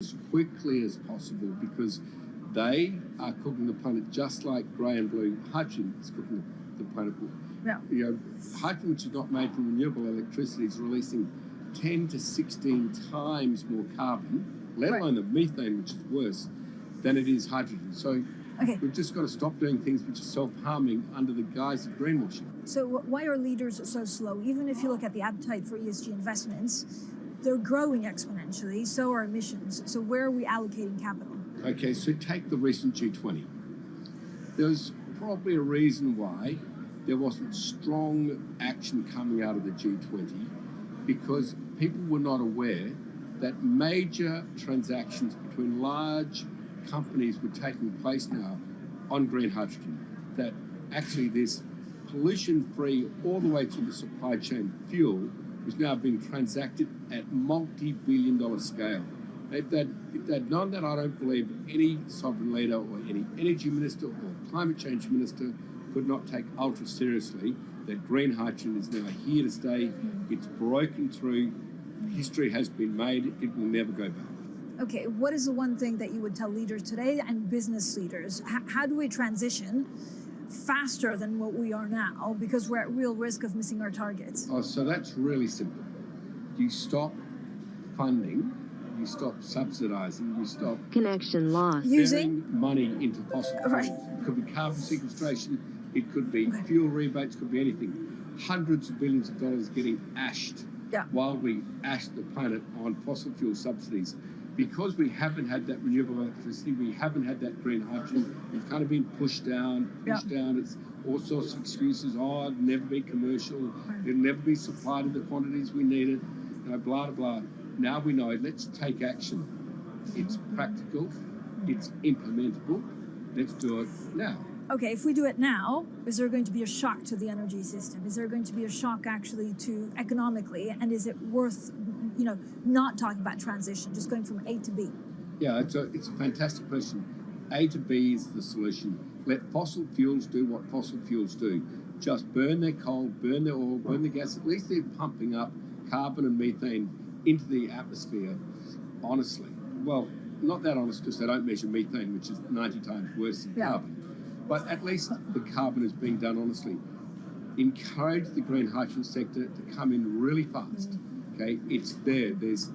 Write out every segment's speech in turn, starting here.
as quickly as possible because they are cooking the planet just like grey and blue hydrogen is cooking the planet. Yeah. You know, hydrogen, which is not made from renewable electricity, is releasing 10 to 16 times more carbon, let alone the methane, which is worse, than it is hydrogen. So we've just got to stop doing things which are self-harming under the guise of greenwashing. So why are leaders so slow? Even if you look at the appetite for ESG investments, they're growing exponentially, so are emissions. So where are we allocating capital? Okay, so take the recent G20. There's probably a reason why there wasn't strong action coming out of the G20 because people were not aware that major transactions between large companies were taking place now on green hydrogen, that actually this pollution-free all the way through the supply chain fuel was now being transacted at multi-billion-dollar scale. If they'd known that, I don't believe any sovereign leader or any energy minister or climate change minister could not take ultra seriously that green hydrogen is now here to stay. It's broken through. History has been made. It will never go back. Okay, what is the one thing that you would tell leaders today and business leaders? How do we transition faster than what we are now because we're at real risk of missing our targets? Oh, so that's really simple. You stop funding, you stop subsidising, you stop connection lost. Using money into fossil fuels. It could be carbon sequestration, it could be fuel rebates, could be anything. Hundreds of billions of dollars getting ashed while we ash the planet on fossil fuel subsidies. Because we haven't had that renewable electricity, we haven't had that green hydrogen, it's kind of been pushed down. It's all sorts of excuses. Oh, it'll never be commercial, it'll never be supplied in the quantities we needed, you know, blah, blah, blah. Now we know, let's take action. It's practical, it's implementable, let's do it now. Okay, if we do it now, is there going to be a shock to the energy system? Is there going to be a shock actually to economically? And is it worth, you know, not talking about transition, just going from A to B? Yeah, it's a fantastic question. A to B is the solution. Let fossil fuels do what fossil fuels do. Just burn their coal, burn their oil, burn their gas. At least they're pumping up carbon and methane into the atmosphere, honestly. Well, not that honest because they don't measure methane, which is 90 times worse than carbon. But at least the carbon is being done honestly. Encourage the green hydrogen sector to come in really fast. Okay, it's there. There's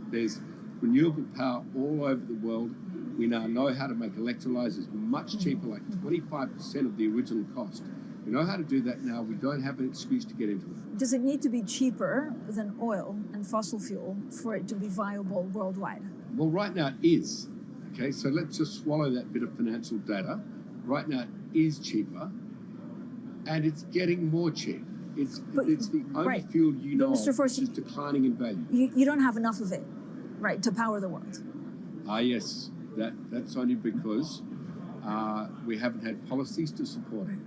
renewable power all over the world. We now know how to make electrolyzers much cheaper, like 25% of the original cost. We know how to do that now. We don't have an excuse to get into it. Does it need to be cheaper than oil and fossil fuel for it to be viable worldwide? Well, right now it is. Okay, so let's just swallow that bit of financial data. Right now it is cheaper, and it's getting more cheap. It's the only fuel you know which is declining in value. You don't have enough of it, right, to power the world? Yes. That's only because we haven't had policies to support it.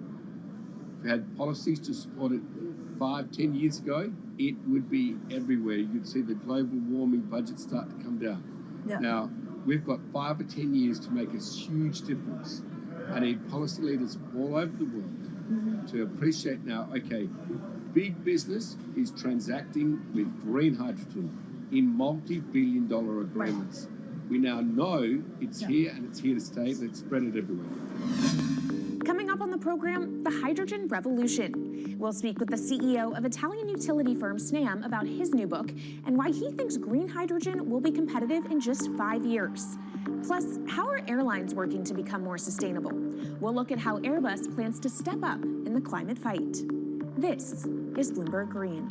If we had policies to support it 5-10 years ago, it would be everywhere. You'd see the global warming budget start to come down. Now, we've got 5 or 10 years to make a huge difference. I need policy leaders all over the world to appreciate now, okay, big business is transacting with green hydrogen in multi-billion-dollar agreements. We now know it's here and it's here to stay. Let's spread it everywhere. Coming up on the program, the hydrogen revolution. We'll speak with the CEO of Italian utility firm Snam about his new book and why he thinks green hydrogen will be competitive in just 5 years. Plus, how are airlines working to become more sustainable? We'll look at how Airbus plans to step up in the climate fight. This is Bloomberg Green.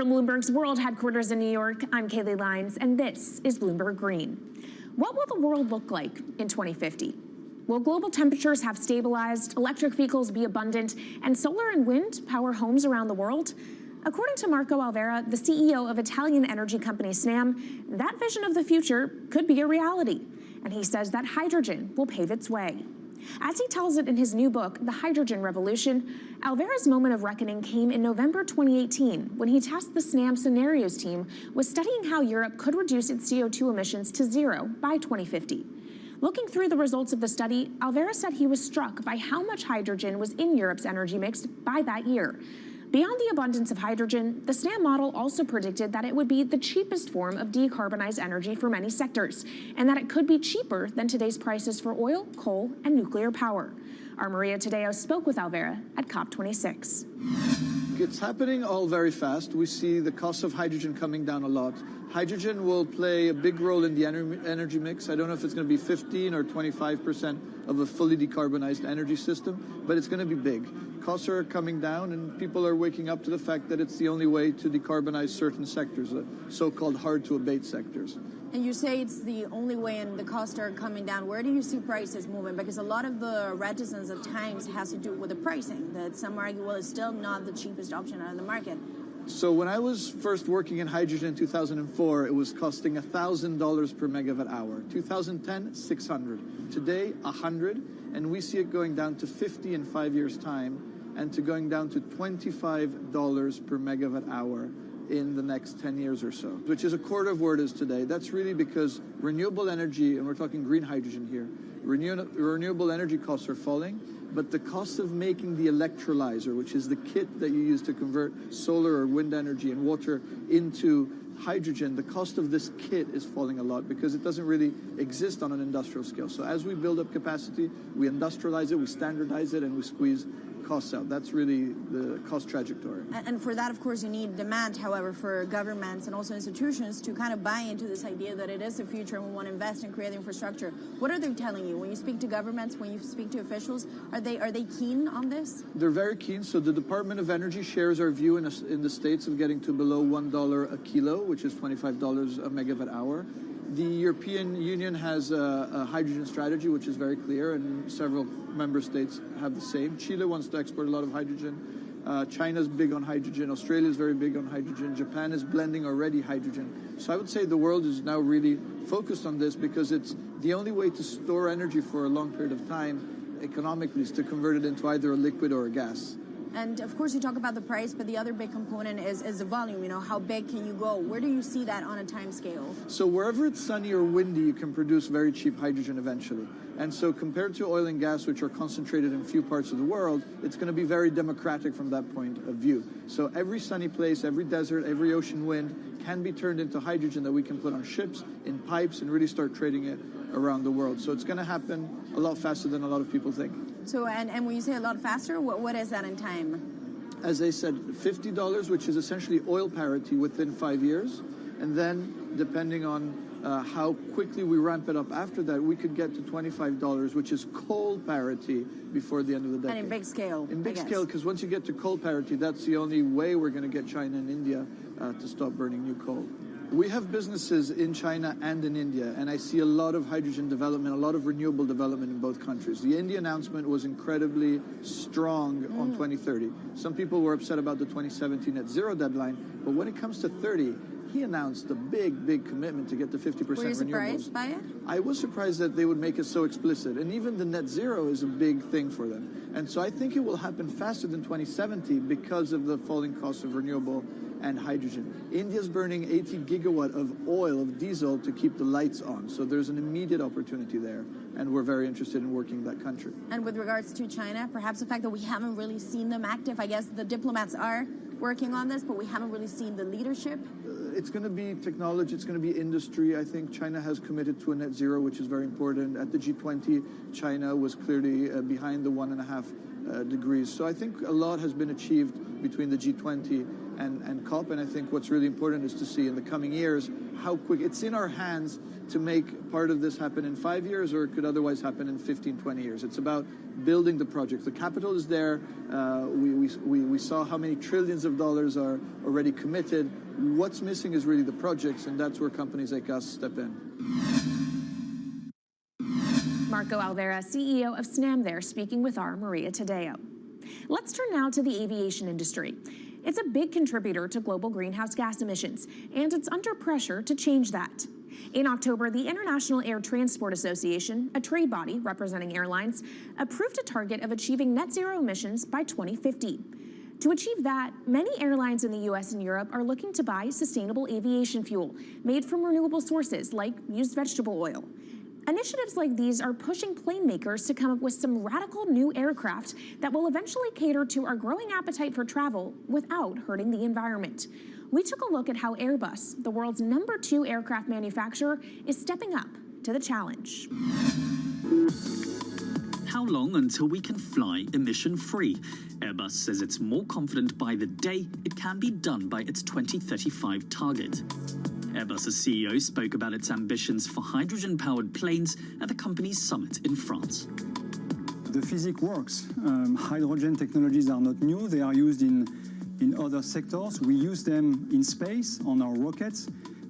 From Bloomberg's World Headquarters in New York, I'm Kaylee Lines, and this is Bloomberg Green. What will the world look like in 2050? Will global temperatures have stabilized, electric vehicles be abundant, and solar and wind power homes around the world? According to Marco Alvera, the CEO of Italian energy company Snam, that vision of the future could be a reality. And he says that hydrogen will pave its way. As he tells it in his new book, The Hydrogen Revolution, Alvera's moment of reckoning came in November 2018 when he tasked the Snam Scenarios team with studying how Europe could reduce its CO2 emissions to zero by 2050. Looking through the results of the study, Alvera said he was struck by how much hydrogen was in Europe's energy mix by that year. Beyond the abundance of hydrogen, the SNAM model also predicted that it would be the cheapest form of decarbonized energy for many sectors, and that it could be cheaper than today's prices for oil, coal, and nuclear power. Our Maria Tadeo spoke with Alvera at COP26. It's happening all very fast. We see the cost of hydrogen coming down a lot. Hydrogen will play a big role in the energy mix. I don't know if it's going to be 15 or 25% of a fully decarbonized energy system, but it's going to be big. Costs are coming down, and people are waking up to the fact that it's the only way to decarbonize certain sectors, the so-called hard-to-abate sectors. And you say it's the only way and the costs are coming down. Where do you see prices moving? Because a lot of the reticence at times has to do with the pricing, that some argue, well, it's still not the cheapest option on the market. So when I was first working in hydrogen in 2004, it was costing $1,000 per megawatt hour. 2010, $600. Today, $100, and we see it going down to $50 in 5 years' time, and to going down to $25 per megawatt hour in the next 10 years or so, which is a quarter of where it is today. That's really because renewable energy, and we're talking green hydrogen here, renewable energy costs are falling, but the cost of making the electrolyzer, which is the kit that you use to convert solar or wind energy and water into hydrogen, the cost of this kit is falling a lot because it doesn't really exist on an industrial scale. So as we build up capacity, we industrialize it, we standardize it, and we squeeze costs out. That's really the cost trajectory. And for that, of course, you need demand, however, for governments and also institutions to kind of buy into this idea that it is the future and we want to invest and create infrastructure. What are they telling you? When you speak to governments, when you speak to officials, are they keen on this? They're very keen. So the Department of Energy shares our view in the States of getting to below $1 a kilo, which is $25 a megawatt hour. The European Union has a hydrogen strategy, which is very clear, and several member states have the same. Chile wants to export a lot of hydrogen. China's big on hydrogen. Australia is very big on hydrogen. Japan is blending already hydrogen. So I would say the world is now really focused on this because it's the only way to store energy for a long period of time economically is to convert it into either a liquid or a gas. And of course, you talk about the price, but the other big component is the volume. You know, how big can you go? Where do you see that on a time scale? So wherever it's sunny or windy, you can produce very cheap hydrogen eventually. And so compared to oil and gas, which are concentrated in few parts of the world, it's going to be very democratic from that point of view. So every sunny place, every desert, every ocean wind can be turned into hydrogen that we can put on ships, in pipes, and really start trading it around the world. So it's going to happen a lot faster than a lot of people think. So, and when you say a lot faster, what is that in time? As I said, $50, which is essentially oil parity within 5 years. And then, depending on how quickly we ramp it up after that, we could get to $25, which is coal parity before the end of the decade. And in big scale. In big scale, because once you get to coal parity, that's the only way we're going to get China and India to stop burning new coal. We have businesses in China and in India, and I see a lot of hydrogen development, a lot of renewable development in both countries. The India announcement was incredibly strong on 2030. Some people were upset about the 2017 net zero deadline, but when it comes to 30, he announced a big commitment to get to 50% renewables. Were you surprised by it? I was surprised that they would make it so explicit, and even the net zero is a big thing for them. And so I think it will happen faster than 2070 because of the falling cost of renewable and hydrogen. India's burning 80 gigawatt of oil, of diesel, to keep the lights on. So there's an immediate opportunity there, and we're very interested in working that country. And with regards to China, perhaps the fact that we haven't really seen them active, I guess the diplomats are working on this, but we haven't really seen the leadership. It's going to be technology, it's going to be industry. I think China has committed to a net zero, which is very important. At the G20, China was clearly behind the 1.5 degrees. So I think a lot has been achieved between the G20 and COP. And I think what's really important is to see in the coming years how quick it's in our hands to make part of this happen in 5 years, or it could otherwise happen in 15, 20 years. It's about building the project. The capital is there. We saw how many trillions of dollars are already committed. What's missing is really the projects, and that's where companies like us step in. Marco Alvera, CEO of SNAM there, speaking with our Maria Tadeo. Let's turn now to the aviation industry. It's a big contributor to global greenhouse gas emissions, and it's under pressure to change that. In October, the International Air Transport Association, a trade body representing airlines, approved a target of achieving net zero emissions by 2050. To achieve that, many airlines in the US and Europe are looking to buy sustainable aviation fuel made from renewable sources like used vegetable oil. Initiatives like these are pushing plane makers to come up with some radical new aircraft that will eventually cater to our growing appetite for travel without hurting the environment. We took a look at how Airbus, the world's #2 aircraft manufacturer, is stepping up to the challenge. How long until we can fly emission-free? Airbus says it's more confident by the day it can be done by its 2035 target. Airbus's CEO spoke about its ambitions for hydrogen-powered planes at the company's summit in France. The physics works. Hydrogen technologies are not new. They are used in other sectors. We use them in space on our rockets,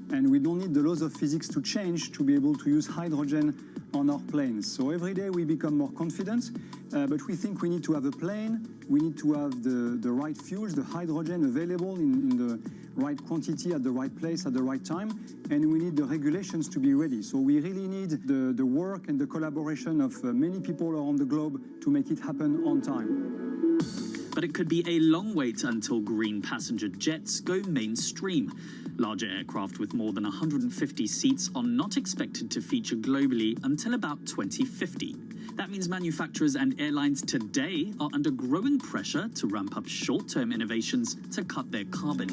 and we don't need the laws of physics to change to be able to use hydrogen on our planes. So every day we become more confident, but we think we need to have a plane, we need to have the right fuels, the hydrogen available in the right quantity at the right place at the right time, and we need the regulations to be ready. So we really need the work and the collaboration of many people around the globe to make it happen on time. But it could be a long wait until green passenger jets go mainstream. Larger aircraft with more than 150 seats are not expected to feature globally until about 2050. That means manufacturers and airlines today are under growing pressure to ramp up short-term innovations to cut their carbon.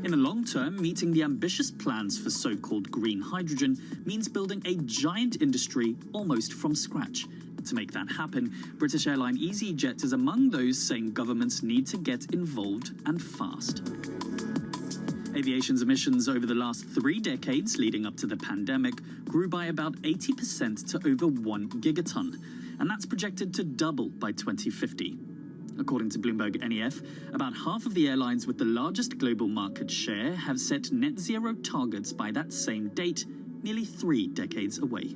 In the long term, meeting the ambitious plans for so-called green hydrogen means building a giant industry almost from scratch. To make that happen, British airline EasyJet is among those saying governments need to get involved and fast. Aviation's emissions over the last 3 decades leading up to the pandemic grew by about 80% to over 1 gigaton, and that's projected to double by 2050. According to Bloomberg NEF, about half of the airlines with the largest global market share have set net zero targets by that same date, nearly 3 decades away.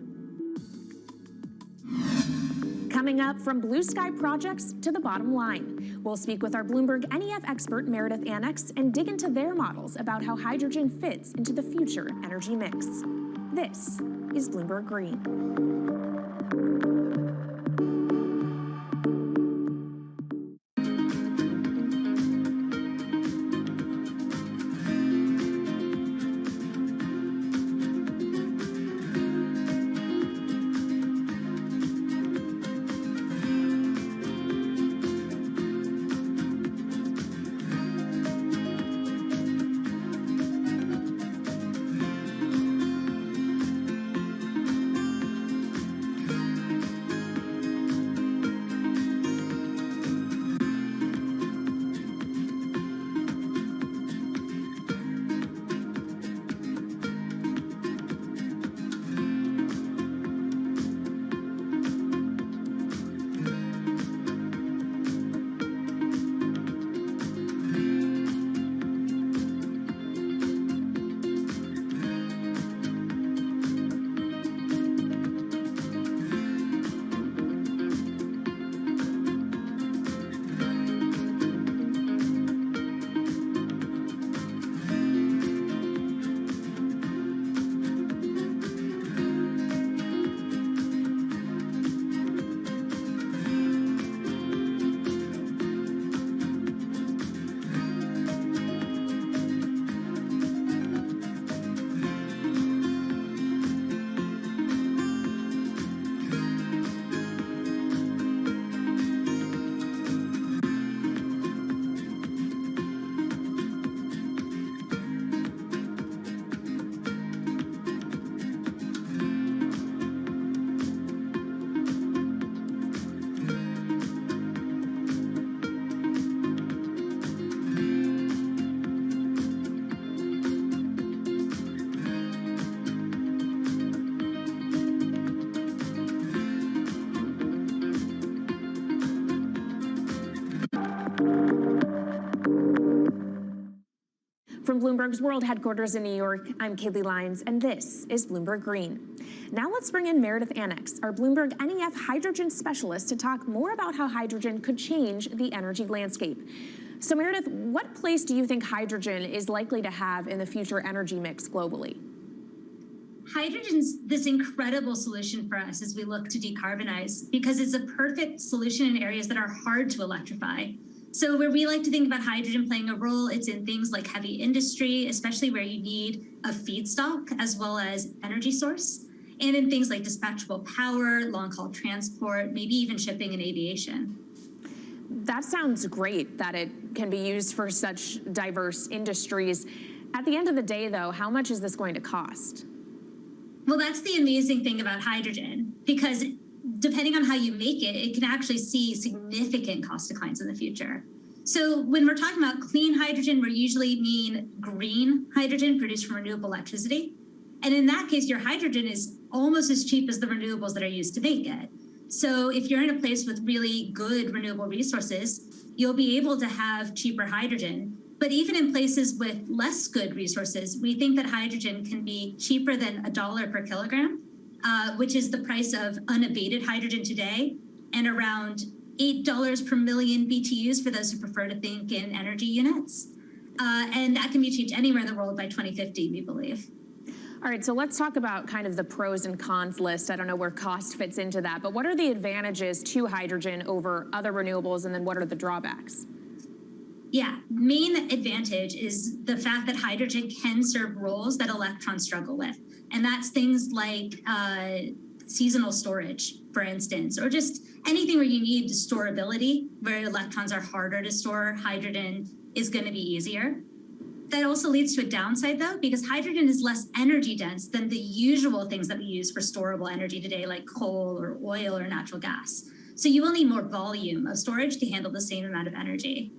Coming up, from blue sky projects to the bottom line. We'll speak with our Bloomberg NEF expert Meredith Annex and dig into their models about how hydrogen fits into the future energy mix. This is Bloomberg Green. Bloomberg's World Headquarters in New York, I'm Kaylee Lyons, and this is Bloomberg Green. Now let's bring in Meredith Annex, our Bloomberg NEF hydrogen specialist, to talk more about how hydrogen could change the energy landscape. So Meredith, what place do you think hydrogen is likely to have in the future energy mix globally? Hydrogen's this incredible solution for us as we look to decarbonize because it's a perfect solution in areas that are hard to electrify. So where we like to think about hydrogen playing a role, it's in things like heavy industry, especially where you need a feedstock as well as energy source, and in things like dispatchable power, long-haul transport, maybe even shipping and aviation. That sounds great that it can be used for such diverse industries. At the end of the day, though, how much is this going to cost? Well, that's the amazing thing about hydrogen, because depending on how you make it, it can actually see significant cost declines in the future. So when we're talking about clean hydrogen, we usually mean green hydrogen produced from renewable electricity. And in that case, your hydrogen is almost as cheap as the renewables that are used to make it. So if you're in a place with really good renewable resources, you'll be able to have cheaper hydrogen. But even in places with less good resources, we think that hydrogen can be cheaper than $1 per kilogram, which is the price of unabated hydrogen today, and around $8 per million BTUs for those who prefer to think in energy units. And that can be achieved anywhere in the world by 2050, we believe. All right, so let's talk about kind of the pros and cons list. I don't know where cost fits into that, but what are the advantages to hydrogen over other renewables, and then what are the drawbacks? Yeah, main advantage is the fact that hydrogen can serve roles that electrons struggle with. And that's things like seasonal storage, for instance, or just anything where you need storability, where electrons are harder to store, hydrogen is going to be easier. That also leads to a downside, though, because hydrogen is less energy dense than the usual things that we use for storable energy today, like coal or oil or natural gas. So you will need more volume of storage to handle the same amount of energy.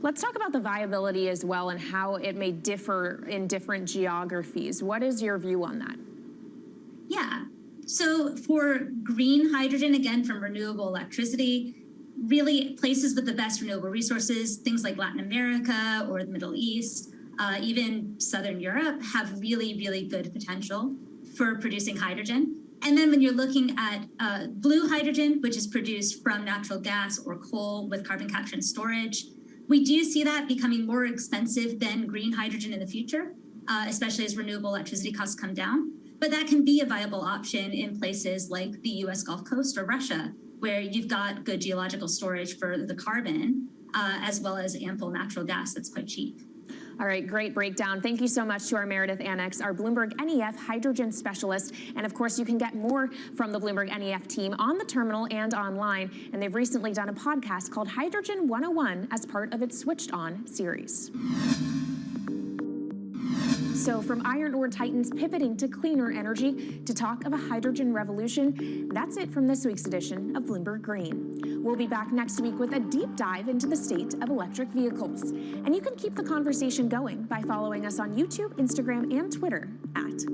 Let's talk about the viability as well and how it may differ in different geographies. What is your view on that? Yeah, so for green hydrogen, again, from renewable electricity, really places with the best renewable resources, things like Latin America or the Middle East, even Southern Europe, have really, really good potential for producing hydrogen. And then when you're looking at blue hydrogen, which is produced from natural gas or coal with carbon capture and storage, we do see that becoming more expensive than green hydrogen in the future, especially as renewable electricity costs come down. But that can be a viable option in places like the US Gulf Coast or Russia, where you've got good geological storage for the carbon, as well as ample natural gas that's quite cheap. All right, great breakdown. Thank you so much to our Meredith Annex, our Bloomberg NEF hydrogen specialist. And of course, you can get more from the Bloomberg NEF team on the terminal and online. And they've recently done a podcast called Hydrogen 101 as part of its Switched On series. So from iron ore titans pivoting to cleaner energy to talk of a hydrogen revolution, that's it from this week's edition of Bloomberg Green. We'll be back next week with a deep dive into the state of electric vehicles. And you can keep the conversation going by following us on YouTube, Instagram, and Twitter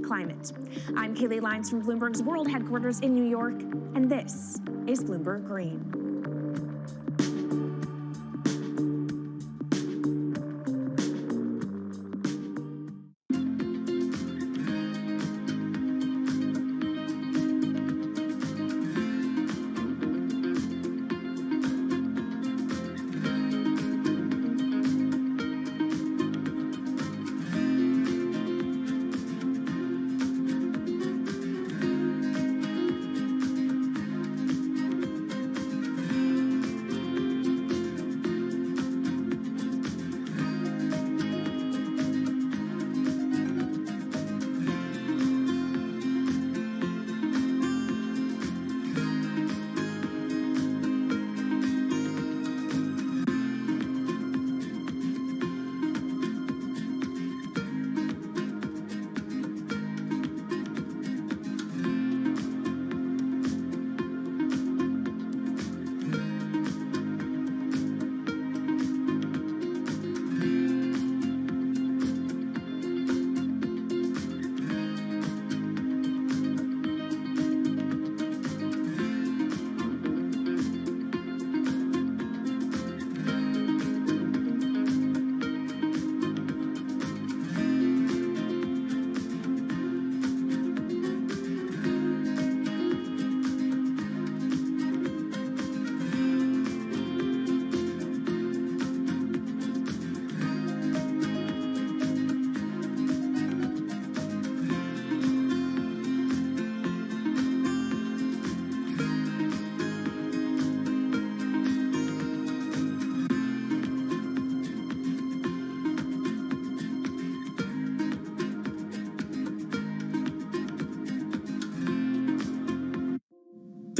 @Climate. I'm Kaylee Lyons from Bloomberg's World Headquarters in New York, and this is Bloomberg Green.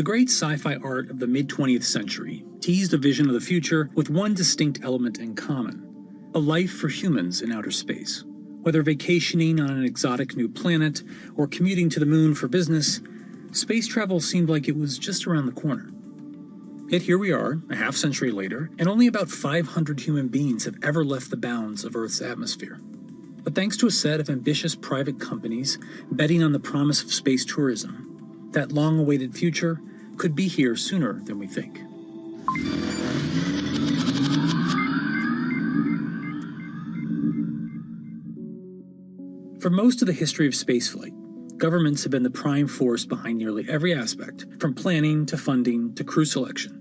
The great sci-fi art of the mid-20th century teased a vision of the future with one distinct element in common: a life for humans in outer space. Whether vacationing on an exotic new planet or commuting to the moon for business, space travel seemed like it was just around the corner. Yet here we are, a half-century later, and only about 500 human beings have ever left the bounds of Earth's atmosphere. But thanks to a set of ambitious private companies betting on the promise of space tourism, that long-awaited future could be here sooner than we think. For most of the history of spaceflight, governments have been the prime force behind nearly every aspect, from planning to funding to crew selection.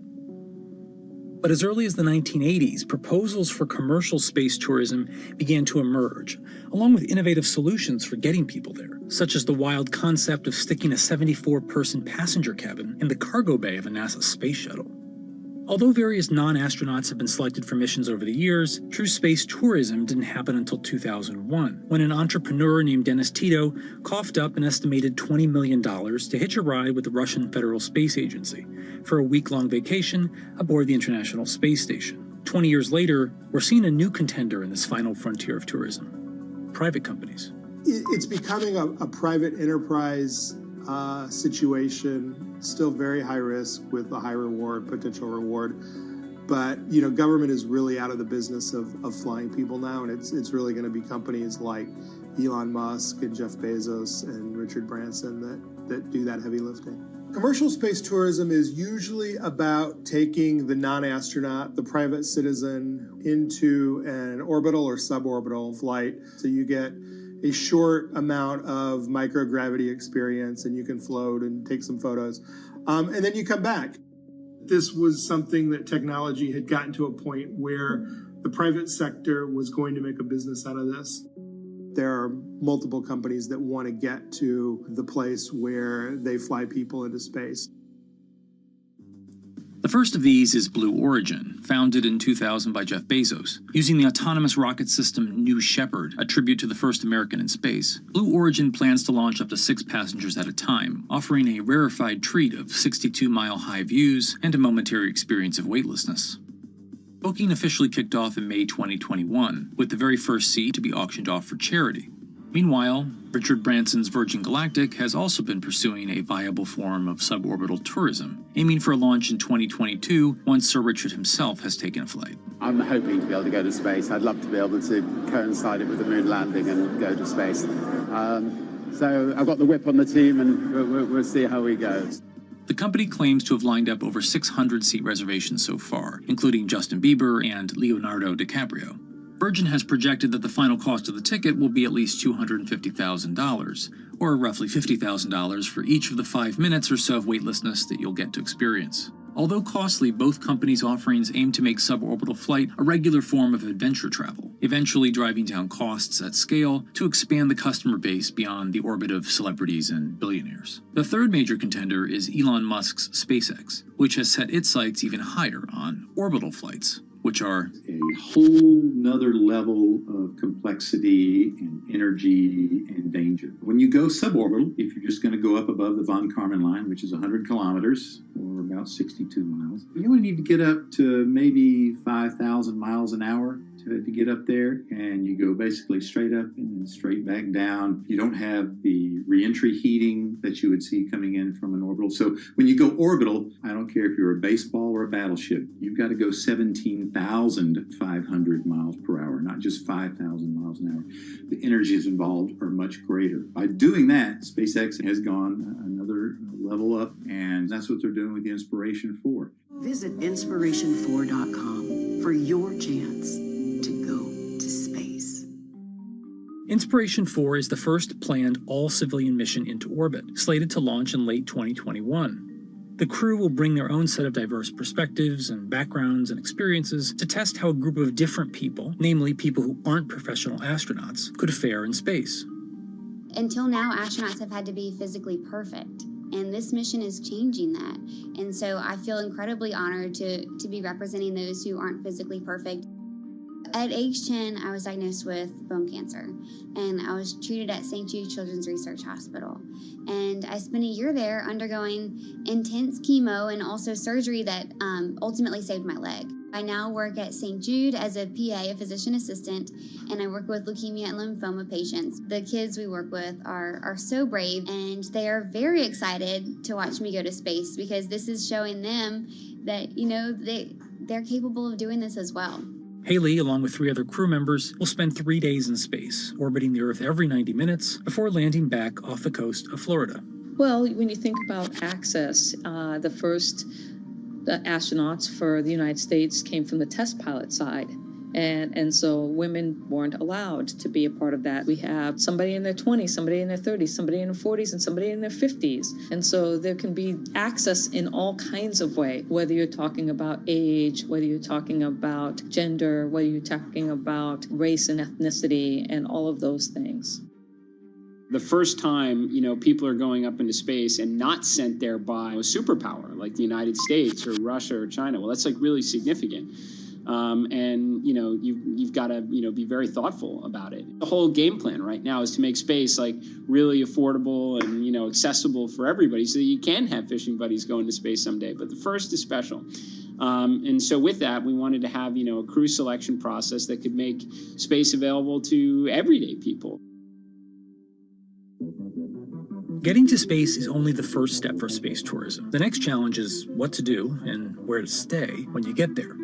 But as early as the 1980s, proposals for commercial space tourism began to emerge, along with innovative solutions for getting people there, such as the wild concept of sticking a 74-person passenger cabin in the cargo bay of a NASA space shuttle. Although various non-astronauts have been selected for missions over the years, true space tourism didn't happen until 2001, when an entrepreneur named Dennis Tito coughed up an estimated $20 million to hitch a ride with the Russian Federal Space Agency for a week-long vacation aboard the International Space Station. 20 years later, we're seeing a new contender in this final frontier of tourism: private companies. It's becoming a private enterprise situation, still very high risk with a high reward, potential reward. But, government is really out of the business of flying people now, and it's really going to be companies like Elon Musk and Jeff Bezos and Richard Branson that do that heavy lifting. Commercial space tourism is usually about taking the non-astronaut, the private citizen, into an orbital or suborbital flight. So you get a short amount of microgravity experience, and you can float and take some photos. And then you come back. This was something that technology had gotten to a point where the private sector was going to make a business out of this. There are multiple companies that want to get to the place where they fly people into space. The first of these is Blue Origin, founded in 2000 by Jeff Bezos. Using the autonomous rocket system New Shepard, a tribute to the first American in space, Blue Origin plans to launch up to 6 passengers at a time, offering a rarefied treat of 62-mile-high views and a momentary experience of weightlessness. Booking officially kicked off in May 2021, with the very first seat to be auctioned off for charity. Meanwhile, Richard Branson's Virgin Galactic has also been pursuing a viable form of suborbital tourism, aiming for a launch in 2022 once Sir Richard himself has taken a flight. I'm hoping to be able to go to space. I'd love to be able to coincide it with the moon landing and go to space. So I've got the whip on the team, and we'll see how we go. The company claims to have lined up over 600 seat reservations so far, including Justin Bieber and Leonardo DiCaprio. Virgin has projected that the final cost of the ticket will be at least $250,000, or roughly $50,000 for each of the 5 minutes or so of weightlessness that you'll get to experience. Although costly, both companies' offerings aim to make suborbital flight a regular form of adventure travel, eventually driving down costs at scale to expand the customer base beyond the orbit of celebrities and billionaires. The third major contender is Elon Musk's SpaceX, which has set its sights even higher on orbital flights, which are a whole nother level of complexity and energy and danger. When you go suborbital, if you're just going to go up above the von Karman line, which is 100 kilometers or about 62 miles, you only need to get up to maybe 5,000 miles an hour to get up there, and you go basically straight up and then straight back down. You don't have the reentry heating that you would see coming in from an orbital. So when you go orbital, I don't care if you're a baseball or a battleship, you've got to go 17,500 miles per hour, not just 5,000 miles an hour. The energies involved are much greater. By doing that, SpaceX has gone another level up, and that's what they're doing with the Inspiration 4. Visit inspiration4.com for your chance to go to space. Inspiration 4 is the first planned all-civilian mission into orbit, slated to launch in late 2021. The crew will bring their own set of diverse perspectives and backgrounds and experiences to test how a group of different people, namely people who aren't professional astronauts, could fare in space. Until now, astronauts have had to be physically perfect, and this mission is changing that. And so I feel incredibly honored to be representing those who aren't physically perfect. At age 10, I was diagnosed with bone cancer, and I was treated at St. Jude Children's Research Hospital. And I spent a year there undergoing intense chemo and also surgery that ultimately saved my leg. I now work at St. Jude as a PA, a physician assistant, and I work with leukemia and lymphoma patients. The kids we work with are so brave, and they are very excited to watch me go to space because this is showing them that, they're capable of doing this as well. Haley, along with 3 other crew members, will spend 3 days in space, orbiting the Earth every 90 minutes before landing back off the coast of Florida. Well, when you think about access, the first astronauts for the United States came from the test pilot side. And so women weren't allowed to be a part of that. We have somebody in their 20s, somebody in their 30s, somebody in their 40s, and somebody in their 50s. And so there can be access in all kinds of ways, whether you're talking about age, whether you're talking about gender, whether you're talking about race and ethnicity, and all of those things. The first time, people are going up into space and not sent there by a superpower like the United States or Russia or China. Well, that's really significant. And you've got to be very thoughtful about it. The whole game plan right now is to make space really affordable and accessible for everybody, so that you can have fishing buddies going to space someday. But the first is special, and so with that, we wanted to have a crew selection process that could make space available to everyday people. Getting to space is only the first step for space tourism. The next challenge is what to do and where to stay when you get there.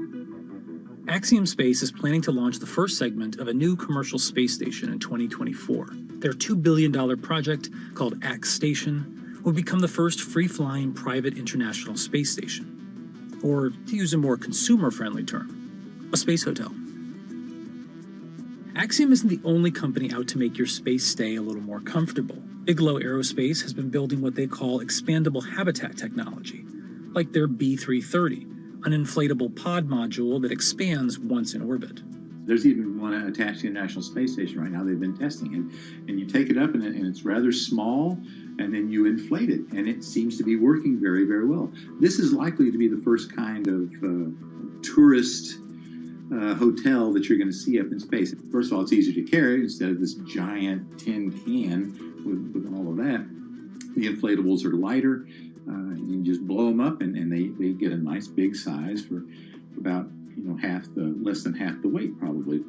Axiom Space is planning to launch the first segment of a new commercial space station in 2024. Their $2 billion project, called Ax Station, will become the first free-flying private international space station. Or, to use a more consumer-friendly term, a space hotel. Axiom isn't the only company out to make your space stay a little more comfortable. Bigelow Aerospace has been building what they call expandable habitat technology, like their B330, an inflatable pod module that expands once in orbit. There's even one attached to the International Space Station right now they've been testing. And you take it up and it's rather small, and then you inflate it, and it seems to be working very, very well. This is likely to be the first kind of tourist hotel that you're going to see up in space. First of all, it's easier to carry instead of this giant tin can with all of that. The inflatables are lighter. You just blow them up, and they get a nice big size for about less than half the weight probably.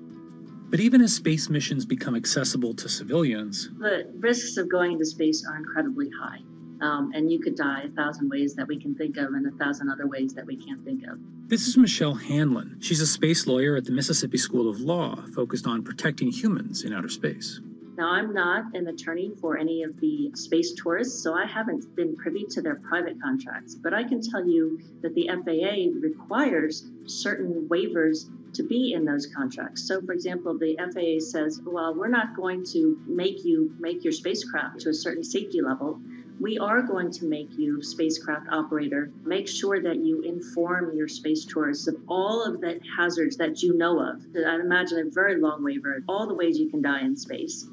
But even as space missions become accessible to civilians, the risks of going into space are incredibly high. And you could die 1,000 ways that we can think of and 1,000 other ways that we can't think of. This is Michelle Hanlon. She's a space lawyer at the Mississippi School of Law, focused on protecting humans in outer space. Now, I'm not an attorney for any of the space tourists, so I haven't been privy to their private contracts. But I can tell you that the FAA requires certain waivers to be in those contracts. So, for example, the FAA says, well, we're not going to make you make your spacecraft to a certain safety level. We are going to make you, spacecraft operator, make sure that you inform your space tourists of all of the hazards that you know of. I'd imagine a very long waiver, all the ways you can die in space.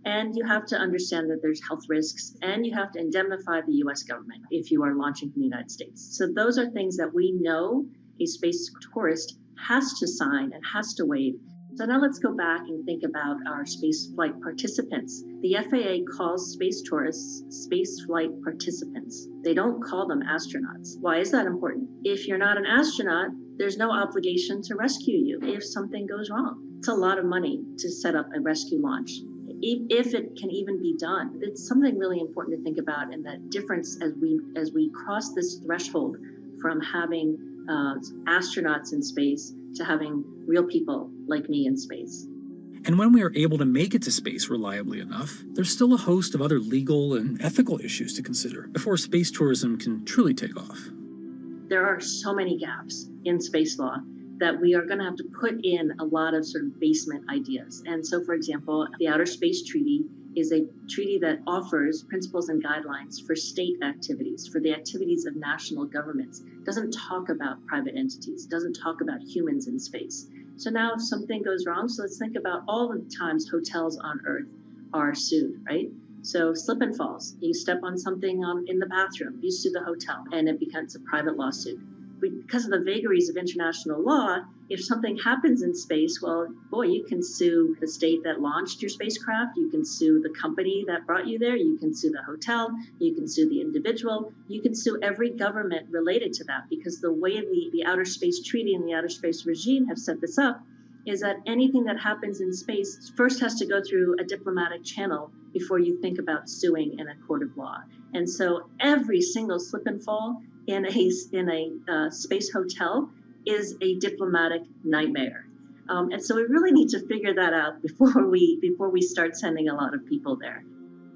And you have to understand that there's health risks, and you have to indemnify the U.S. government if you are launching from the United States. So those are things that we know a space tourist has to sign and has to waive. So now let's go back and think about our space flight participants. The FAA calls space tourists space flight participants. They don't call them astronauts. Why is that important? If you're not an astronaut, there's no obligation to rescue you if something goes wrong. It's a lot of money to set up a rescue launch. If it can even be done, it's something really important to think about, and that difference as we cross this threshold from having astronauts in space to having real people like me in space. And when we are able to make it to space reliably enough, there's still a host of other legal and ethical issues to consider before space tourism can truly take off. There are so many gaps in space law that we are going to have to put in a lot of sort of basement ideas. And so, for example, the Outer Space Treaty is a treaty that offers principles and guidelines for state activities, for the activities of national governments. It doesn't talk about private entities. It doesn't talk about humans in space. So now if something goes wrong, so let's think about all the times hotels on Earth are sued, right? So slip and falls. You step on something in the bathroom, you sue the hotel, and it becomes a private lawsuit. because of the vagaries of international law, if something happens in space, well, boy, you can sue the state that launched your spacecraft, you can sue the company that brought you there, you can sue the hotel, you can sue the individual, you can sue every government related to that, because the way the Outer Space Treaty and the Outer Space Regime have set this up is that anything that happens in space first has to go through a diplomatic channel before you think about suing in a court of law. And so every single slip and fall in a space hotel is a diplomatic nightmare. And so we really need to figure that out before we start sending a lot of people there.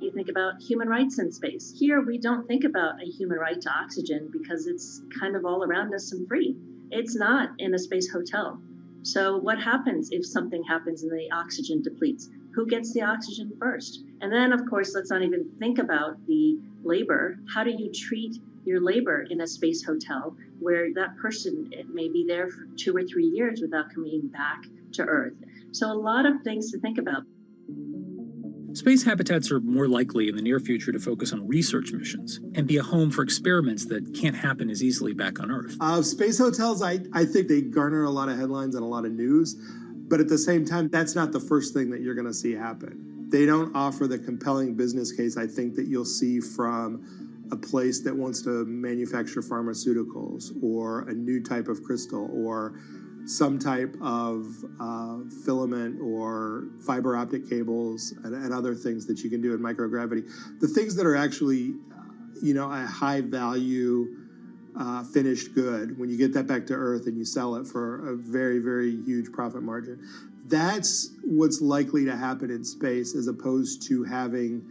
You think about human rights in space. Here, we don't think about a human right to oxygen because it's kind of all around us and free. It's not in a space hotel. So what happens if something happens and the oxygen depletes? Who gets the oxygen first? And then, of course, let's not even think about the labor. How do you treat your labor in a space hotel where that person may be there for 2 or 3 years without coming back to Earth? So a lot of things to think about. Space habitats are more likely in the near future to focus on research missions and be a home for experiments that can't happen as easily back on Earth. Space hotels, I think they garner a lot of headlines and a lot of news, but at the same time, that's not the first thing that you're going to see happen. They don't offer the compelling business case, I think, that you'll see from a place that wants to manufacture pharmaceuticals or a new type of crystal or some type of filament or fiber optic cables and other things that you can do in microgravity. The things that are actually, a high value finished good, when you get that back to Earth and you sell it for a very, very huge profit margin, that's what's likely to happen in space, as opposed to having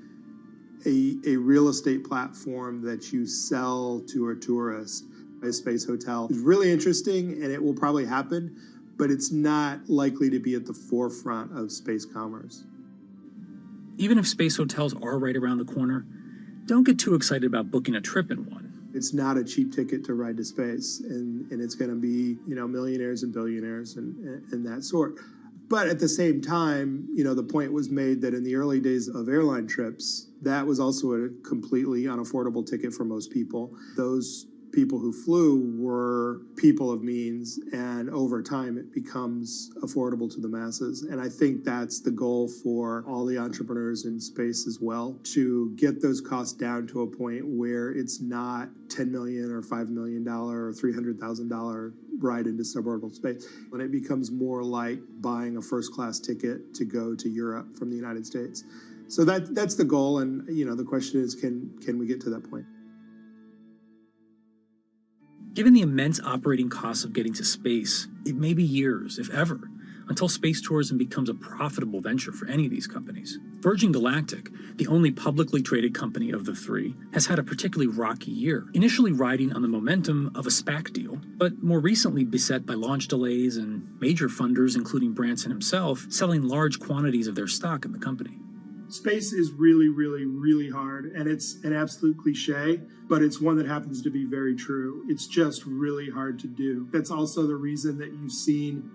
a real estate platform that you sell to a tourist. A space hotel is really interesting, and it will probably happen, but it's not likely to be at the forefront of space commerce. Even if space hotels are right around the corner, don't get too excited about booking a trip in one. It's not a cheap ticket to ride to space, and it's going to be, millionaires and billionaires and that sort. But at the same time, the point was made that in the early days of airline trips, that was also a completely unaffordable ticket for most people. Those people who flew were people of means, and over time it becomes affordable to the masses. And I think that's the goal for all the entrepreneurs in space as well, to get those costs down to a point where it's not $10 million or $5 million or $300,000 ride into suborbital space. When it becomes more like buying a first-class ticket to go to Europe from the United States. So that's the goal, and the question is, can we get to that point? Given the immense operating costs of getting to space, it may be years, if ever, until space tourism becomes a profitable venture for any of these companies. Virgin Galactic, the only publicly traded company of the three, has had a particularly rocky year, initially riding on the momentum of a SPAC deal, but more recently beset by launch delays and major funders, including Branson himself, selling large quantities of their stock in the company. Space is really, really, really hard, and it's an absolute cliche, but it's one that happens to be very true. It's just really hard to do. That's also the reason that you've seen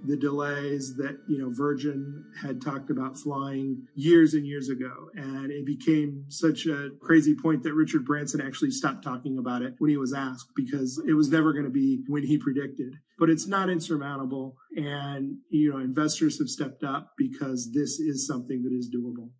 the delays that, Virgin had talked about flying years and years ago. And it became such a crazy point that Richard Branson actually stopped talking about it when he was asked, because it was never going to be when he predicted. But it's not insurmountable. And, investors have stepped up because this is something that is doable.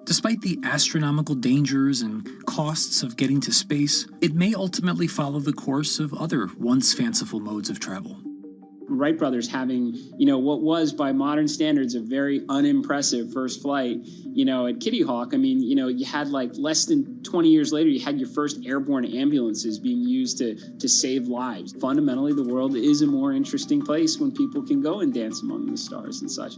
Despite the astronomical dangers and costs of getting to space, it may ultimately follow the course of other once fanciful modes of travel. Wright brothers having, what was by modern standards a very unimpressive first flight, at Kitty Hawk. I mean, you had less than 20 years later, you had your first airborne ambulances being used to save lives. Fundamentally, the world is a more interesting place when people can go and dance among the stars and such.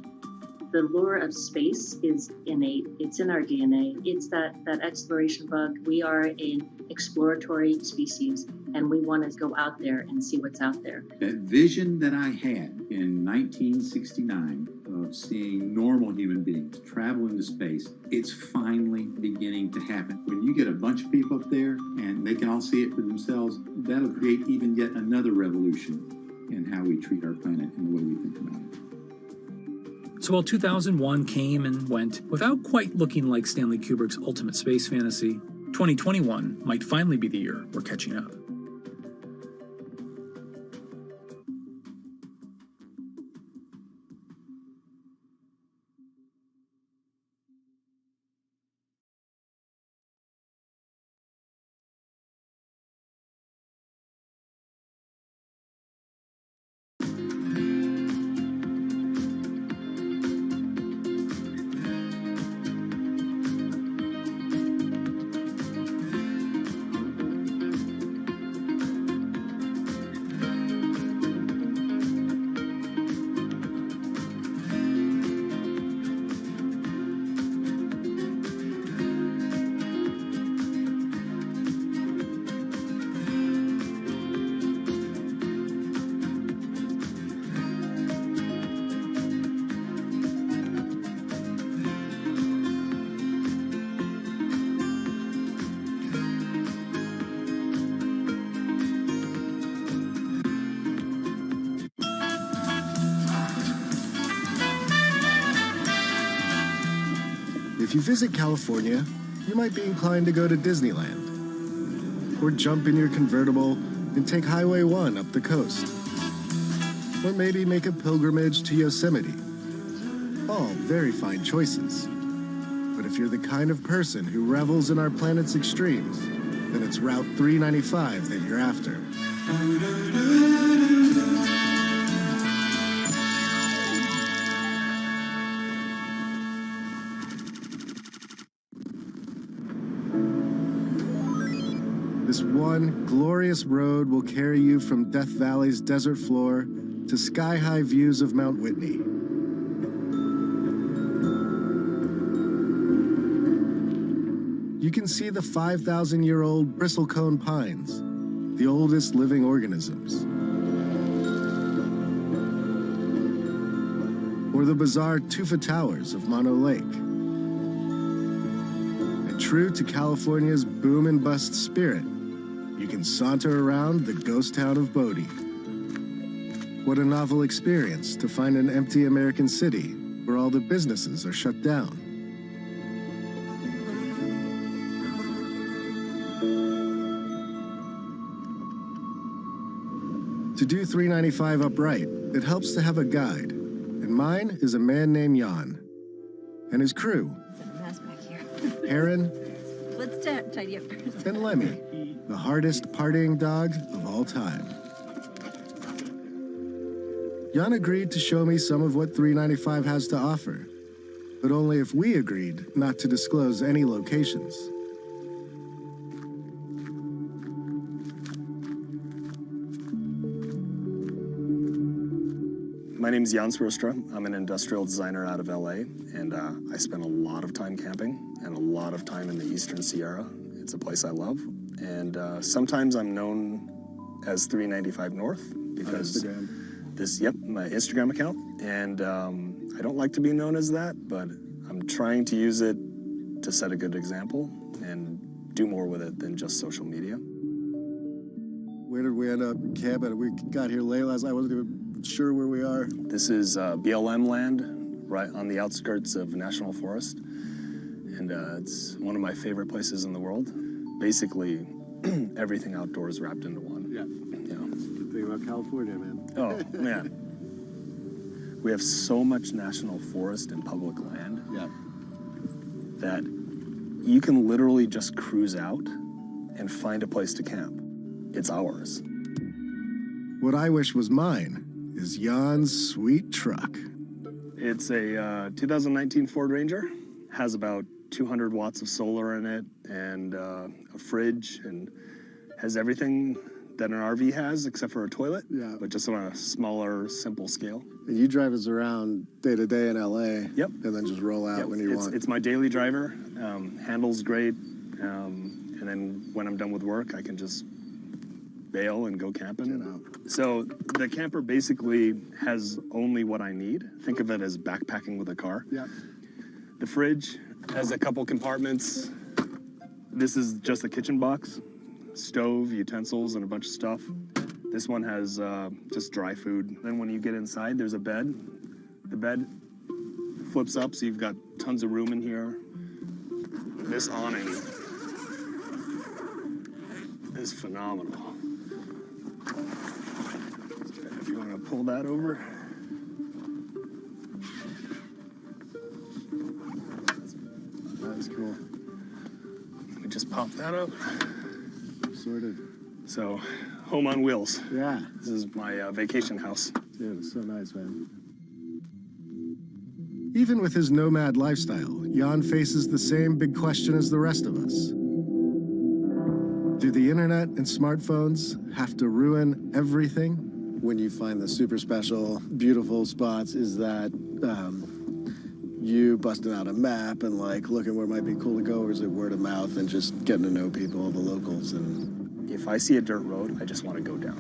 The lure of space is innate. It's in our DNA. It's that exploration bug. We are an exploratory species, and we want to go out there and see what's out there. That vision that I had in 1969 of seeing normal human beings travel into space, it's finally beginning to happen. When you get a bunch of people up there and they can all see it for themselves, that'll create even yet another revolution in how we treat our planet and the way we think about it. So while 2001 came and went without quite looking like Stanley Kubrick's ultimate space fantasy, 2021 might finally be the year we're catching up. If you visit California, you might be inclined to go to Disneyland, or jump in your convertible and take Highway 1 up the coast, or maybe make a pilgrimage to Yosemite. All very fine choices. But if you're the kind of person who revels in our planet's extremes, then it's Route 395 that you're after. This one glorious road will carry you from Death Valley's desert floor to sky-high views of Mount Whitney. You can see the 5,000-year-old bristlecone pines, the oldest living organisms. Or the bizarre tufa towers of Mono Lake. And true to California's boom and bust spirit, you can saunter around the ghost town of Bodie. What a novel experience to find an empty American city where all the businesses are shut down. To do 395 upright, it helps to have a guide, and mine is a man named Jan, and his crew, Heron, Let's tidy up first. and Lemmy, the hardest partying dog of all time. Jan agreed to show me some of what 395 has to offer, but only if we agreed not to disclose any locations. My name is Jan Srostra. I'm an industrial designer out of LA, and I spend a lot of time camping and a lot of time in the Eastern Sierra. It's a place I love, and sometimes I'm known as 395 North because my Instagram account, and I don't like to be known as that, but I'm trying to use it to set a good example and do more with it than just social media. Where did we end up camping? We got here late last night. I wasn't even sure where we are. This is BLM land, right on the outskirts of National Forest, and it's one of my favorite places in the world. Basically, everything outdoors wrapped into one. Yeah. Good thing about California, man. Oh, man. We have so much national forest and public land that you can literally just cruise out and find a place to camp. It's ours. What I wish was mine is Jan's sweet truck. It's a 2019 Ford Ranger. Has about 200 watts of solar in it and a fridge, and has everything that an RV has except for a toilet, but just on a smaller, simple scale. And you drive us around day to day in LA. Yep. And then just roll out when you want. It's my daily driver. Handles great. And then when I'm done with work, I can just bail and go camping. So the camper basically has only what I need. Think of it as backpacking with a car. Yeah. The fridge has a couple compartments. This is just a kitchen box, stove, utensils, and a bunch of stuff. This one has just dry food. Then when you get inside, there's a bed. The bed flips up, so you've got tons of room in here. This awning is phenomenal. If you want to pull that over. That's cool. Let me just pop that up. Sorted. So, home on wheels. Yeah. This is my vacation house. Dude, it's so nice, man. Even with his nomad lifestyle, Jan faces the same big question as the rest of us. Do the internet and smartphones have to ruin everything? When you find the super special, beautiful spots, is that you busting out a map and like looking where it might be cool to go, or is it word of mouth and just getting to know people, the locals? And if I see a dirt road, I just want to go down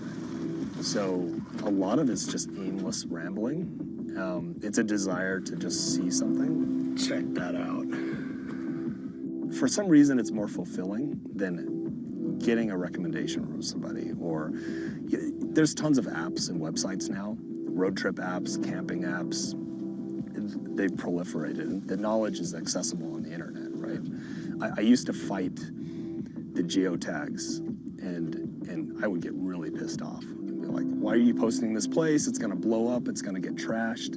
it. So a lot of it's just aimless rambling. It's a desire to just see something. Check that out. For some reason, it's more fulfilling than getting a recommendation from somebody. Or there's tons of apps and websites now, road trip apps, camping apps. They've proliferated. The knowledge is accessible on the internet, right? I used to fight the geotags, and I would get really pissed off. Like, why are you posting this place? It's gonna blow up, it's gonna get trashed.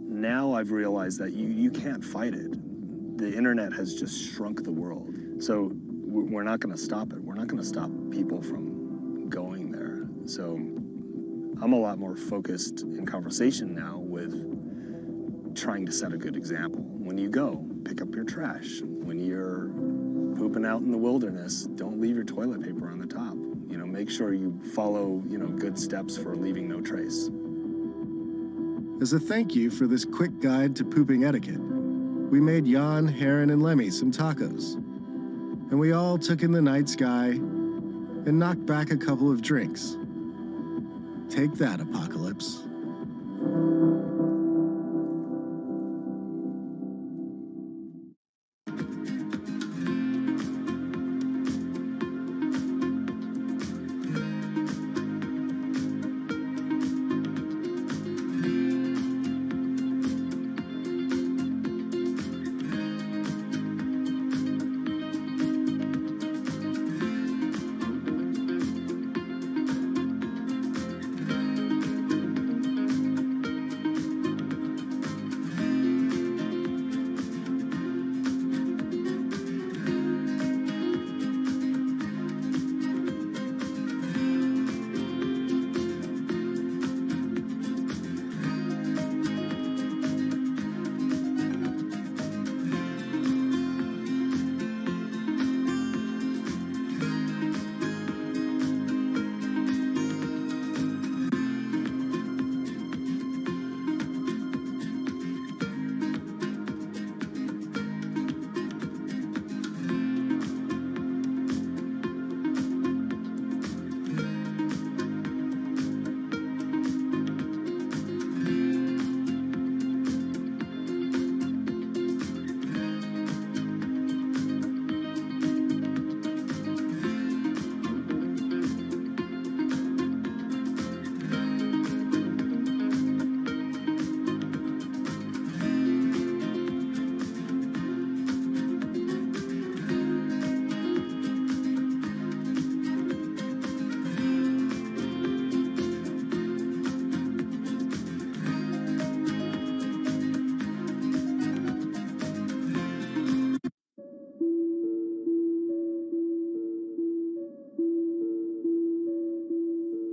Now I've realized that you can't fight it. The internet has just shrunk the world. So we're not gonna stop it. We're not gonna stop people from going there. So I'm a lot more focused in conversation now with trying to set a good example. When you go, pick up your trash. When you're pooping out in the wilderness, don't leave your toilet paper on the top. You know, make sure you follow, good steps for leaving no trace. As a thank you for this quick guide to pooping etiquette, we made Jan, Heron, and Lemmy some tacos. And we all took in the night sky and knocked back a couple of drinks. Take that, Apocalypse.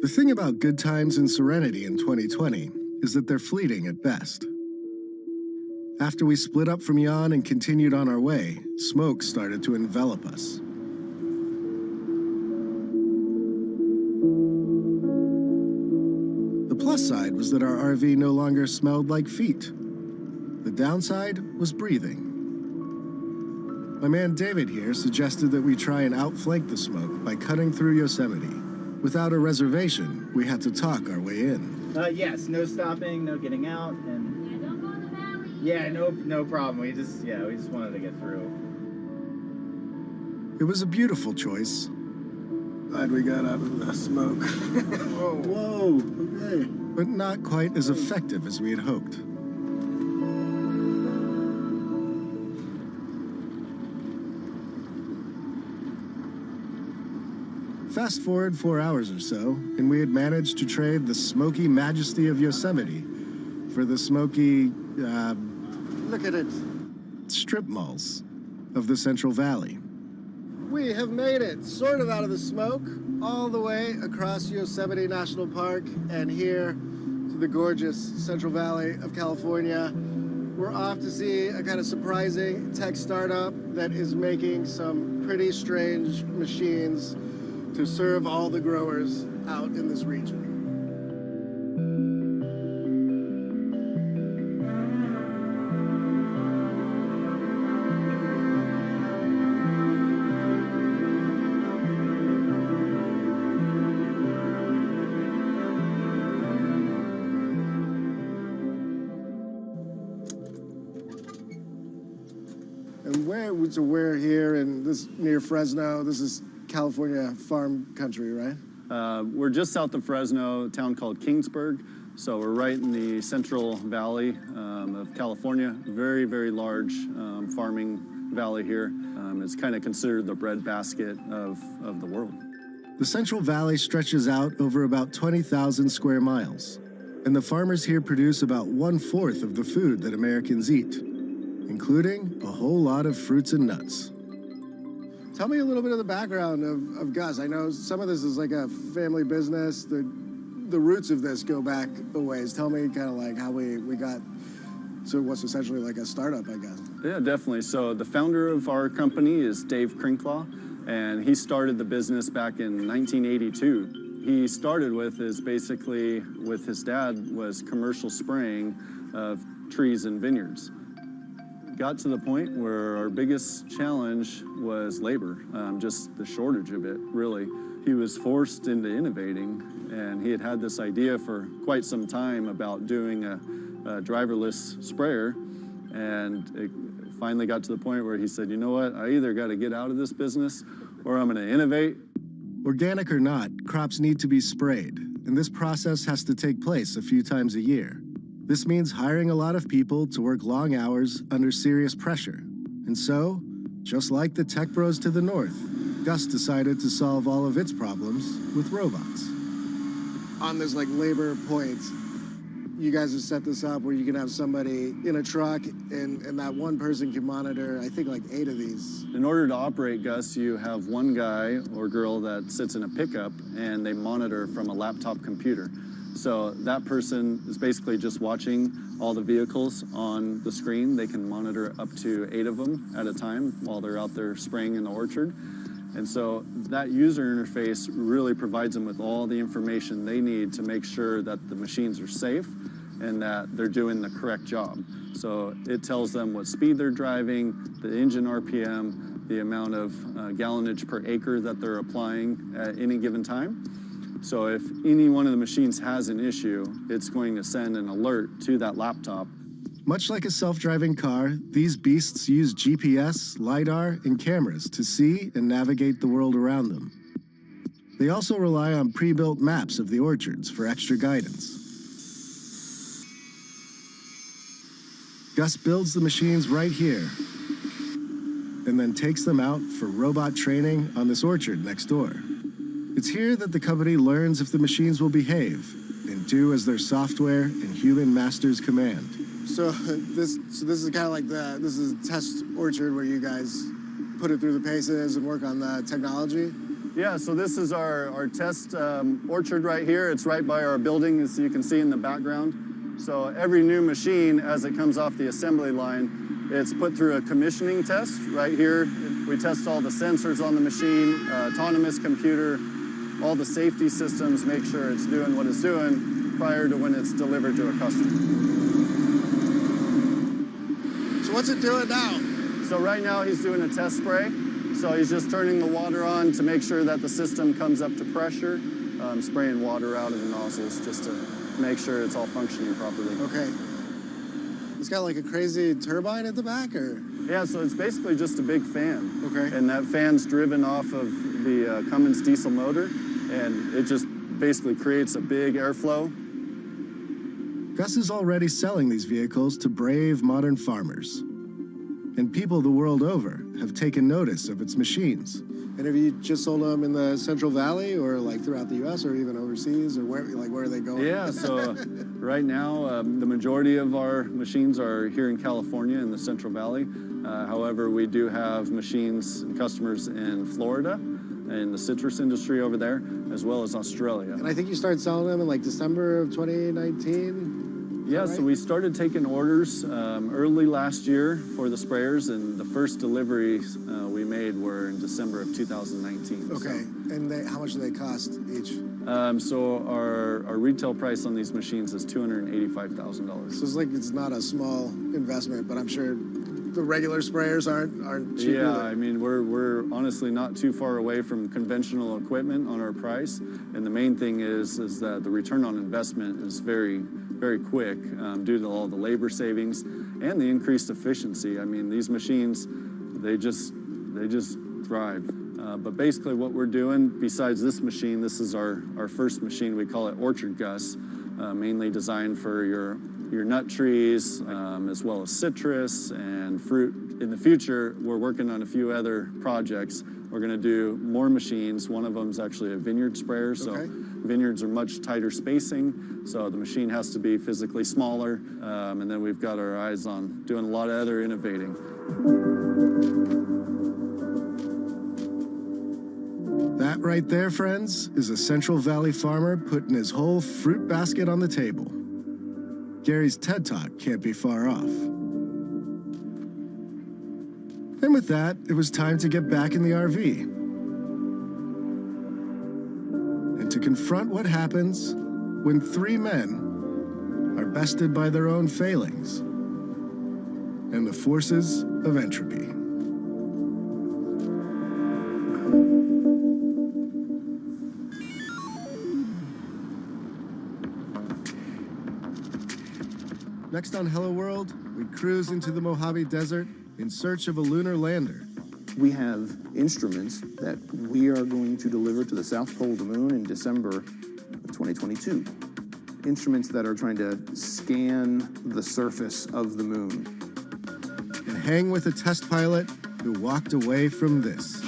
The thing about good times and serenity in 2020 is that they're fleeting at best. After we split up from Jan and continued on our way, smoke started to envelop us. The plus side was that our RV no longer smelled like feet. The downside was breathing. My man David here suggested that we try and outflank the smoke by cutting through Yosemite. Without a reservation, we had to talk our way in. Yes, no stopping, no getting out, and don't go in the valley. Yeah, no problem. We just wanted to get through. It was a beautiful choice. Glad we got out of the smoke. Whoa, okay. But not quite as effective as we had hoped. Fast forward 4 hours or so, and we had managed to trade the smoky majesty of Yosemite for the smoky, Look at it. strip malls of the Central Valley. We have made it sort of out of the smoke all the way across Yosemite National Park and here to the gorgeous Central Valley of California. We're off to see a kind of surprising tech startup that is making some pretty strange machines to serve all the growers out in this region. And we're here in this near Fresno. This is California farm country, right? We're just south of Fresno, a town called Kingsburg. So we're right in the Central Valley of California. Very, very large farming valley here. It's kind of considered the breadbasket of the world. The Central Valley stretches out over about 20,000 square miles, and the farmers here produce about 1/4 of the food that Americans eat, including a whole lot of fruits and nuts. Tell me a little bit of the background of Gus. I know some of this is like a family business. The roots of this go back a ways. Tell me kind of like how we got to what's essentially like a startup, I guess. Yeah, definitely. So the founder of our company is Dave Crinklaw, and he started the business back in 1982. He started with is basically with his dad was commercial spraying of trees and vineyards. Got to the point where our biggest challenge was labor, just the shortage of it, really. He was forced into innovating, and he had this idea for quite some time about doing a driverless sprayer, and it finally got to the point where he said, you know what, I either got to get out of this business or I'm going to innovate. Organic or not, crops need to be sprayed, and this process has to take place a few times a year. This means hiring a lot of people to work long hours under serious pressure. And so, just like the tech bros to the north, Gus decided to solve all of its problems with robots. On this like labor point, you guys have set this up where you can have somebody in a truck and that one person can monitor, I think, like 8 of these. In order to operate Gus, you have one guy or girl that sits in a pickup and they monitor from a laptop computer. So that person is basically just watching all the vehicles on the screen. They can monitor up to 8 of them at a time while they're out there spraying in the orchard. And so that user interface really provides them with all the information they need to make sure that the machines are safe and that they're doing the correct job. So it tells them what speed they're driving, the engine RPM, the amount of gallonage per acre that they're applying at any given time. So if any one of the machines has an issue, it's going to send an alert to that laptop. Much like a self-driving car, these beasts use GPS, LiDAR, and cameras to see and navigate the world around them. They also rely on pre-built maps of the orchards for extra guidance. Gus builds the machines right here, and then takes them out for robot training on this orchard next door. It's here that the company learns if the machines will behave and do as their software and human masters command. So this is kind of like this is a test orchard where you guys put it through the paces and work on the technology? Yeah, so this is our test orchard right here. It's right by our building, as you can see in the background. So every new machine, as it comes off the assembly line, it's put through a commissioning test right here. We test all the sensors on the machine, autonomous computer, all the safety systems, make sure it's doing what it's doing prior to when it's delivered to a customer. So what's it doing now? So right now he's doing a test spray. So he's just turning the water on to make sure that the system comes up to pressure, spraying water out of the nozzles just to make sure it's all functioning properly. Okay. It's got like a crazy turbine at the back, or? Yeah, so it's basically just a big fan. Okay. And that fan's driven off of the Cummins diesel motor, and it just basically creates a big airflow. Gus is already selling these vehicles to brave modern farmers. And people the world over have taken notice of its machines And have you just sold them in the Central Valley or like throughout the U.S. or even overseas, or where are they going? Yeah, so right now the majority of our machines are here in California in the Central Valley. However, we do have machines and customers in Florida, in the citrus industry over there, as well as Australia. And I think you started selling them in like December of 2019? Yeah, so we started taking orders early last year for the sprayers, and the first deliveries we made were in December of 2019. Okay, so. And how much do they cost each? So our retail price on these machines is $285,000. So it's not a small investment, but I'm sure the regular sprayers aren't cheap Yeah, either. I mean, we're honestly not too far away from conventional equipment on our price, and the main thing is that the return on investment is very quick due to all the labor savings and the increased efficiency. I mean, these machines, they just thrive. But basically what we're doing, besides this machine, this is our first machine. We call it Orchard Gus, mainly designed for your nut trees, as well as citrus and fruit. In the future, we're working on a few other projects. We're going to do more machines. One of them is actually a vineyard sprayer. So vineyards are much tighter spacing, so the machine has to be physically smaller. And then we've got our eyes on doing a lot of other innovating. That right there, friends, is a Central Valley farmer putting his whole fruit basket on the table. Gary's TED Talk can't be far off. And with that, it was time to get back in the RV and to confront what happens when three men are bested by their own failings and the forces of entropy. Next on Hello World, we cruise into the Mojave Desert in search of a lunar lander. We have instruments that we are going to deliver to the South Pole of the Moon in December of 2022. Instruments that are trying to scan the surface of the moon. And hang with a test pilot who walked away from this.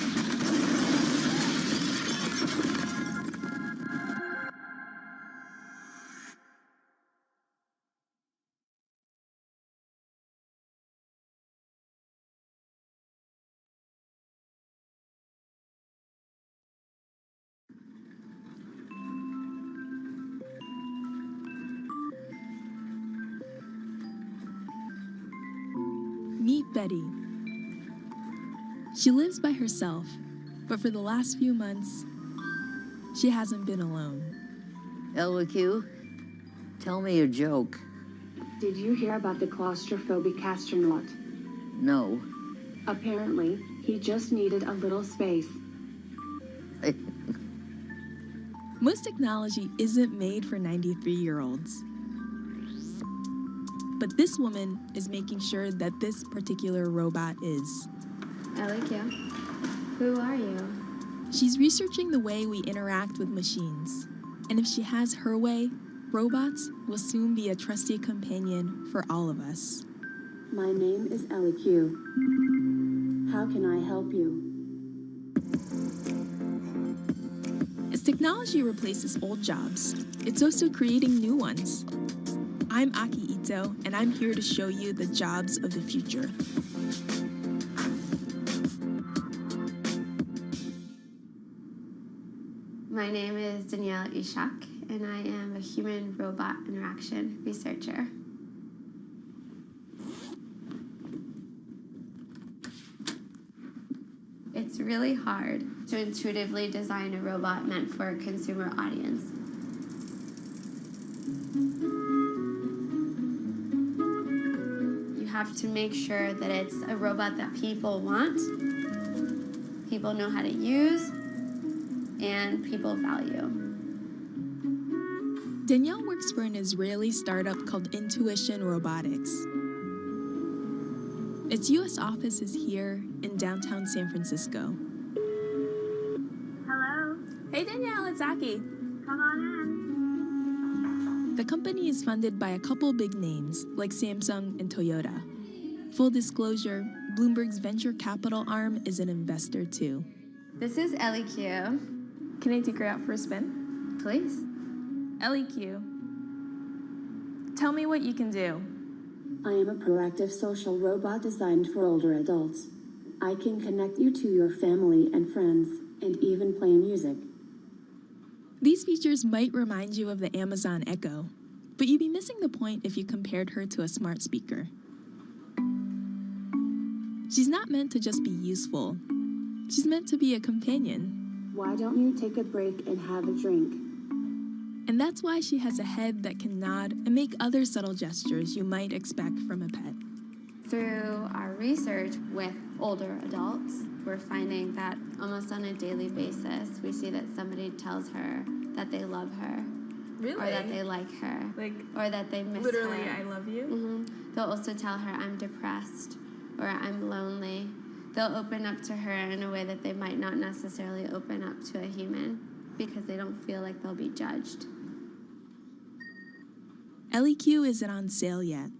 Meet Betty. She lives by herself, but for the last few months, she hasn't been alone. LQ, tell me a joke. Did you hear about the claustrophobic astronaut? No. Apparently, he just needed a little space. Most technology isn't made for 93-year-olds. But this woman is making sure that this particular robot is. I like you. Who are you? She's researching the way we interact with machines. And if she has her way, robots will soon be a trusty companion for all of us. My name is LQ. How can I help you? As technology replaces old jobs, it's also creating new ones. I'm Aki Ito, and I'm here to show you the jobs of the future. My name is Danielle Ishak, and I am a human-robot interaction researcher. It's really hard to intuitively design a robot meant for a consumer audience. You have to make sure that it's a robot that people want, people know how to use, and people value. Danielle works for an Israeli startup called Intuition Robotics. Its U.S. office is here in downtown San Francisco. Hello. Hey Danielle, it's Aki. Come on in. The company is funded by a couple big names like Samsung and Toyota. Full disclosure, Bloomberg's venture capital arm is an investor too. This is Ellie Q. Can I take her out for a spin? Please. Ellie Q, tell me what you can do. I am a proactive social robot designed for older adults. I can connect you to your family and friends, and even play music. These features might remind you of the Amazon Echo, but you'd be missing the point if you compared her to a smart speaker. She's not meant to just be useful. She's meant to be a companion. Why don't you take a break and have a drink? And that's why she has a head that can nod and make other subtle gestures you might expect from a pet. Through our research with older adults, we're finding that almost on a daily basis, we see that somebody tells her that they love her. Really? Or that they like her. Or that they miss Literally, her. I love you? Mm-hmm. They'll also tell her, I'm depressed, or I'm lonely. They'll open up to her in a way that they might not necessarily open up to a human because they don't feel like they'll be judged. Ellie Q isn't on sale yet.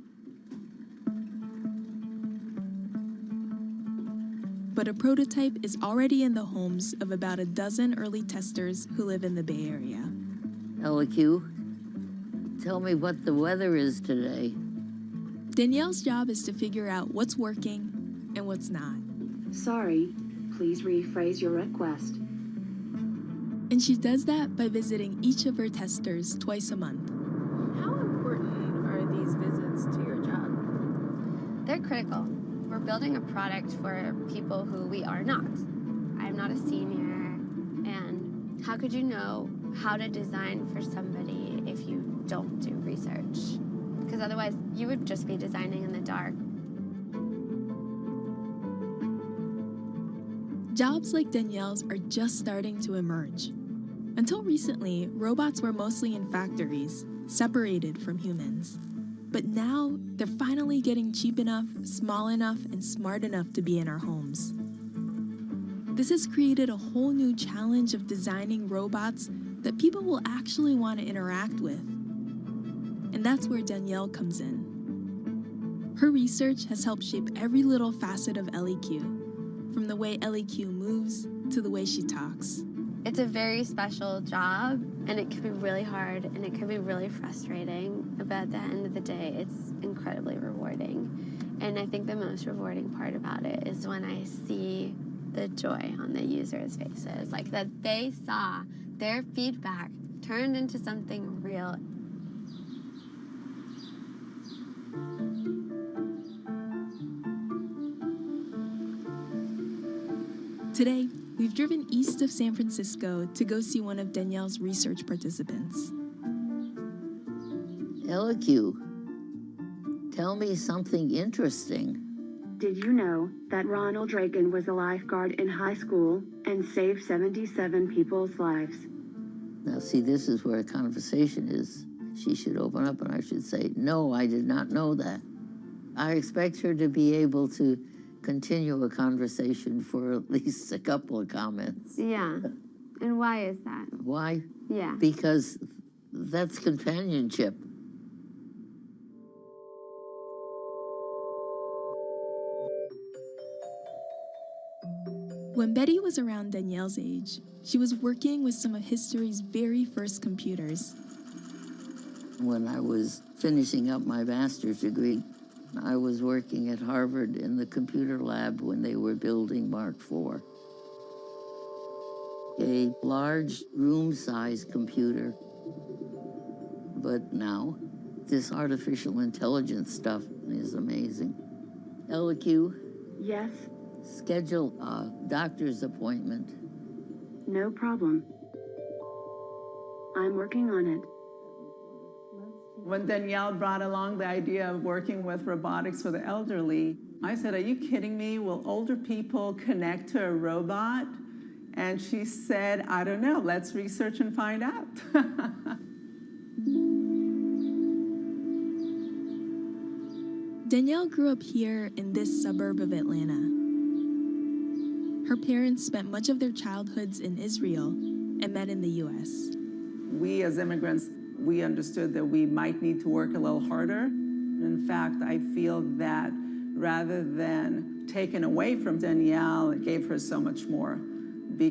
But a prototype is already in the homes of about a dozen early testers who live in the Bay Area. LQ, tell me what the weather is today. Danielle's job is to figure out what's working and what's not. Sorry, please rephrase your request. And she does that by visiting each of her testers twice a month. How important are these visits to your job? They're critical. We're building a product for people who we are not. I'm not a senior, and how could you know how to design for somebody if you don't do research? Because otherwise, you would just be designing in the dark. Jobs like Danielle's are just starting to emerge. Until recently, robots were mostly in factories, separated from humans. But now, they're finally getting cheap enough, small enough, and smart enough to be in our homes. This has created a whole new challenge of designing robots that people will actually want to interact with. And that's where Danielle comes in. Her research has helped shape every little facet of Ellie Q, from the way Ellie Q moves to the way she talks. It's a very special job, and it can be really hard, and it can be really frustrating. But at the end of the day, it's incredibly rewarding. And I think the most rewarding part about it is when I see the joy on the users' faces, like that they saw their feedback turned into something real. Today, we've driven east of San Francisco to go see one of Danielle's research participants. LQ, tell me something interesting. Did you know that Ronald Reagan was a lifeguard in high school and saved 77 people's lives? Now, see, this is where a conversation is. She should open up and I should say, no, I did not know that. I expect her to be able to continue a conversation for at least a couple of comments. Yeah. And why is that? Why? Yeah. Because that's companionship. When Betty was around Danielle's age, she was working with some of history's very first computers. When I was finishing up my master's degree, I was working at Harvard in the computer lab when they were building Mark IV. A large room-sized computer. But now, this artificial intelligence stuff is amazing. LQ? Yes? Schedule a doctor's appointment. No problem. I'm working on it. When Danielle brought along the idea of working with robotics for the elderly, I said, are you kidding me? Will older people connect to a robot? And she said, I don't know, let's research and find out. Danielle grew up here in this suburb of Atlanta. Her parents spent much of their childhoods in Israel and met in the US. We as immigrants, we understood that we might need to work a little harder. In fact, I feel that rather than taken away from Danielle, it gave her so much more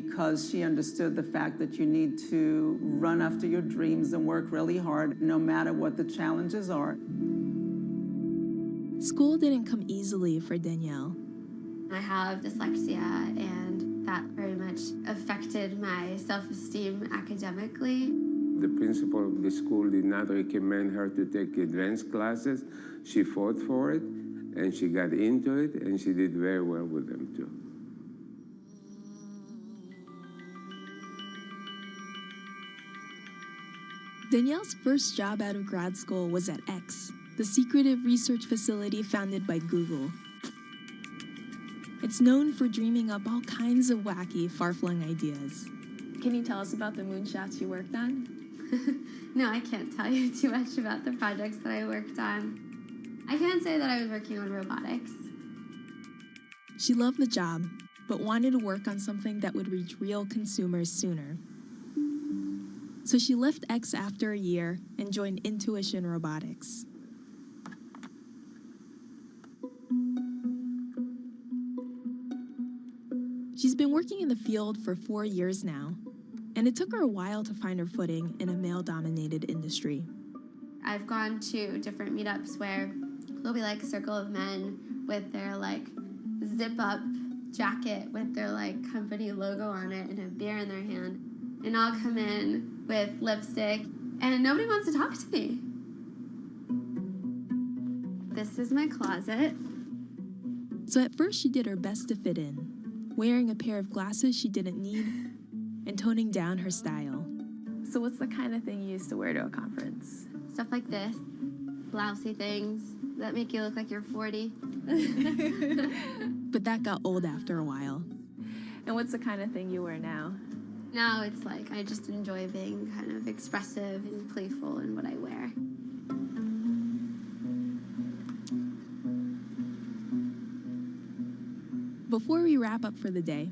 because she understood the fact that you need to run after your dreams and work really hard, no matter what the challenges are. School didn't come easily for Danielle. I have dyslexia, and that very much affected my self-esteem academically. The principal of the school did not recommend her to take advanced classes. She fought for it, and she got into it, and she did very well with them, too. Danielle's first job out of grad school was at X, the secretive research facility founded by Google. It's known for dreaming up all kinds of wacky, far-flung ideas. Can you tell us about the moonshots you worked on? No, I can't tell you too much about the projects that I worked on. I can't say that I was working on robotics. She loved the job, but wanted to work on something that would reach real consumers sooner. So she left X after a year and joined Intuition Robotics. She's been working in the field for 4 years now, and it took her a while to find her footing in a male-dominated industry. I've gone to different meetups where there'll be like a circle of men with their like zip-up jacket with their like company logo on it and a beer in their hand. And I'll come in with lipstick and nobody wants to talk to me. This is my closet. So at first she did her best to fit in, wearing a pair of glasses she didn't need and toning down her style. So what's the kind of thing you used to wear to a conference? Stuff like this, blousey things that make you look like you're 40. But that got old after a while. And what's the kind of thing you wear now? Now it's like I just enjoy being kind of expressive and playful in what I wear. Before we wrap up for the day,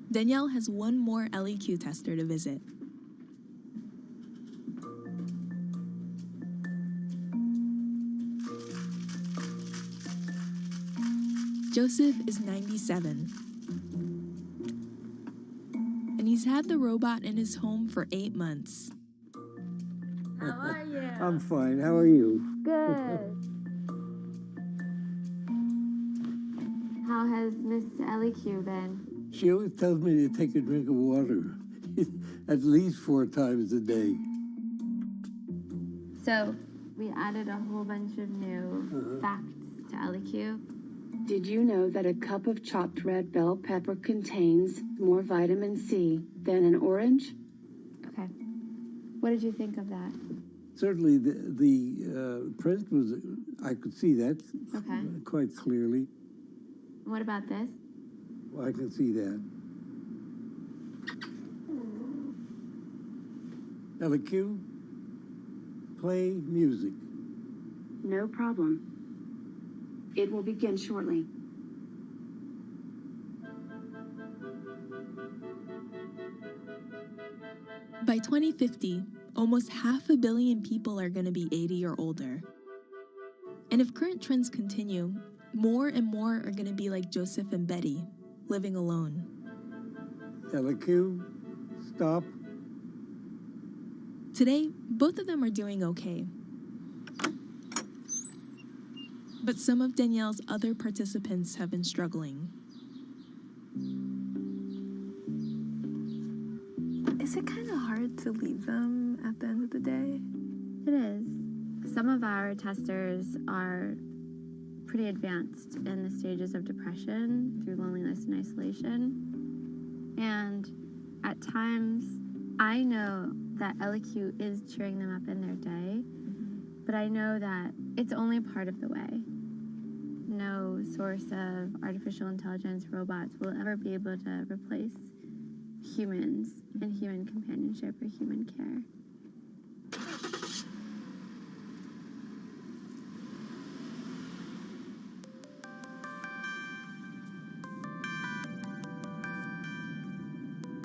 Danielle has one more LEQ tester to visit. Joseph is 97. And he's had the robot in his home for 8 months. How are you? I'm fine. How are you? Good. How has Miss LEQ been? She always tells me to take a drink of water at least 4 times a day. So, we added a whole bunch of new facts to LEQ. Did you know that a cup of chopped red bell pepper contains more vitamin C than an orange? Okay. What did you think of that? Certainly, the print was, I could see that quite clearly. What about this? Well, I can see that. LEQ, play music. No problem. It will begin shortly. By 2050, almost 500 million people are going to be 80 or older. And if current trends continue, more and more are going to be like Joseph and Betty, living alone. LEQ, stop. Today, both of them are doing okay. But some of Danielle's other participants have been struggling. Is it kind of hard to leave them at the end of the day? It is. Some of our testers are pretty advanced in the stages of depression through loneliness and isolation. And at times, I know that LEQ is cheering them up in their day, but I know that it's only part of the way. No source of artificial intelligence robots will ever be able to replace humans and human companionship or human care.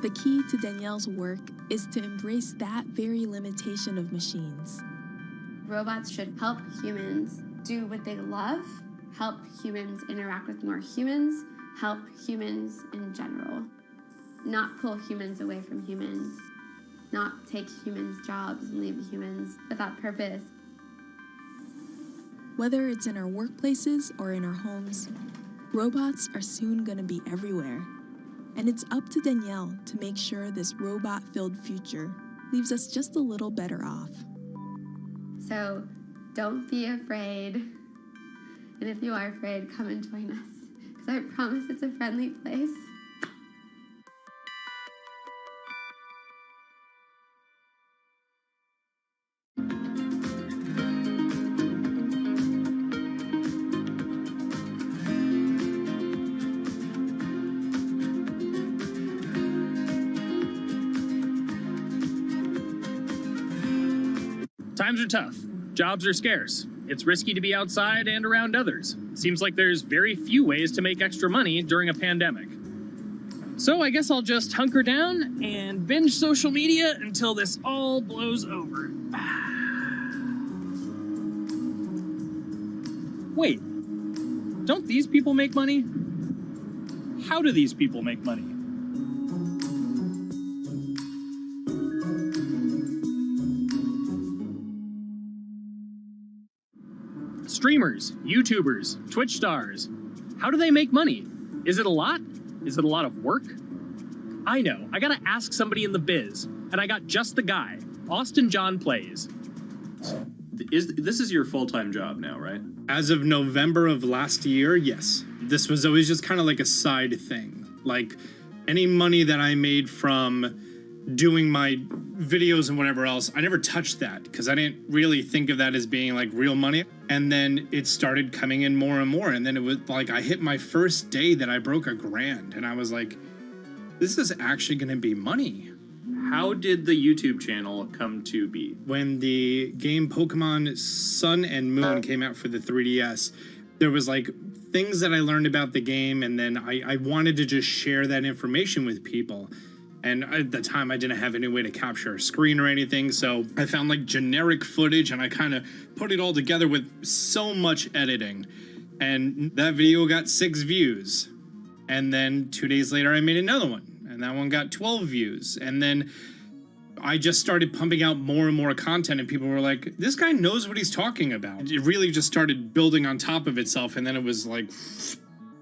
The key to Danielle's work is to embrace that very limitation of machines. Robots should help humans do what they love, help humans interact with more humans, help humans in general. not pull humans away from humans, not take humans' jobs and leave humans without purpose. Whether it's in our workplaces or in our homes, robots are soon going to be everywhere. And it's up to Danielle to make sure this robot-filled future leaves us just a little better off. So don't be afraid. And if you are afraid, come and join us, because I promise it's a friendly place. Times are tough. Jobs are scarce. It's risky to be outside and around others. Seems like there's very few ways to make extra money during a pandemic. So I guess I'll just hunker down and binge social media until this all blows over. Wait, don't these people make money? How do these people make money? Streamers, YouTubers, Twitch stars. How do they make money? Is it a lot? Is it a lot of work? I know, I gotta ask somebody in the biz, and I got just the guy. Austin John Plays. This is your full-time job now, right? As of November of last year, yes. This was always just kind of like a side thing. Like, any money that I made from doing my videos and whatever else, I never touched that because I didn't really think of that as being like real money. And then it started coming in more and more. And then it was like I hit my first day that I broke $1,000 and I was like, this is actually going to be money. How did the YouTube channel come to be? When the game Pokemon Sun and Moon came out for the 3DS, there was like things that I learned about the game, and then I wanted to just share that information with people. And at the time, I didn't have any way to capture a screen or anything, so I found like generic footage and I kind of put it all together with so much editing. And that video got 6 views. And then 2 days later, I made another one. And that one got 12 views. And then I just started pumping out more and more content, and people were like, this guy knows what he's talking about. It really just started building on top of itself, and then it was like,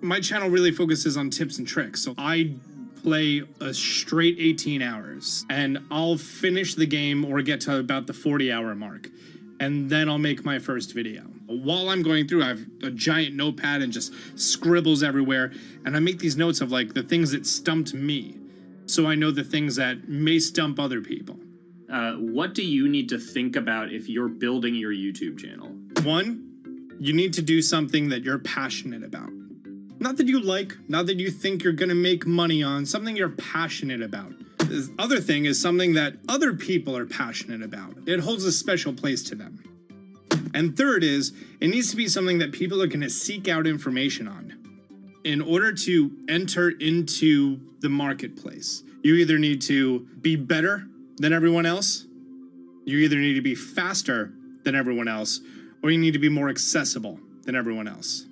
my channel really focuses on tips and tricks. So I play a straight 18 hours, and I'll finish the game or get to about the 40-hour mark, and then I'll make my first video. While I'm going through, I have a giant notepad and just scribbles everywhere, and I make these notes of like the things that stumped me, so I know the things that may stump other people. What do you need to think about if you're building your YouTube channel? 1, you need to do something that you're passionate about. Not that you like, not that you think you're gonna make money on, something you're passionate about. The other thing is something that other people are passionate about. It holds a special place to them. And third is, it needs to be something that people are gonna seek out information on. In order to enter into the marketplace, you either need to be better than everyone else, you either need to be faster than everyone else, or you need to be more accessible than everyone else.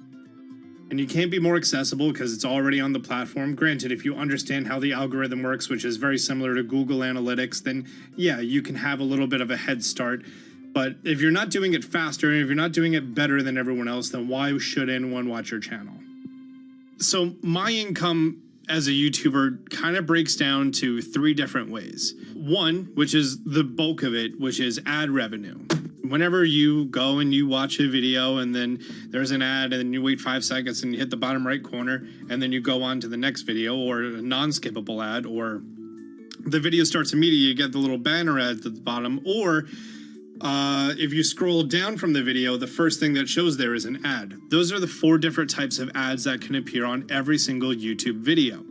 And you can't be more accessible because it's already on the platform. Granted, if you understand how the algorithm works, which is very similar to Google Analytics, then yeah, you can have a little bit of a head start. But if you're not doing it faster, and if you're not doing it better than everyone else, then why should anyone watch your channel? So my income as a YouTuber kind of breaks down to 3 different ways. 1, which is the bulk of it, which is ad revenue. Whenever you go and you watch a video and then there's an ad and then you wait 5 seconds and you hit the bottom right corner and then you go on to the next video, or a non-skippable ad, or the video starts immediately, you get the little banner ad at the bottom, or if you scroll down from the video, the first thing that shows there is an ad. Those are the 4 different types of ads that can appear on every single YouTube video.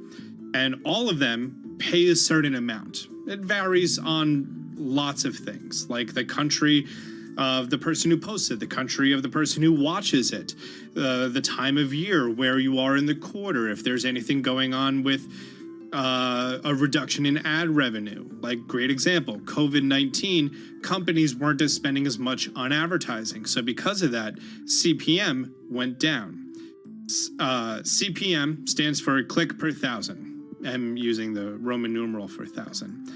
And all of them pay a certain amount. It varies on lots of things, like the country of the person who posts it, the country of the person who watches it, the time of year, where you are in the quarter, if there's anything going on with a reduction in ad revenue. Like, great example, COVID-19, companies weren't spending as much on advertising. So because of that, CPM went down. CPM stands for click per thousand. am using the Roman numeral for 1,000.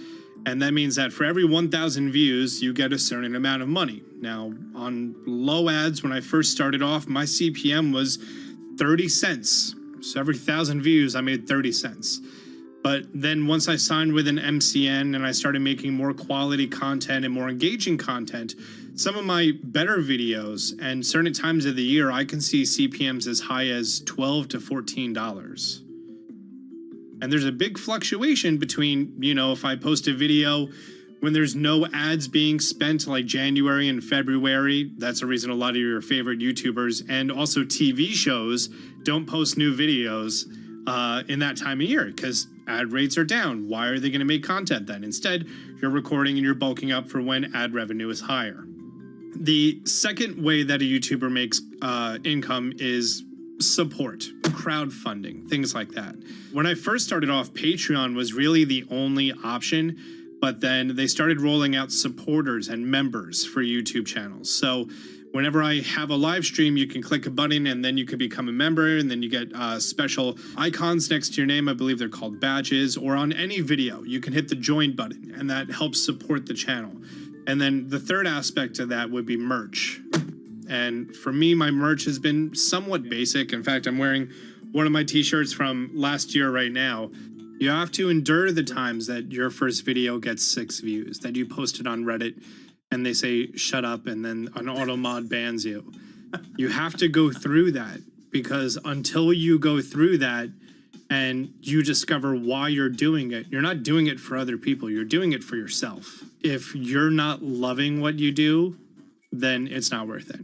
And that means that for every 1,000 views, you get a certain amount of money. Now, on low ads, when I first started off, my CPM was 30 cents. So every 1,000 views, I made 30 cents. But then once I signed with an MCN and I started making more quality content and more engaging content, some of my better videos and certain times of the year, I can see CPMs as high as $12 to $14. And there's a big fluctuation between, you know, if I post a video when there's no ads being spent like January and February, that's the reason a lot of your favorite YouTubers and also TV shows don't post new videos in that time of year because ad rates are down. Why are they going to make content then? Instead, you're recording and you're bulking up for when ad revenue is higher. The second way that a YouTuber makes income is support, crowdfunding, things like that. When I first started off, Patreon was really the only option, but then they started rolling out supporters and members for YouTube channels. So whenever I have a live stream, you can click a button and then you can become a member, and then you get special icons next to your name. I believe they're called badges, or on any video, you can hit the join button and that helps support the channel. And then the third aspect of that would be merch. And for me, my merch has been somewhat basic. In fact, I'm wearing one of my t-shirts from last year right now. You have to endure the times that your first video gets 6 views, that you posted on Reddit and they say, shut up, and then an auto mod bans you. You have to go through that, because until you go through that and you discover why you're doing it, you're not doing it for other people, you're doing it for yourself. If you're not loving what you do, then it's not worth it.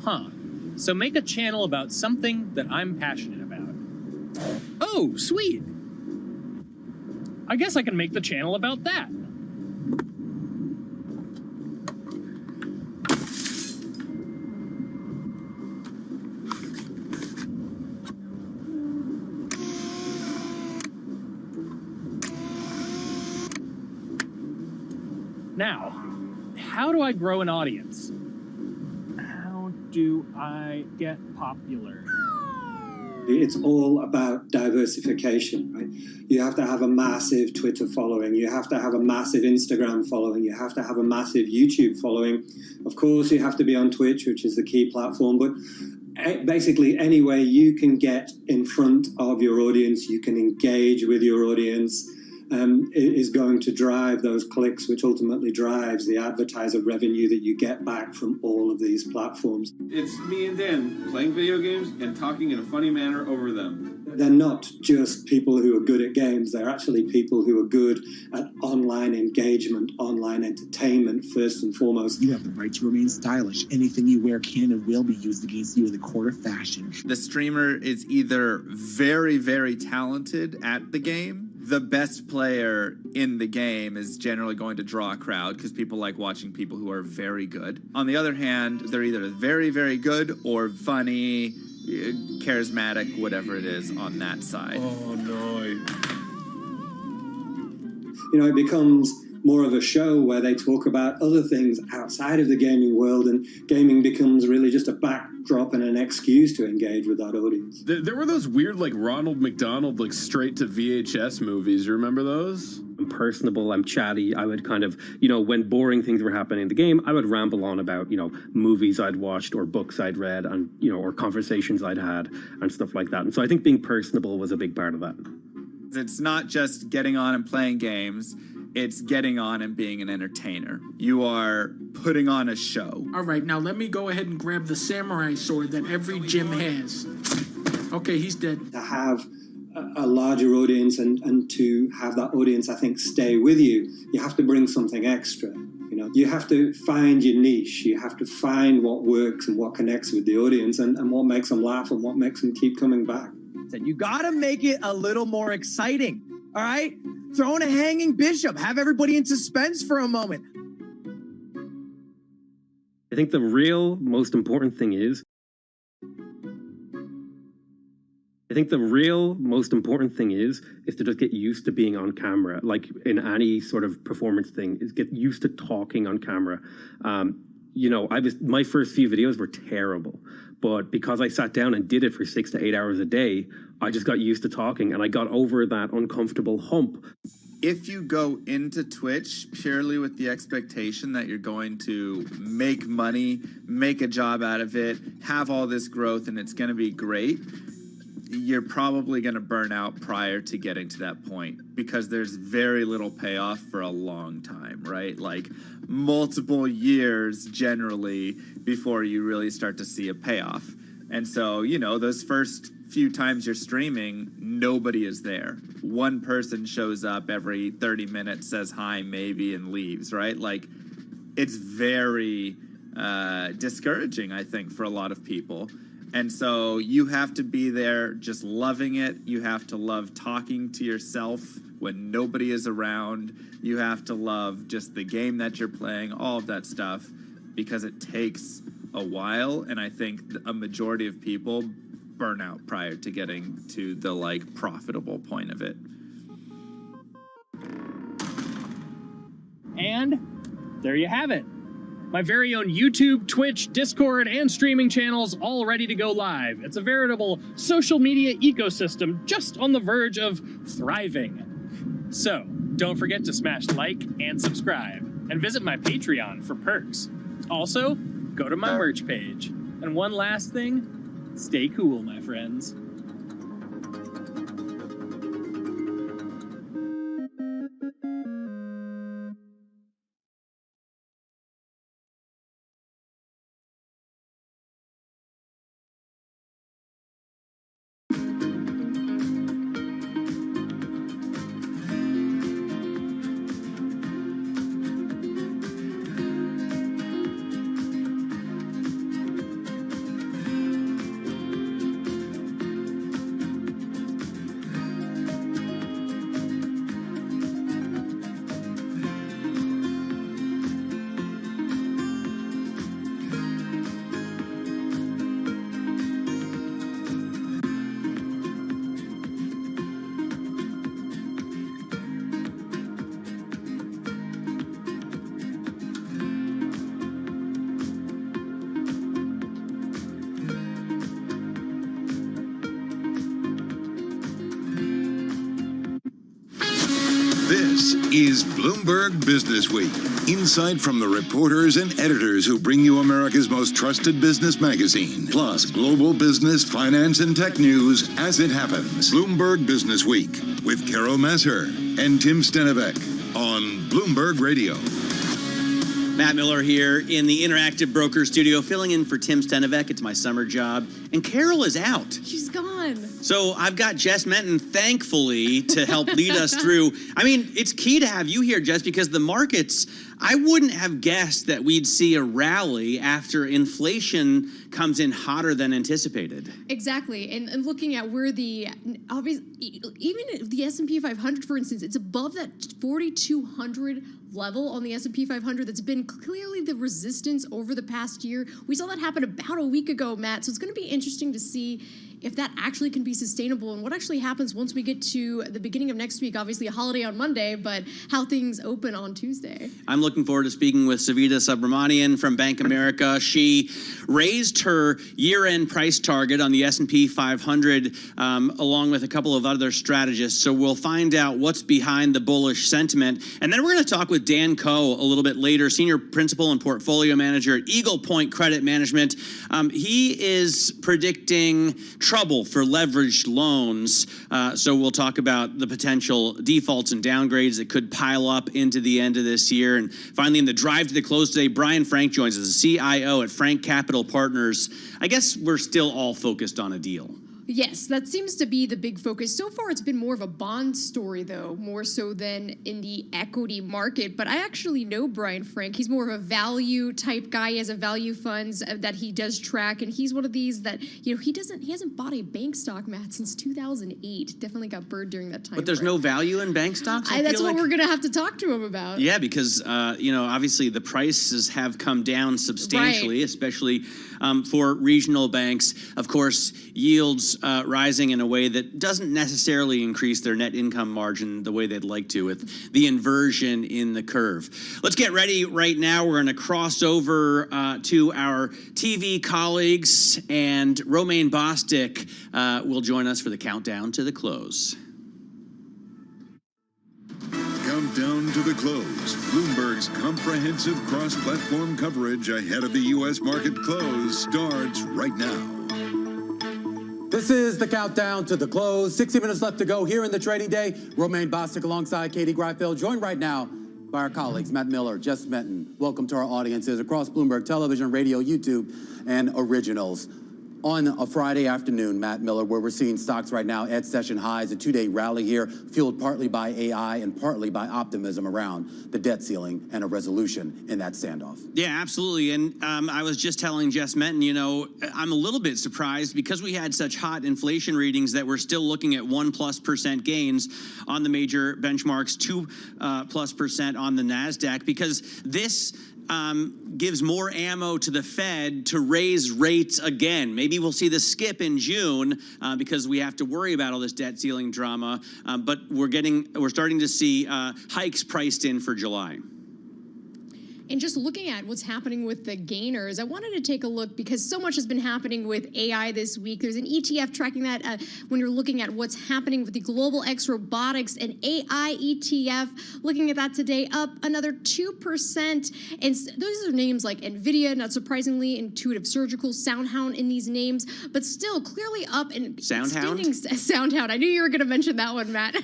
Huh. So make a channel about something that I'm passionate about. Oh, sweet. I guess I can make the channel about that. Now, how do I grow an audience? How do I get popular? It's all about diversification, right? You have to have a massive Twitter following. You have to have a massive Instagram following. You have to have a massive YouTube following. Of course, you have to be on Twitch, which is the key platform. But basically, any way you can get in front of your audience, you can engage with your audience, is going to drive those clicks, which ultimately drives the advertiser revenue that you get back from all of these platforms. It's me and Dan playing video games and talking in a funny manner over them. They're not just people who are good at games, they're actually people who are good at online engagement, online entertainment, first and foremost. You have the right to remain stylish. Anything you wear can and will be used against you in the court of fashion. The streamer is either very, very talented at the game. The best player in the game is generally going to draw a crowd because people like watching people who are very good. On the other hand, they're either very, very good or funny, charismatic, whatever it is on that side. Oh, no. You know, it becomes more of a show where they talk about other things outside of the gaming world, and gaming becomes really just a backdrop and an excuse to engage with that audience. There were those weird, like, Ronald McDonald, like, straight to VHS movies. You remember those? I'm personable, I'm chatty. I would kind of, you know, when boring things were happening in the game, I would ramble on about, you know, movies I'd watched or books I'd read and, you know, or conversations I'd had and stuff like that. And so I think being personable was a big part of that. It's not just getting on and playing games. It's getting on and being an entertainer. You are putting on a show. All right, now let me go ahead and grab the samurai sword that every gym has. Okay, he's dead. To have a larger audience and to have that audience, I think, stay with you, you have to bring something extra. You know, you have to find your niche. You have to find what works and what connects with the audience and what makes them laugh and what makes them keep coming back. You gotta make it a little more exciting, all right? Throw in a hanging bishop. Have everybody in suspense for a moment. I think the real most important thing is to just get used to being on camera. Like in any sort of performance thing, is get used to talking on camera. You know, my first few videos were terrible, But because I sat down and did it for 6 to 8 hours a day, I just got used to talking and I got over that uncomfortable hump. If you go into Twitch purely with the expectation that you're going to make money, make a job out of it, have all this growth, and it's going to be great, you're probably going to burn out prior to getting to that point, because there's very little payoff for a long time, right? Like multiple years generally before you really start to see a payoff. And so, you know, those first few times you're streaming, nobody is there. One person shows up every 30 minutes, says hi maybe, and leaves, right? Like, it's very discouraging, I think, for a lot of people. And so you have to be there just loving it. You have to love talking to yourself when nobody is around. You have to love just the game that you're playing, all of that stuff, because it takes a while. And I think a majority of people burn out prior to getting to the like profitable point of it. And there you have it. My very own YouTube, Twitch, Discord, and streaming channels all ready to go live. It's a veritable social media ecosystem just on the verge of thriving. So, don't forget to smash like and subscribe, and visit my Patreon for perks. Also, go to my merch page. And one last thing, stay cool, my friends. This is Bloomberg Business Week. Insight from the reporters and editors who bring you America's most trusted business magazine. Plus, global business, finance, and tech news as it happens. Bloomberg Business Week with Carol Masser and Tim Stenivek on Bloomberg Radio. Matt Miller here in the Interactive Broker Studio, filling in for Tim Stenivek. It's my summer job. And Carol is out. She's gone. So I've got Jess Menton, thankfully, to help lead us through. I mean, it's key to have you here, Jess, because the markets, I wouldn't have guessed that we'd see a rally after inflation comes in hotter than anticipated. Exactly. And looking at where the, obvious, even the S&P 500, for instance, it's above that 4,200 level on the S&P 500 that's been clearly the resistance over the past year. We saw that happen about a week ago, Matt. So it's going to be interesting to see if that actually can be sustainable and what actually happens once we get to the beginning of next week. Obviously a holiday on Monday, but how things open on Tuesday. I'm looking forward to speaking with Savita Subramanian from Bank America. She raised her year-end price target on the S&P 500 along with a couple of other strategists. So we'll find out what's behind the bullish sentiment. And then we're going to talk with Dan Coe a little bit later, Senior Principal and Portfolio Manager at Eagle Point Credit Management. He is predicting trouble for leveraged loans. So we'll talk about the potential defaults and downgrades that could pile up into the end of this year. And finally, in the drive to the close today, Brian Frank joins us, the CIO at Frank Capital Partners. I guess we're still all focused on a deal. Yes, that seems to be the big focus. So far, it's been more of a bond story, though, more so than in the equity market. But I actually know Brian Frank. He's more of a value type guy. He has a value funds that he does track, and he's one of these that, you know, he hasn't bought a bank stock, Matt, since 2008. Definitely got burned during that time. But there's no value in bank stocks? That's what we're going to have to talk to him about. Yeah, because, you know, obviously the prices have come down substantially, especially for regional banks. Of course, yields yields rising in a way that doesn't necessarily increase their net income margin the way they'd like to, with the inversion in the curve. Let's get ready right now. We're going to cross over to our TV colleagues, and Romaine Bostick will join us for the countdown to the close. Countdown to the close. Bloomberg's comprehensive cross-platform coverage ahead of the U.S. market close starts right now. This is the countdown to the close. 60 minutes left to go here in the trading day. Romaine Bostick alongside Katie Greifeld, joined right now by our colleagues Matt Miller, Jess Menton. Welcome to our audiences across Bloomberg Television, Radio, YouTube, and Originals. On a Friday afternoon, Matt Miller, where we're seeing stocks right now at session highs, a two-day rally here, fueled partly by AI and partly by optimism around the debt ceiling and a resolution in that standoff. Yeah, absolutely. And I was just telling Jess Menton, you know, I'm a little bit surprised because we had such hot inflation readings that we're still looking at 1+% gains on the major benchmarks, 2+% on the NASDAQ, because this gives more ammo to the Fed to raise rates again. Maybe we'll see the skip in June because we have to worry about all this debt ceiling drama. But we're starting to see hikes priced in for July. And just looking at what's happening with the gainers, I wanted to take a look because so much has been happening with AI this week. There's an ETF tracking that when you're looking at what's happening with the Global X Robotics and AI ETF. Looking at that today, up another 2%. And those are names like NVIDIA, not surprisingly, Intuitive Surgical, SoundHound in these names, but still clearly up and SoundHound? SoundHound. I knew you were going to mention that one, Matt.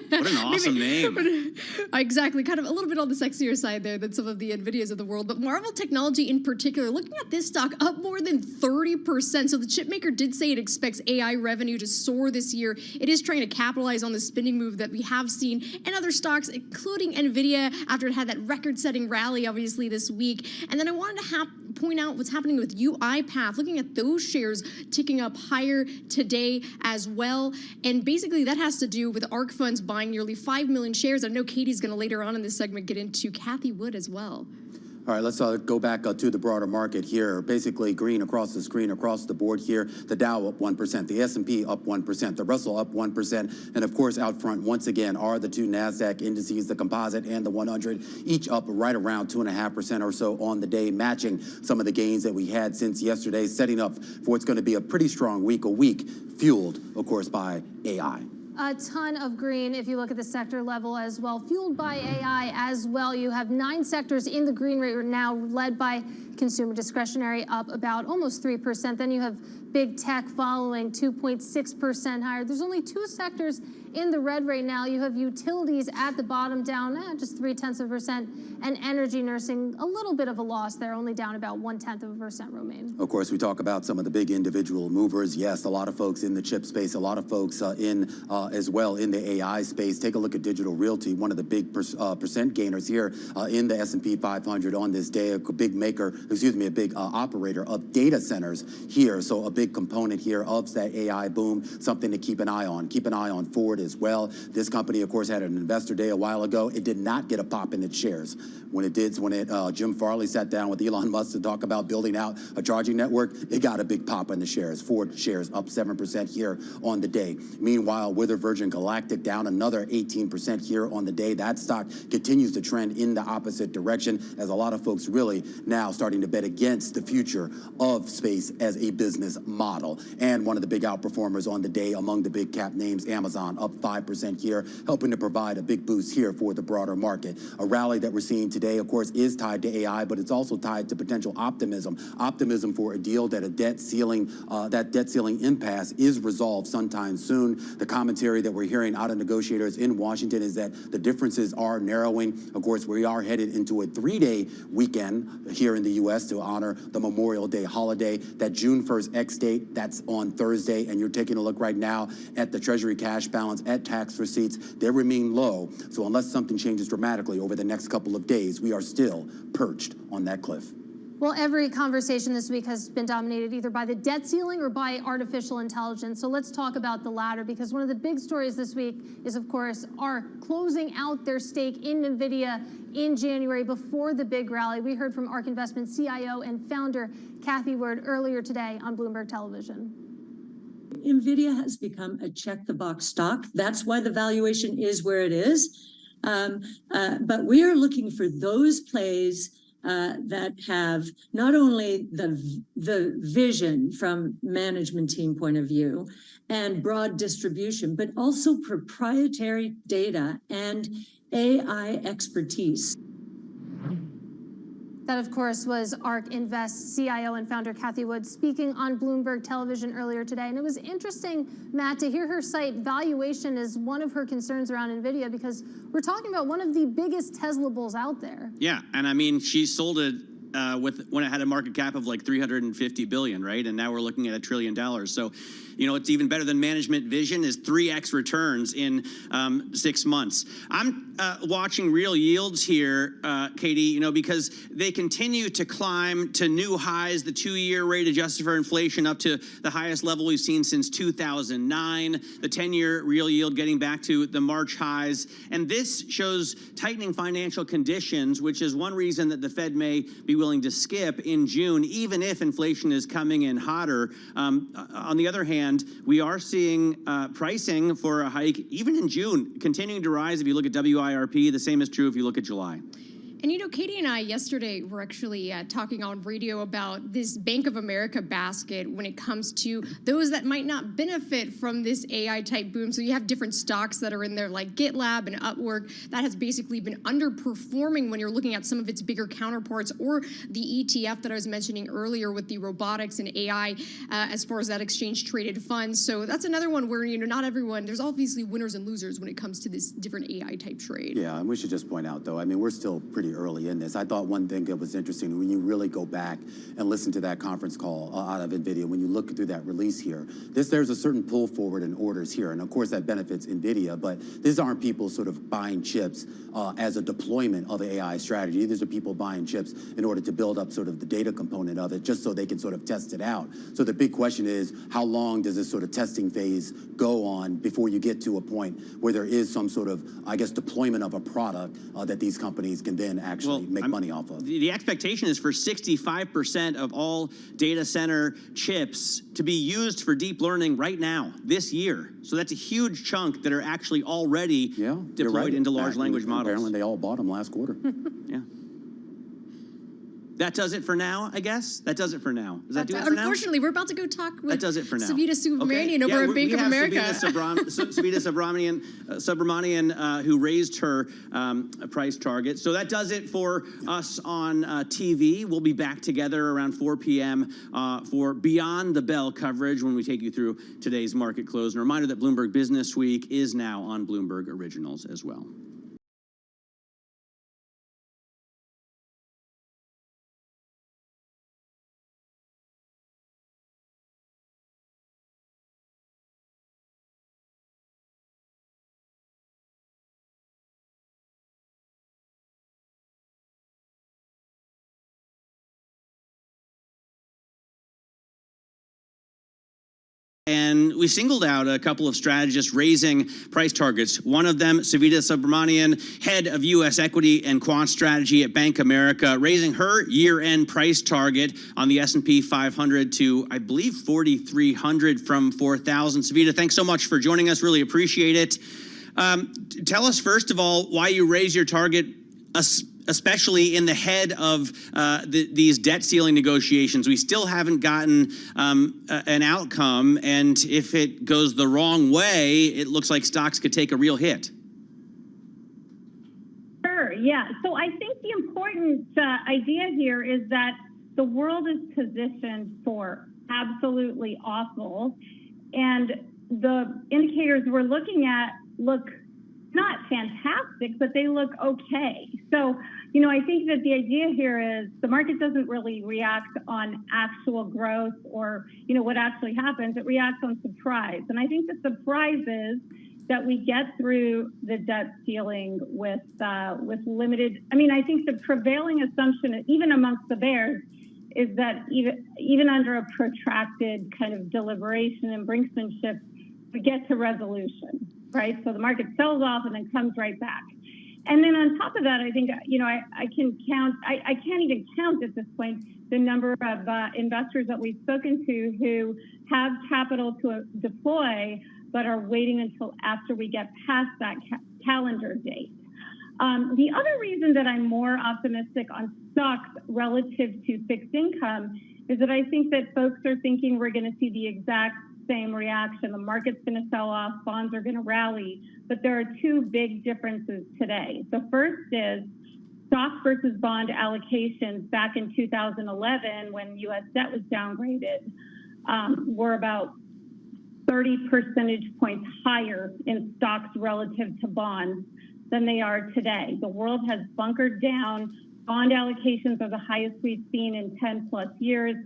What an awesome name. Exactly, kind of a little bit on the sexier side there than some of the NVIDIAs of the world, but Marvel Technology in particular, looking at this stock, up more than 30%. So the chipmaker did say it expects AI revenue to soar this year. It is trying to capitalize on the spending move that we have seen in other stocks, including NVIDIA, after it had that record-setting rally, obviously, this week. And then I wanted to point out what's happening with UiPath, looking at those shares ticking up higher today as well. And basically, that has to do with ARK funds buying nearly 5 million shares. I know Katie's going to later on in this segment get into Cathie Wood as well. All right, let's go back to the broader market here. Basically, green across the screen, across the board here. The Dow up 1%, the S&P up 1%, the Russell up 1%, and of course, out front once again are the two NASDAQ indices, the Composite and the 100, each up right around 2.5% or so on the day, matching some of the gains that we had since yesterday, setting up for what's going to be a pretty strong week, fueled, of course, by AI. A ton of green if you look at the sector level as well, fueled by AI as well. You have 9 sectors in the green right now, led by consumer discretionary, up about almost 3%. Then you have big tech following 2.6% higher. There's only 2 sectors in the red right now. You have utilities at the bottom down just 0.3%, and energy nursing a little bit of a loss there, only down about 0.1%, Romaine. Of course, we talk about some of the big individual movers. Yes, a lot of folks in the chip space, a lot of folks as well in the AI space. Take a look at Digital Realty, one of the big percent gainers here in the S&P 500 on this day. A big operator of data centers here. So a big component here of that AI boom, something to keep an eye on. Keep an eye on Ford as well. This company, of course, had an investor day a while ago. It did not get a pop in its shares. When Jim Farley sat down with Elon Musk to talk about building out a charging network, it got a big pop in the shares. Ford shares up 7% here on the day. Meanwhile, Wither Virgin Galactic down another 18% here on the day. That stock continues to trend in the opposite direction as a lot of folks really now starting to bet against the future of space as a business model. And one of the big outperformers on the day among the big cap names, Amazon, up 5% here, helping to provide a big boost here for the broader market. A rally that we're seeing today, of course, is tied to AI, but it's also tied to potential optimism. Optimism for a deal that that debt ceiling impasse is resolved sometime soon. The commentary that we're hearing out of negotiators in Washington is that the differences are narrowing. Of course, we are headed into a 3-day weekend here in the U.S. to honor the Memorial Day holiday. That June 1st ex-date, that's on Thursday, and you're taking a look right now at the Treasury cash balance, at tax receipts. They remain low, so unless something changes dramatically over the next couple of days, we are still perched on that cliff. Well, every conversation this week has been dominated either by the debt ceiling or by artificial intelligence. So let's talk about the latter, because one of the big stories this week is, of course, ARK closing out their stake in NVIDIA in January before the big rally. We heard from ARK Investment CIO and founder Cathie Wood earlier today on Bloomberg Television. NVIDIA has become a check-the-box stock. That's why the valuation is where it is. But we are looking for those plays that have not only the vision from management team point of view and broad distribution, but also proprietary data and AI expertise. That, of course, was ARK Invest CIO and founder Cathie Wood speaking on Bloomberg Television earlier today. And it was interesting, Matt, to hear her cite valuation as one of her concerns around NVIDIA, because we're talking about one of the biggest Tesla bulls out there. Yeah, and I mean, she sold it when it had a market cap of like 350 billion, right? And now we're looking at $1 trillion. So, you know, it's even better than management vision is 3x returns in 6 months. I'm watching real yields here, Katie, you know, because they continue to climb to new highs, the 2-year rate adjusted for inflation up to the highest level we've seen since 2009, the 10-year real yield getting back to the March highs. And this shows tightening financial conditions, which is one reason that the Fed may be willing to skip in June, even if inflation is coming in hotter. On the other hand, we are seeing pricing for a hike, even in June, continuing to rise. If you look at WIRP, the same is true if you look at July. And you know, Katie and I yesterday were actually talking on radio about this Bank of America basket when it comes to those that might not benefit from this AI type boom. So you have different stocks that are in there like GitLab and Upwork that has basically been underperforming when you're looking at some of its bigger counterparts, or the ETF that I was mentioning earlier with the robotics and AI as far as that exchange traded funds. So that's another one where, you know, not everyone, there's obviously winners and losers when it comes to this different AI type trade. Yeah, and we should just point out though, I mean, we're still pretty early in this. I thought one thing that was interesting, when you really go back and listen to that conference call out of NVIDIA, when you look through that release here, there's a certain pull forward in orders here. And of course that benefits NVIDIA, but these aren't people sort of buying chips as a deployment of AI strategy. These are people buying chips in order to build up sort of the data component of it, just so they can sort of test it out. So the big question is, how long does this sort of testing phase go on before you get to a point where there is some sort of, I guess, deployment of a product that these companies can then actually make money off of? The expectation is for 65% of all data center chips to be used for deep learning right now, this year. So that's a huge chunk that are actually already deployed into large language models. Apparently they all bought them last quarter. Yeah. That does it for now, I guess. That does it for now. Does that do it for now? Unfortunately, we're about to go talk with that does it for now. Savita Subramanian over at Bank of America. Savita Subramanian, who raised her price target. So that does it for us on TV. We'll be back together around 4 p.m. For Beyond the Bell coverage when we take you through today's market close. And a reminder that Bloomberg Business Week is now on Bloomberg Originals as well. And we singled out a couple of strategists raising price targets. One of them, Savita Subramanian, head of U.S. equity and quant strategy at Bank of America, raising her year-end price target on the S&P 500 to, I believe, 4,300 from 4,000. Savita, thanks so much for joining us. Really appreciate it. Tell us, first of all, why you raise your target, especially in the head of these debt ceiling negotiations. We still haven't gotten an outcome, and if it goes the wrong way, it looks like stocks could take a real hit. Sure, yeah. So I think the important idea here is that the world is positioned for absolutely awful, and the indicators we're looking at look not fantastic, but they look okay. So, you know, I think that the idea here is the market doesn't really react on actual growth or, you know, what actually happens. It reacts on surprise. And I think the surprise is that we get through the debt ceiling with limited, I mean, I think the prevailing assumption, even amongst the bears, is that even under a protracted kind of deliberation and brinksmanship, we get to resolution, right? So the market sells off and then comes right back. And then on top of that, I think, I can't even count at this point the number of investors that we've spoken to who have capital to deploy, but are waiting until after we get past that calendar date. The other reason that I'm more optimistic on stocks relative to fixed income is that I think that folks are thinking we're going to see the exact same reaction. The market's going to sell off, bonds are going to rally, but there are two big differences today. The first is stock versus bond allocations back in 2011 when U.S. debt was downgraded were about 30 percentage points higher in stocks relative to bonds than they are today. The world has bunkered down. Bond allocations are the highest we've seen in 10 plus years.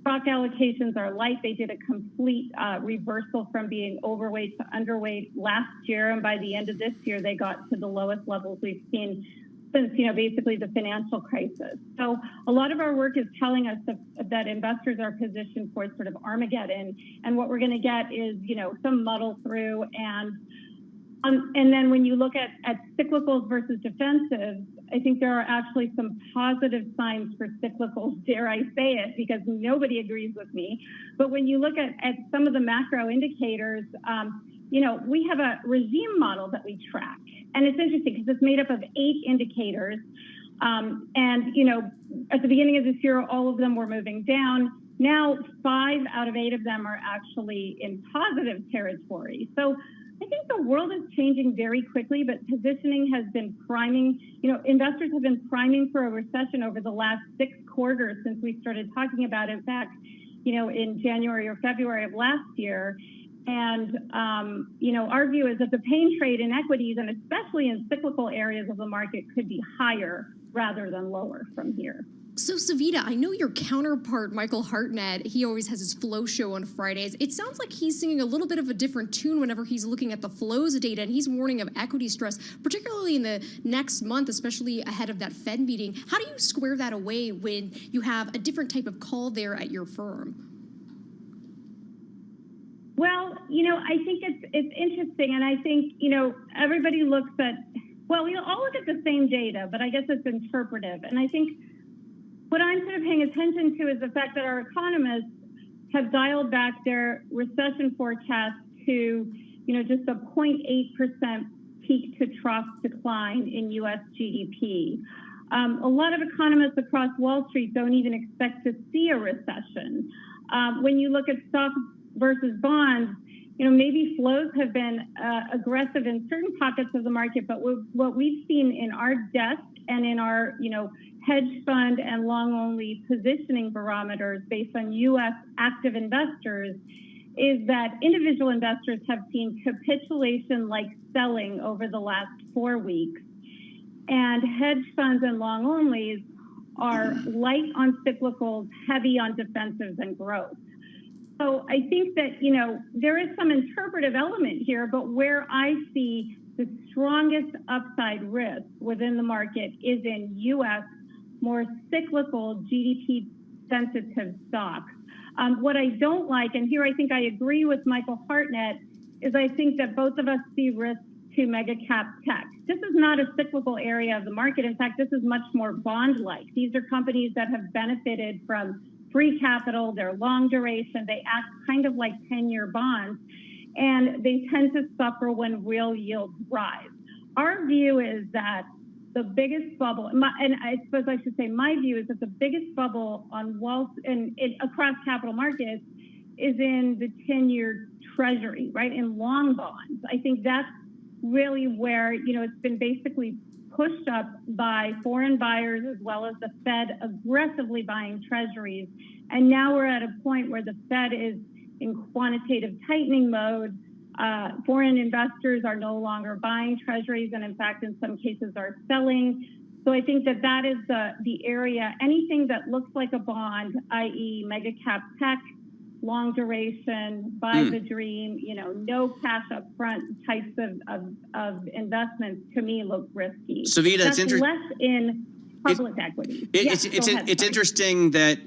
Stock allocations are light. They did a complete reversal from being overweight to underweight last year. And by the end of this year, they got to the lowest levels we've seen since, basically the financial crisis. So a lot of our work is telling us that investors are positioned for sort of Armageddon. And what we're going to get is, some muddle through. And then when you look at cyclicals versus defensives, I think there are actually some positive signs for cyclicals, dare I say it, because nobody agrees with me. But when you look at some of the macro indicators, we have a regime model that we track. And it's interesting because it's made up of 8 indicators. At the beginning of this year, all of them were moving down. Now, 5 out of 8 of them are actually in positive territory. So I think the world is changing very quickly, but positioning has been priming. Investors have been priming for a recession over the last 6 quarters since we started talking about it back, in January or February of last year. And, our view is that the pain trade in equities, and especially in cyclical areas of the market, could be higher rather than lower from here. So, Savita, I know your counterpart, Michael Hartnett, he always has his flow show on Fridays. It sounds like he's singing a little bit of a different tune whenever he's looking at the flows data, and he's warning of equity stress, particularly in the next month, especially ahead of that Fed meeting. How do you square that away when you have a different type of call there at your firm? Well, I think it's interesting, and I think, everybody looks at, we all look at the same data, but I guess it's interpretive. And I think what I'm sort of paying attention to is the fact that our economists have dialed back their recession forecast to, just a 0.8% peak to trough decline in U.S. GDP. A lot of economists across Wall Street don't even expect to see a recession. When you look at stocks versus bonds, maybe flows have been aggressive in certain pockets of the market, but what we've seen in our desk and in our, hedge fund and long-only positioning barometers based on U.S. active investors is that individual investors have seen capitulation-like selling over the last 4 weeks. And hedge funds and long-onlys are light on cyclicals, heavy on defensives and growth. So I think that, there is some interpretive element here, but where I see the strongest upside risk within the market is in U.S. more cyclical GDP-sensitive stocks. What I don't like, and here I think I agree with Michael Hartnett, is I think that both of us see risk to mega cap tech. This is not a cyclical area of the market. In fact, this is much more bond-like. These are companies that have benefited from free capital, they're long duration, they act kind of like 10-year bonds, and they tend to suffer when real yields rise. Our view is that the biggest bubble, and I suppose I should say my view is that the biggest bubble on across capital markets is in the 10-year treasury, right, in long bonds. I think that's really where, it's been basically pushed up by foreign buyers as well as the Fed aggressively buying treasuries. And now we're at a point where the Fed is in quantitative tightening mode. Foreign investors are no longer buying treasuries and in fact, in some cases are selling. So I think that is the area, anything that looks like a bond, i.e. mega cap tech, long duration, buy the dream, no cash up front types of investments to me look risky. Savita, that's it's less in public equity. It's interesting that,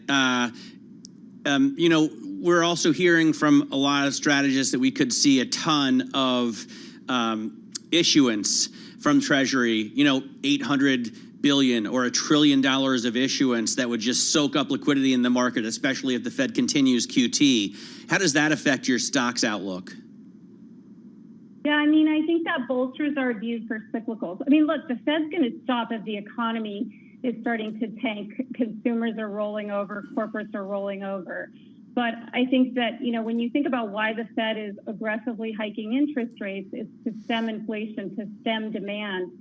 we're also hearing from a lot of strategists that we could see a ton of issuance from Treasury, 800 billion or $1 trillion of issuance that would just soak up liquidity in the market, especially if the Fed continues QT. How does that affect your stock's outlook? Yeah, I mean, I think that bolsters our views for cyclicals. I mean, look, the Fed's going to stop if the economy is starting to tank. Consumers are rolling over, corporates are rolling over. But I think that, when you think about why the Fed is aggressively hiking interest rates, it's to stem inflation, to stem demand.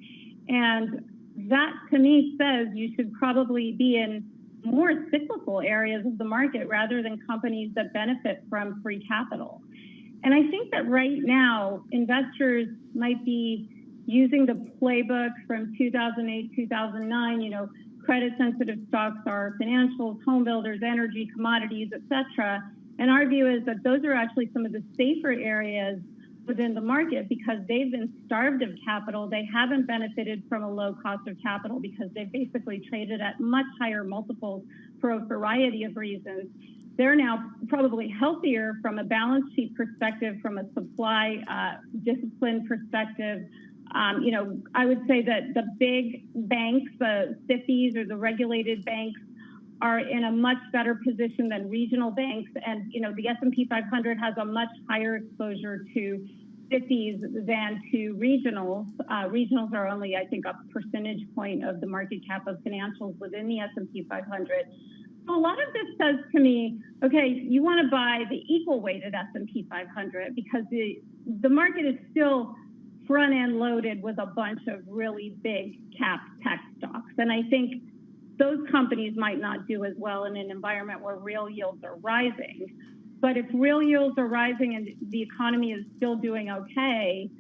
And that, to me, says you should probably be in more cyclical areas of the market rather than companies that benefit from free capital. And I think that right now, investors might be using the playbook from 2008, 2009, credit-sensitive stocks are financials, home builders, energy, commodities, et cetera. And our view is that those are actually some of the safer areas within the market because they've been starved of capital. They haven't benefited from a low cost of capital because they've basically traded at much higher multiples for a variety of reasons. They're now probably healthier from a balance sheet perspective, from a supply discipline perspective. I would say that the big banks, the SIFIs or the regulated banks, are in a much better position than regional banks. And, the S&P 500 has a much higher exposure to SIFIs than to regionals. Regionals are only, I think, a percentage point of the market cap of financials within the S&P 500. So a lot of this says to me, okay, you want to buy the equal weighted S&P 500 because the market is still front end loaded with a bunch of really big cap tech stocks. And I think those companies might not do as well in an environment where real yields are rising. But if real yields are rising and the economy is still doing okay,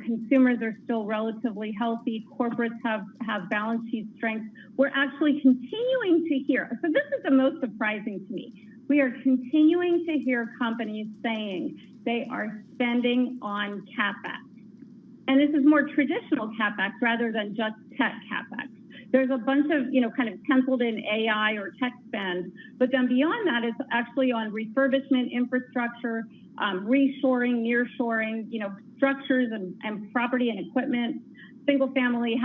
consumers are still relatively healthy, corporates have balance sheet strength, we're actually continuing to hear. So this is the most surprising to me. We are continuing to hear companies saying they are spending on CapEx. And this is more traditional CapEx rather than just tech CapEx. There's a bunch of, kind of penciled in AI or tech spend, but then beyond that, it's actually on refurbishment, infrastructure, reshoring, nearshoring, structures and property and equipment, single family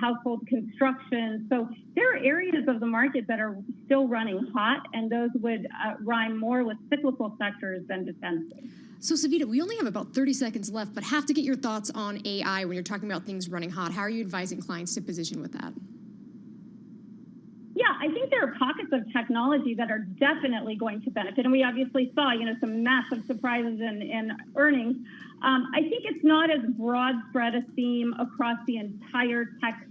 household construction. So there are areas of the market that are still running hot, and those would rhyme more with cyclical sectors than defensive. So, Savita, we only have about 30 seconds left, but have to get your thoughts on AI when you're talking about things running hot. How are you advising clients to position with that? Yeah, I think there are pockets of technology that are definitely going to benefit. And we obviously saw, some massive surprises in earnings. I think it's not as broad spread a theme across the entire tech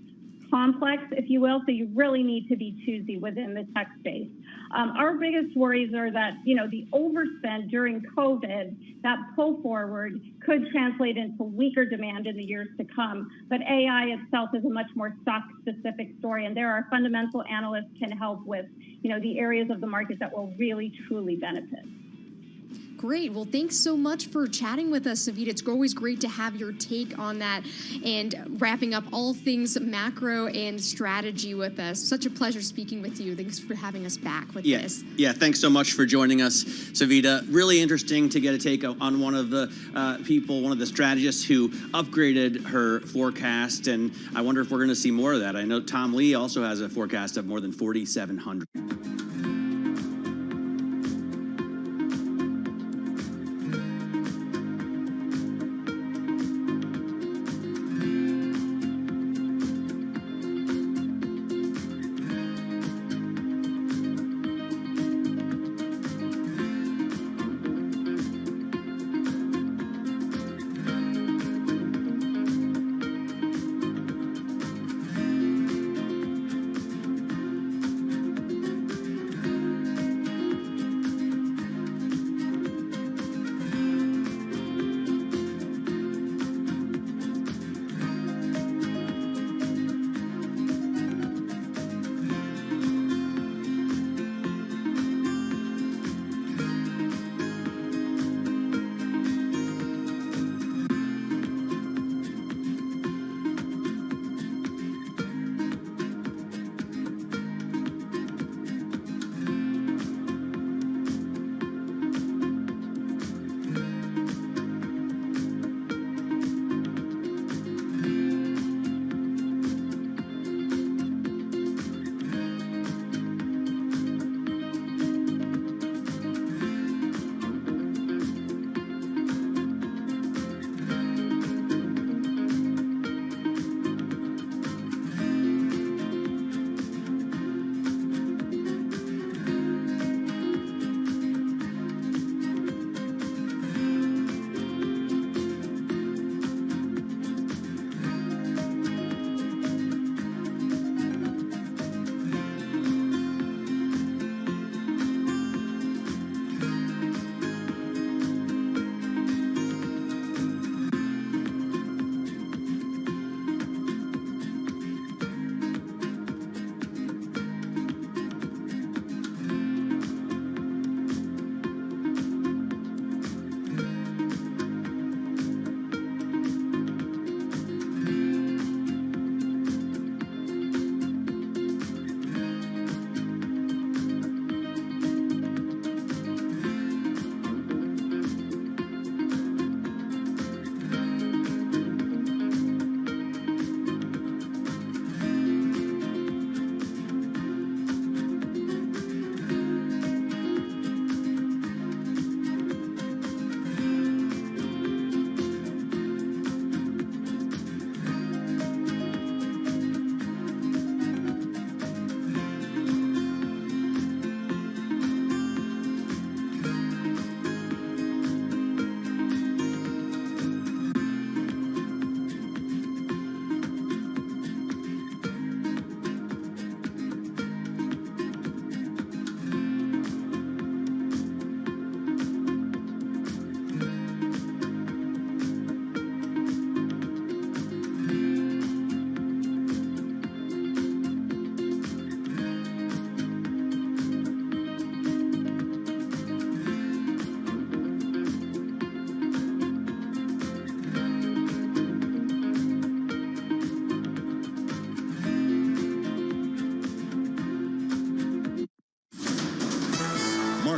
complex, if you will. So you really need to be choosy within the tech space. Our biggest worries are that, the overspend during COVID, that pull forward could translate into weaker demand in the years to come. But AI itself is a much more stock-specific story, and there are fundamental analysts can help with, the areas of the market that will really, truly benefit. Great. Well, thanks so much for chatting with us, Savita. It's always great to have your take on that and wrapping up all things macro and strategy with us. Such a pleasure speaking with you. Thanks for having us back with this. Yeah, thanks so much for joining us, Savita. Really interesting to get a take on one of the people, one of the strategists who upgraded her forecast, and I wonder if we're going to see more of that. I know Tom Lee also has a forecast of more than 4,700.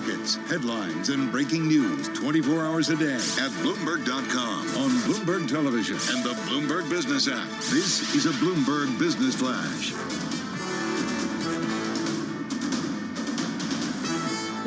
markets, headlines, and breaking news 24 hours a day at Bloomberg.com, on Bloomberg Television, and the Bloomberg Business app. This is a Bloomberg Business Flash.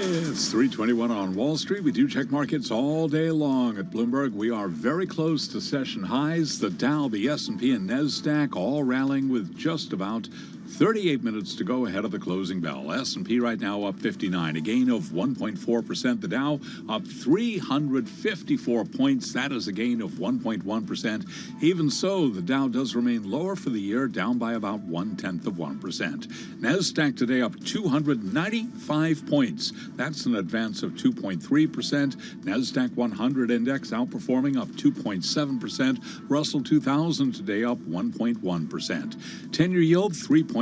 It's 3:21 on Wall Street. We do check markets all day long at Bloomberg. We are very close to session highs. The Dow, the S&P, and NASDAQ all rallying with just about 38 minutes to go ahead of the closing bell. S&P right now up 59, a gain of 1.4%. The Dow up 354 points. That is a gain of 1.1%. Even so, the Dow does remain lower for the year, down by about 0.1%. NASDAQ today up 295 points. That's an advance of 2.3%. NASDAQ 100 index outperforming up 2.7%. Russell 2000 today up 1.1%. 10-year yield 3.79%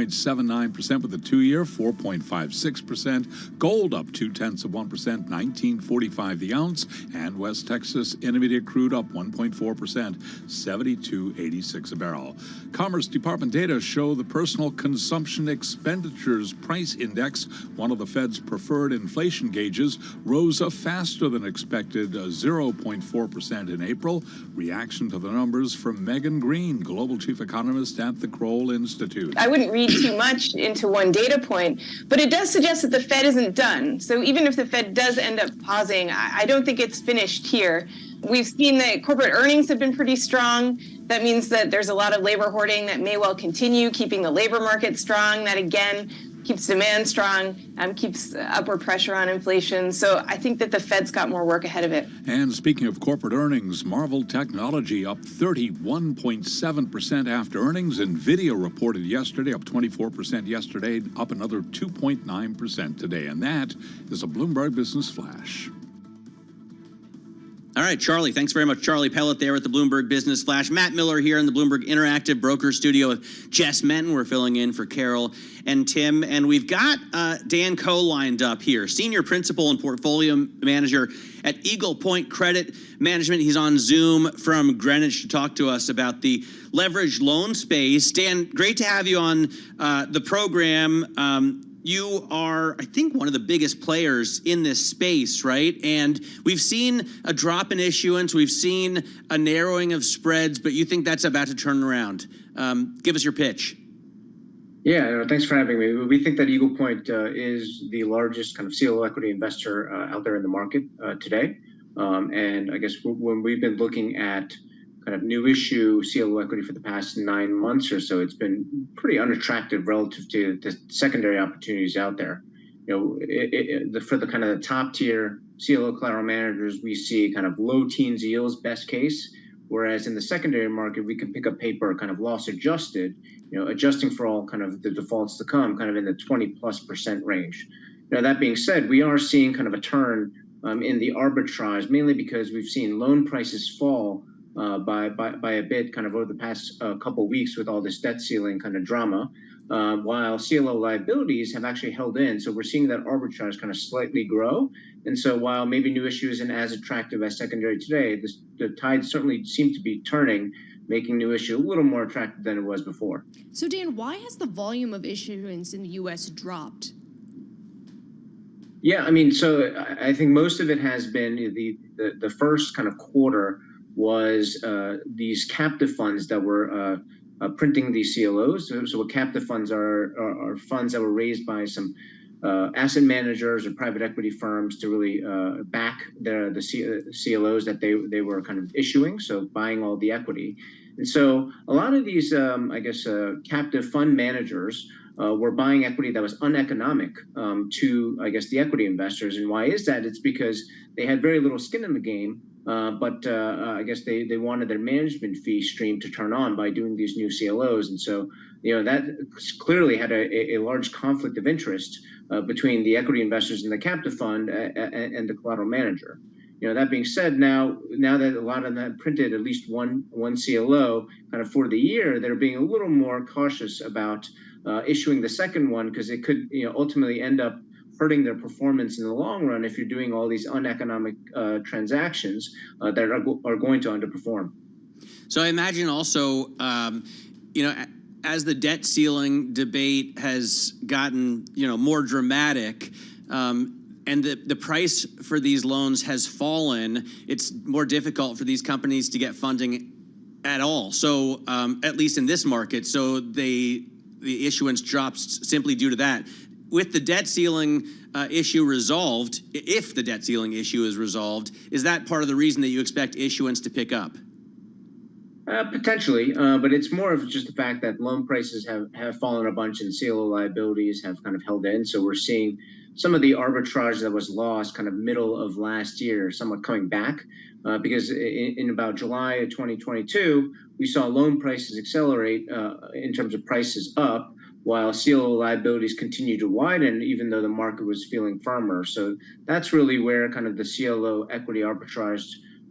with the 2-year, 4.56%. Gold up 0.2%, $19.45 the ounce. And West Texas Intermediate crude up 1.4%, $72.86 a barrel. Commerce Department data show the personal consumption expenditures price index, one of the Fed's preferred inflation gauges, rose faster than expected, 0.4% in April. Reaction to the numbers from Megan Green, global chief economist at the Kroll Institute. I wouldn't read too much into one data point, but it does suggest that the Fed isn't done. So even if the Fed does end up pausing, I don't think it's finished here. We've seen that corporate earnings have been pretty strong. That means that there's a lot of labor hoarding that may well continue, keeping the labor market strong. That, again, keeps demand strong, keeps upward pressure on inflation. So I think that the Fed's got more work ahead of it. And speaking of corporate earnings, Marvell Technology up 31.7% after earnings. NVIDIA reported yesterday, up 24% yesterday, up another 2.9% today. And that is a Bloomberg Business Flash. All right, Charlie, thanks very much. Charlie Pellet there at the Bloomberg Business Flash. Matt Miller here in the Bloomberg Interactive Broker Studio with Jess Menton. We're filling in for Carol and Tim. And we've got Dan Coe lined up here, Senior Principal and Portfolio Manager at Eagle Point Credit Management. He's on Zoom from Greenwich to talk to us about the leveraged loan space. Dan, great to have you on the program. You are, I think, one of the biggest players in this space, right? And we've seen a drop in issuance. We've seen a narrowing of spreads, but you think that's about to turn around. Give us your pitch. Yeah, thanks for having me. We think that Eagle Point is the largest kind of CLO equity investor out there in the market today. And I guess when we've been looking at kind of new issue CLO equity for the past 9 months or so, it's been pretty unattractive relative to the secondary opportunities out there. You know, for the kind of the top tier CLO collateral managers, we see kind of low teens yields best case, whereas in the secondary market, we can pick up paper kind of loss adjusted, you know, adjusting for all kind of the defaults to come, kind of in the 20+% range. Now, that being said, we are seeing kind of a turn in the arbitrage, mainly because we've seen loan prices fall by a bit kind of over the past couple of weeks with all this debt ceiling kind of drama, while CLO liabilities have actually held in. So we're seeing that arbitrage kind of slightly grow. And so while maybe new issue isn't as attractive as secondary today, the tide certainly seemed to be turning, making new issue a little more attractive than it was before. So Dan, why has the volume of issuance in the U.S. dropped? Yeah, I mean, so I think most of it has been the first kind of quarter was these captive funds that were printing these CLOs. So what captive funds are funds that were raised by some asset managers or private equity firms to really back the CLOs that they were kind of issuing, so buying all the equity. And so a lot of these, captive fund managers were buying equity that was uneconomic to, the equity investors. And why is that? It's because they had very little skin in the game. But they wanted their management fee stream to turn on by doing these new CLOs. And so, that clearly had a large conflict of interest between the equity investors in the captive fund and the collateral manager. That being said, now that a lot of them printed at least one CLO kind of for the year, they're being a little more cautious about issuing the second one because it could ultimately end up hurting their performance in the long run if you're doing all these uneconomic transactions that are going to underperform. So I imagine also, as the debt ceiling debate has gotten, more dramatic, and the price for these loans has fallen, it's more difficult for these companies to get funding at all. So at least in this market, so the issuance drops simply due to that. With the debt ceiling issue resolved, if the debt ceiling issue is resolved, is that part of the reason that you expect issuance to pick up? Potentially, but it's more of just the fact that loan prices have fallen a bunch and CLO liabilities have kind of held in. So we're seeing some of the arbitrage that was lost kind of middle of last year somewhat coming back because in about July of 2022, we saw loan prices accelerate in terms of prices up, while CLO liabilities continue to widen, even though the market was feeling firmer. So that's really where kind of the CLO equity arbitrage,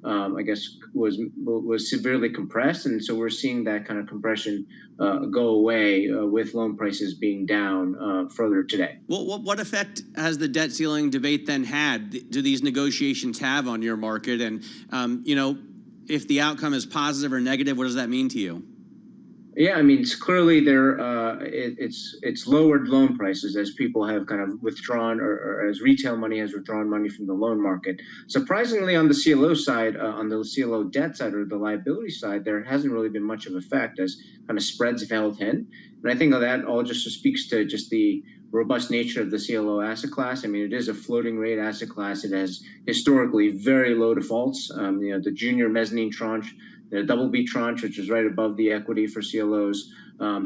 I guess, was severely compressed. And so we're seeing that kind of compression go away with loan prices being down further today. Well, what effect has the debt ceiling debate then had? Do these negotiations have on your market? And, if the outcome is positive or negative, what does that mean to you? Yeah, I mean, it's clearly it's lowered loan prices as people have kind of withdrawn, or as retail money has withdrawn money from the loan market. Surprisingly, on the CLO side, on the CLO debt side or the liability side, there hasn't really been much of effect as kind of spreads have held in. And I think that all just speaks to just the robust nature of the CLO asset class. I mean, it is a floating rate asset class. It has historically very low defaults. The junior mezzanine tranche, the double B tranche, which is right above the equity for CLOs,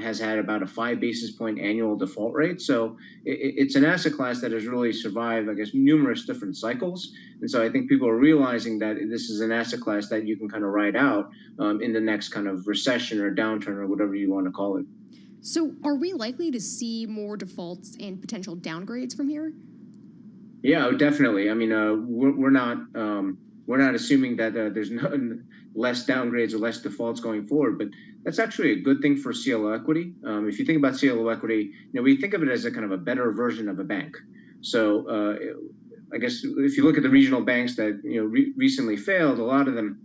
has had about a 5 basis point annual default rate. So it's an asset class that has really survived, I guess, numerous different cycles. And so I think people are realizing that this is an asset class that you can kind of ride out in the next kind of recession or downturn or whatever you want to call it. So are we likely to see more defaults and potential downgrades from here? Yeah, definitely. I mean, we're not assuming that there's less downgrades or less defaults going forward, but that's actually a good thing for CLO equity. If you think about CLO equity, we think of it as a kind of a better version of a bank. So I guess if you look at the regional banks that recently failed, a lot of them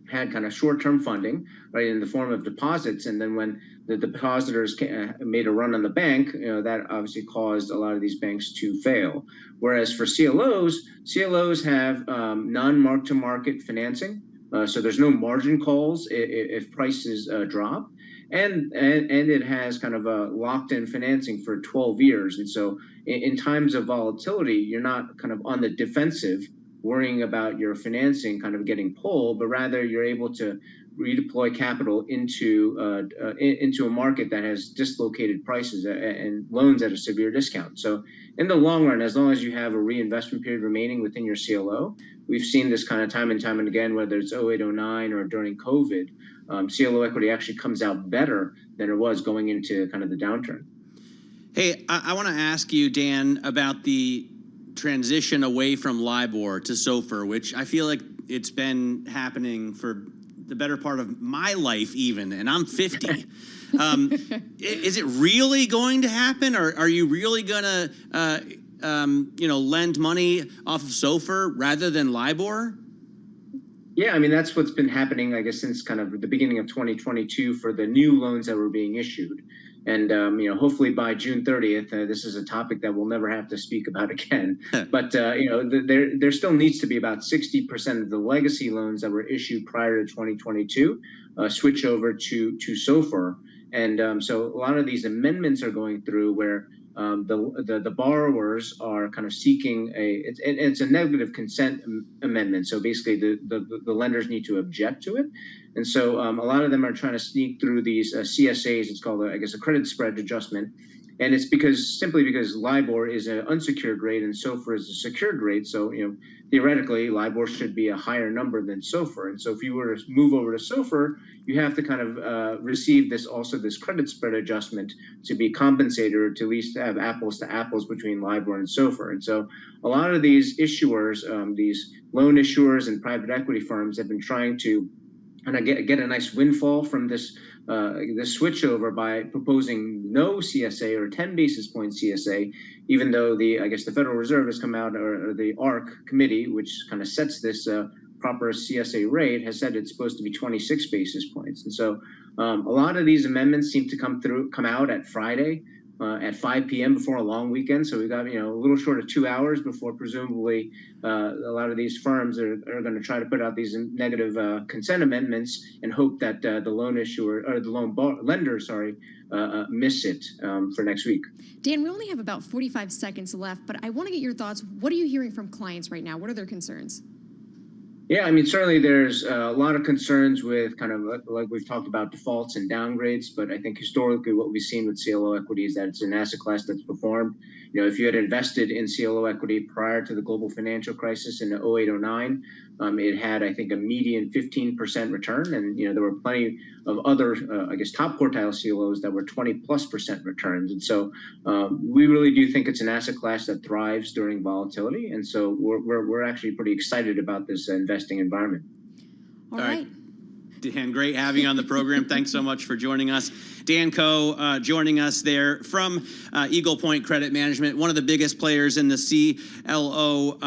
had kind of short-term funding, right, in the form of deposits, and then when the depositors made a run on the bank, that obviously caused a lot of these banks to fail. Whereas for CLOs have non-mark-to-market financing, so there's no margin calls if prices drop, and it has kind of a locked-in financing for 12 years. And so in times of volatility, you're not kind of on the defensive worrying about your financing kind of getting pulled, but rather you're able to redeploy capital into a market that has dislocated prices and loans at a severe discount. So in the long run, as long as you have a reinvestment period remaining within your CLO, we've seen this kind of time and time and again, whether it's 08, 09 or during COVID, CLO equity actually comes out better than it was going into kind of the downturn. Hey, I want to ask you, Dan, about the transition away from LIBOR to SOFR, which I feel like it's been happening for the better part of my life even, and I'm 50. Is it really going to happen, or are you really going to lend money off of SOFR rather than LIBOR? Yeah, I mean, that's what's been happening, I guess, since kind of the beginning of 2022 for the new loans that were being issued. And, hopefully by June 30th, this is a topic that we'll never have to speak about again. But, there still needs to be about 60% of the legacy loans that were issued prior to 2022 switch over to SOFR. And so a lot of these amendments are going through where the borrowers are kind of seeking it's a negative consent amendment. So basically the lenders need to object to it. And so a lot of them are trying to sneak through these CSAs. It's called, I guess, a credit spread adjustment. And it's simply because LIBOR is an unsecured rate and SOFR is a secured rate. So, theoretically, LIBOR should be a higher number than SOFR. And so if you were to move over to SOFR, you have to kind of receive this credit spread adjustment to be compensated, or to at least have apples to apples between LIBOR and SOFR. And so a lot of these issuers, these loan issuers and private equity firms have been trying to kind of get a nice windfall from this switchover by proposing no CSA or 10 basis point CSA, even though the Federal Reserve has come out, or the ARC committee, which kind of sets this proper CSA rate, has said it's supposed to be 26 basis points. And so a lot of these amendments seem to come out at Friday. at 5 p.m. before a long weekend. So we got, a little short of 2 hours before presumably a lot of these firms are going to try to put out these negative consent amendments and hope that the loan issuer or the lender, miss it for next week. Dan, we only have about 45 seconds left, but I want to get your thoughts. What are you hearing from clients right now? What are their concerns? Yeah, I mean, certainly there's a lot of concerns with kind of like we've talked about defaults and downgrades, but I think historically what we've seen with CLO equity is that it's an asset class that's performed. If you had invested in CLO equity prior to the global financial crisis in 08-09, it had, I think, a median 15% return. And, there were plenty of other, top quartile CLOs that were 20+% returns. And so we really do think it's an asset class that thrives during volatility. And so we're actually pretty excited about this investing environment. All right. Dan, great having you on the program. Thanks so much for joining us. Dan Coe joining us there from Eagle Point Credit Management, one of the biggest players in the CLO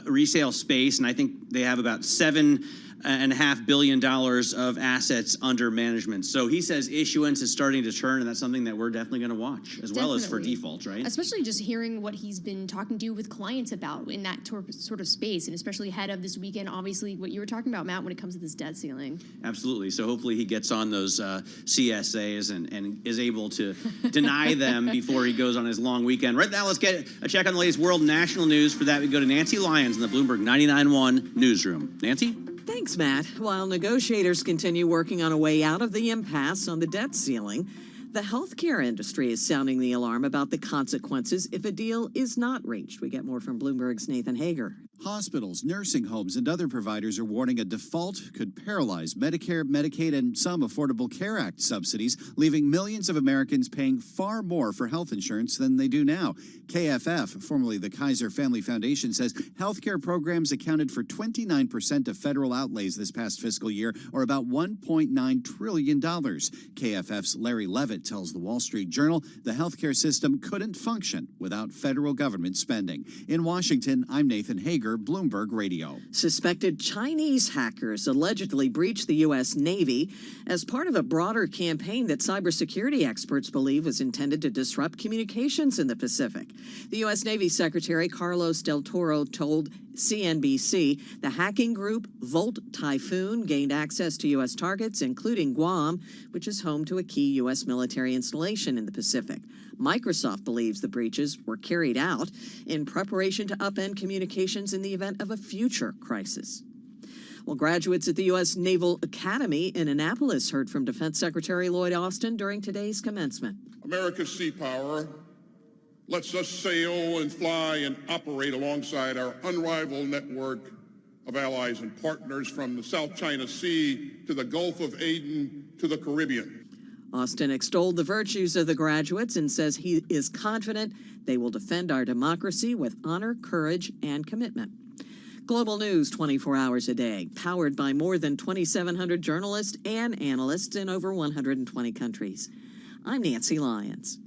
resale space. And I think they have about $7.5 billion of assets under management. So he says issuance is starting to turn, and that's something that we're definitely going to watch, as well as for defaults, right? Especially just hearing what he's been talking to with clients about in that sort of space, and especially ahead of this weekend, obviously what you were talking about, Matt, when it comes to this debt ceiling. Absolutely. So hopefully he gets on those CSAs and is able to deny them before he goes on his long weekend. Right now, let's get a check on the latest world and national news. For that, we go to Nancy Lyons in the Bloomberg 99.1 newsroom. Nancy? Thanks, Matt. While negotiators continue working on a way out of the impasse on the debt ceiling, the healthcare industry is sounding the alarm about the consequences if a deal is not reached. We get more from Bloomberg's Nathan Hager. Hospitals, nursing homes, and other providers are warning a default could paralyze Medicare, Medicaid, and some Affordable Care Act subsidies, leaving millions of Americans paying far more for health insurance than they do now. KFF, formerly the Kaiser Family Foundation, says healthcare programs accounted for 29% of federal outlays this past fiscal year, or about $1.9 trillion. KFF's Larry Levitt tells the Wall Street Journal the healthcare system couldn't function without federal government spending. In Washington, I'm Nathan Hager, Bloomberg Radio. Suspected Chinese hackers allegedly breached the U.S. Navy as part of a broader campaign that cybersecurity experts believe was intended to disrupt communications in the Pacific. The U.S. Navy Secretary Carlos Del Toro told CNBC the hacking group Volt Typhoon gained access to U.S. targets, including Guam, which is home to a key U.S. military installation in the Pacific. Microsoft believes the breaches were carried out in preparation to upend communications in the event of a future crisis. Well, graduates at the U.S. Naval Academy in Annapolis heard from Defense Secretary Lloyd Austin during today's commencement. America's sea power lets us sail and fly and operate alongside our unrivaled network of allies and partners from the South China Sea to the Gulf of Aden to the Caribbean. Austin extolled the virtues of the graduates and says he is confident they will defend our democracy with honor, courage, and commitment. Global news 24 hours a day, powered by more than 2,700 journalists and analysts in over 120 countries. I'm Nancy Lyons.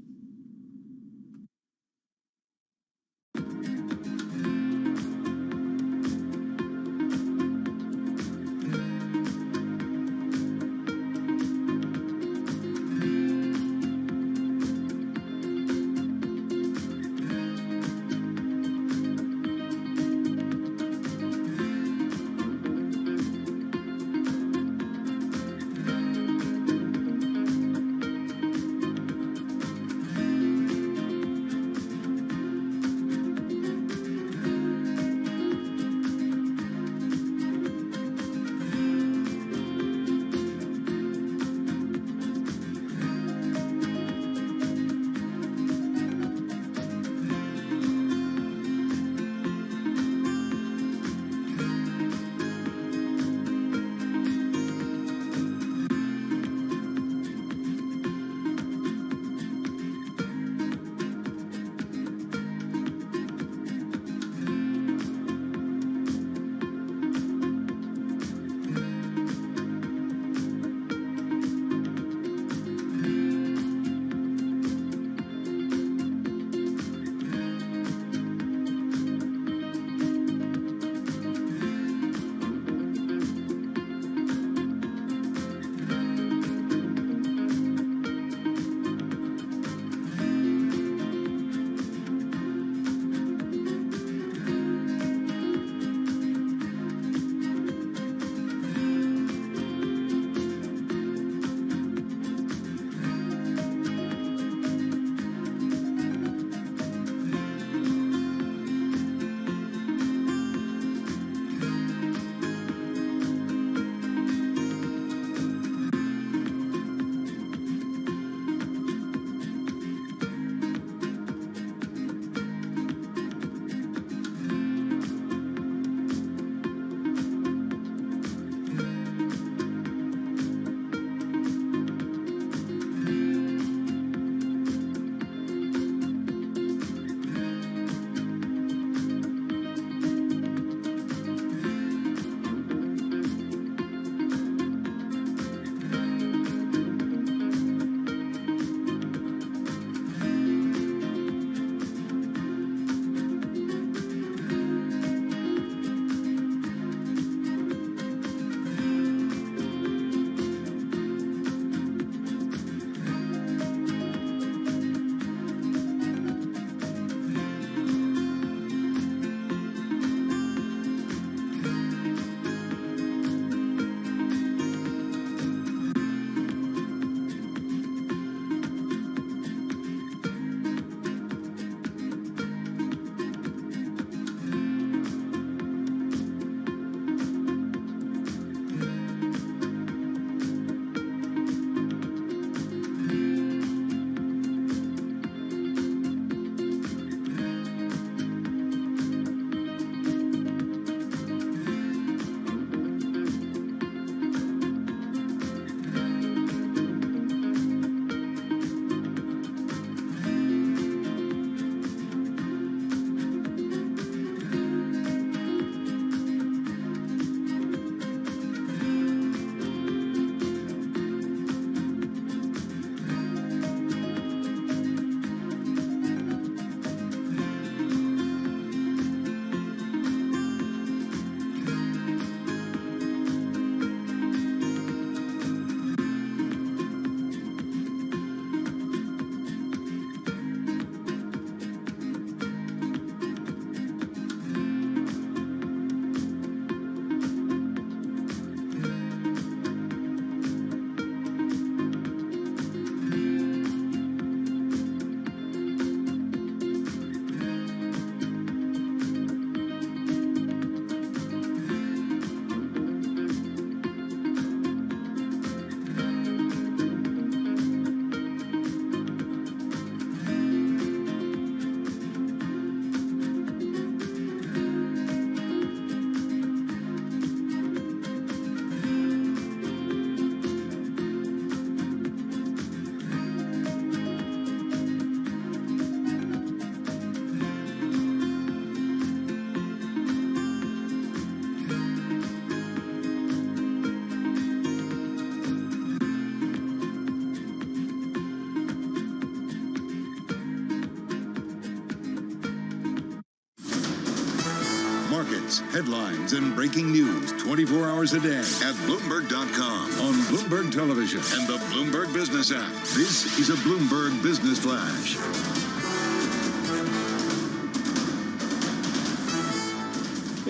markets, headlines, and breaking news 24 hours a day at Bloomberg.com, on Bloomberg Television, and the Bloomberg Business app. This is a Bloomberg Business Flash.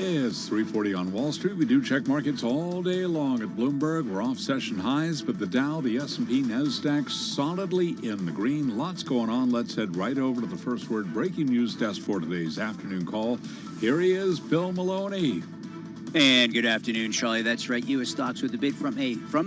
It's 3:40 on Wall Street. We do check markets all day long at Bloomberg. We're off session highs, but the Dow, the S&P, NASDAQ solidly in the green. Lots going on. Let's head right over to the First Word breaking news desk for today's afternoon call. Here he is, Bill Maloney. And good afternoon, Charlie. That's right. U.S. stocks with the big from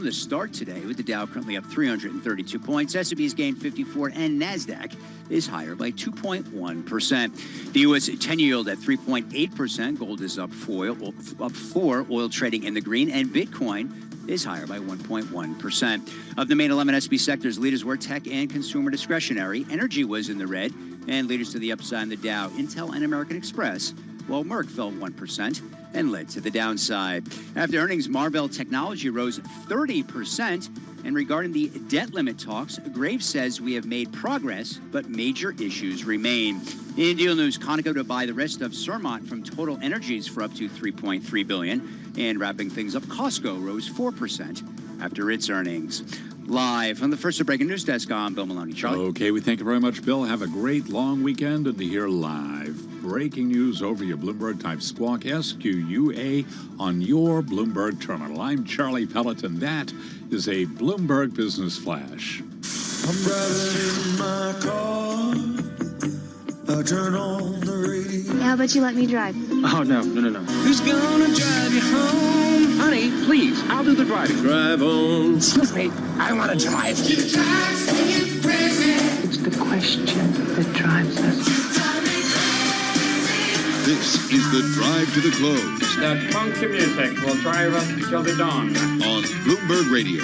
the start today, with the Dow currently up 332 points. S&P's gained 54, and NASDAQ is higher by 2.1%. The U.S. 10-year yield at 3.8%. Gold is up 4, oil trading in the green, and Bitcoin is higher by 1.1%. Of the main 11 S&P sectors, leaders were tech and consumer discretionary. Energy was in the red, and leaders to the upside in the Dow, Intel and American Express, while Merck fell 1% and led to the downside. After earnings, Marvell Technology rose 30%. And regarding the debt limit talks, Graves says we have made progress, but major issues remain. In deal news, Conoco to buy the rest of Surmont from Total Energies for up to $3.3 billion. And wrapping things up, Costco rose 4% after its earnings. Live from the First Breaking News Desk, I'm Bill Maloney. Charlie. Okay, we thank you very much, Bill. Have a great long weekend, and to hear live breaking news over your Bloomberg type Squawk SQUA on your Bloomberg terminal. I'm Charlie Pelleton. That is a Bloomberg Business Flash. I'm driving in my car. I turn on the radio. How about you let me drive? Oh, no. Who's gonna drive you home? Honey, please, I'll do the driving. Drive on. Excuse me, I want to drive. It's the question that drives us. This is the Drive to the Close. That funky music will drive us till the dawn. On Bloomberg Radio.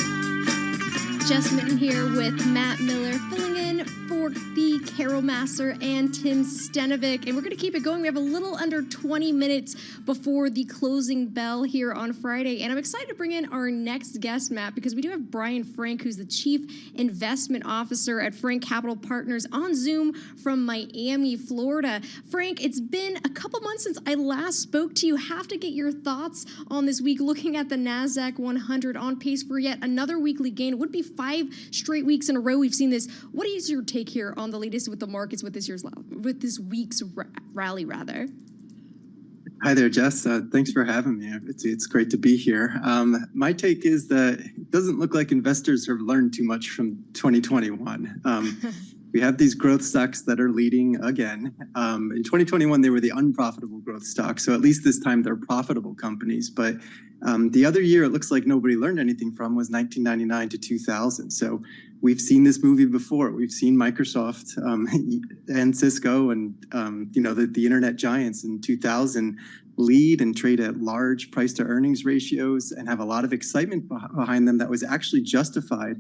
Jess Mitten here with Matt Miller, filling in for the Carol Master and Tim Stenovic. And we're going to keep it going. We have a little under 20 minutes before the closing bell here on Friday. And I'm excited to bring in our next guest, Matt, because we do have Brian Frank, who's the Chief Investment Officer at Frank Capital Partners, on Zoom from Miami, Florida. Frank, it's been a couple months since I last spoke to you. Have to get your thoughts on this week, looking at the NASDAQ 100 on pace for yet another weekly gain. It would be 5 straight weeks in a row we've seen this. What is your take here on the latest with the markets with this week's rally, rather? Hi there, Jess. Thanks for having me. It's great to be here. My take is that it doesn't look like investors have learned too much from 2021. We have these growth stocks that are leading again. In 2021, they were the unprofitable growth stocks. So at least this time they're profitable companies. But the other year, it looks like nobody learned anything from was 1999 to 2000. So we've seen this movie before. We've seen Microsoft and Cisco and the internet giants in 2000 lead and trade at large price to earnings ratios and have a lot of excitement behind them that was actually justified.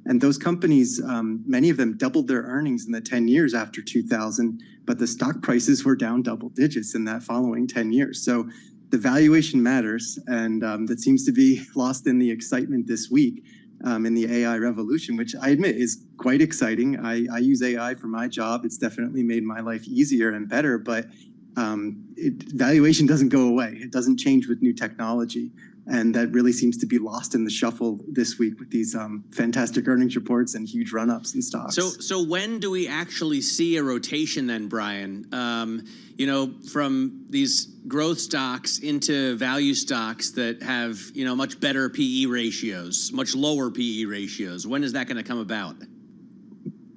And those companies, many of them doubled their earnings in the 10 years after 2000, but the stock prices were down double digits in that following 10 years. So the valuation matters, and that seems to be lost in the excitement this week in the AI revolution, which I admit is quite exciting. I use AI for my job. It's definitely made my life easier and better, but valuation doesn't go away. It doesn't change with new technology. And that really seems to be lost in the shuffle this week with these fantastic earnings reports and huge run-ups in stocks. So when do we actually see a rotation then, Brian? From these growth stocks into value stocks that have, much better PE ratios, much lower PE ratios. When is that going to come about?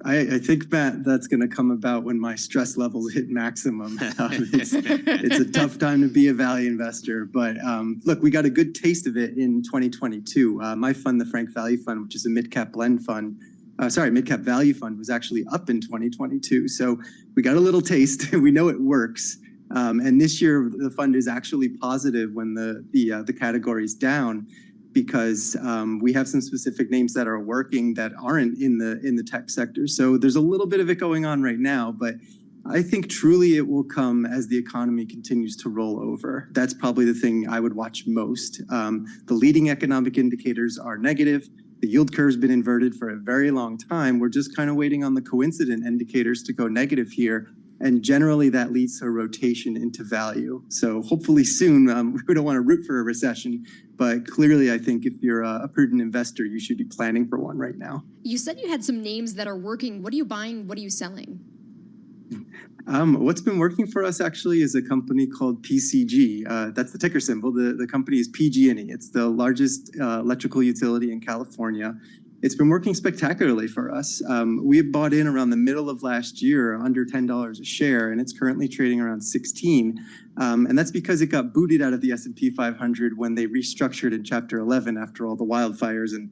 I think, Matt, that's going to come about when my stress levels hit maximum. It's a tough time to be a value investor. But look, we got a good taste of it in 2022. My fund, the Frank Value Fund, which is a mid-cap blend fund, mid-cap value fund, was actually up in 2022. So we got a little taste. We know it works. And this year, the fund is actually positive when the category is down, because we have some specific names that are working that aren't in the tech sector. So there's a little bit of it going on right now, but I think truly it will come as the economy continues to roll over. That's probably the thing I would watch most. The leading economic indicators are negative. The yield curve's been inverted for a very long time. We're just kind of waiting on the coincident indicators to go negative here. And generally that leads to a rotation into value. So hopefully soon, we don't want to root for a recession, but clearly I think if you're a prudent investor, you should be planning for one right now. You said you had some names that are working. What are you buying? What are you selling? What's been working for us actually is a company called PCG. That's the ticker symbol. The company is PG&E. It's the largest electrical utility in California. It's been working spectacularly for us. We had bought in around the middle of last year, under $10 a share, and it's currently trading around 16. And that's because it got booted out of the S&P 500 when they restructured in Chapter 11 after all the wildfires and,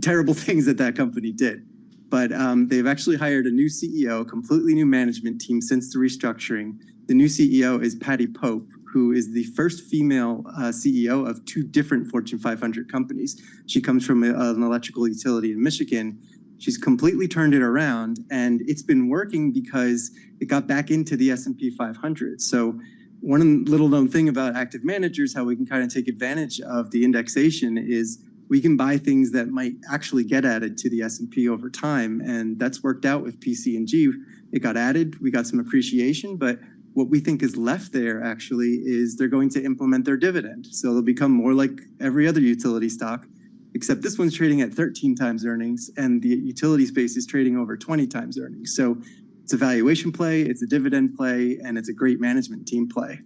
terrible things that company did. But they've actually hired a new CEO, a completely new management team since the restructuring. The new CEO is Patty Pope, who is the first female CEO of 2 different Fortune 500 companies. She comes from an electrical utility in Michigan. She's completely turned it around, and it's been working because it got back into the S&P 500. So one little known thing about active managers, how we can kind of take advantage of the indexation is we can buy things that might actually get added to the S&P over time, and that's worked out with PC&G. It got added, we got some appreciation, but what we think is left there actually is they're going to implement their dividend. So they'll become more like every other utility stock, except this one's trading at 13 times earnings and the utility space is trading over 20 times earnings. So it's a valuation play, it's a dividend play, and it's a great management team play.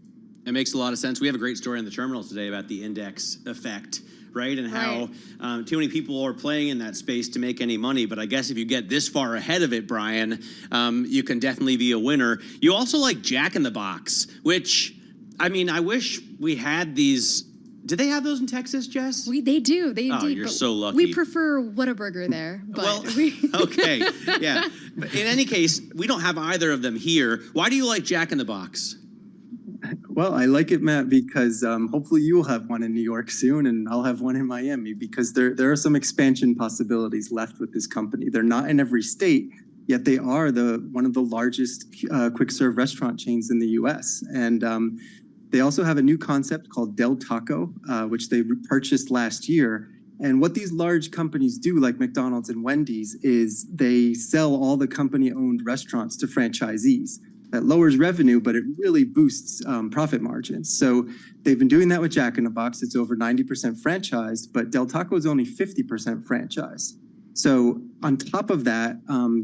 It makes a lot of sense. We have a great story on the terminal today about the index effect, right? And how too many people are playing in that space to make any money. But I guess if you get this far ahead of it, Brian, you can definitely be a winner. You also like Jack in the Box, which, I mean, I wish we had these. Do they have those in Texas, Jess? They do. They indeed. Oh, you're so lucky. We prefer Whataburger there. But well, okay, yeah. But in any case, we don't have either of them here. Why do you like Jack in the Box? Well, I like it, Matt, because hopefully you'll have one in New York soon, and I'll have one in Miami, because there are some expansion possibilities left with this company. They're not in every state, yet they are one of the largest quick serve restaurant chains in the U.S. And they also have a new concept called Del Taco, which they purchased last year. And what these large companies do, like McDonald's and Wendy's, is they sell all the company-owned restaurants to franchisees. That lowers revenue, but it really boosts profit margins. So they've been doing that with Jack in the Box. It's over 90% franchised, but Del Taco is only 50% franchised. So on top of that,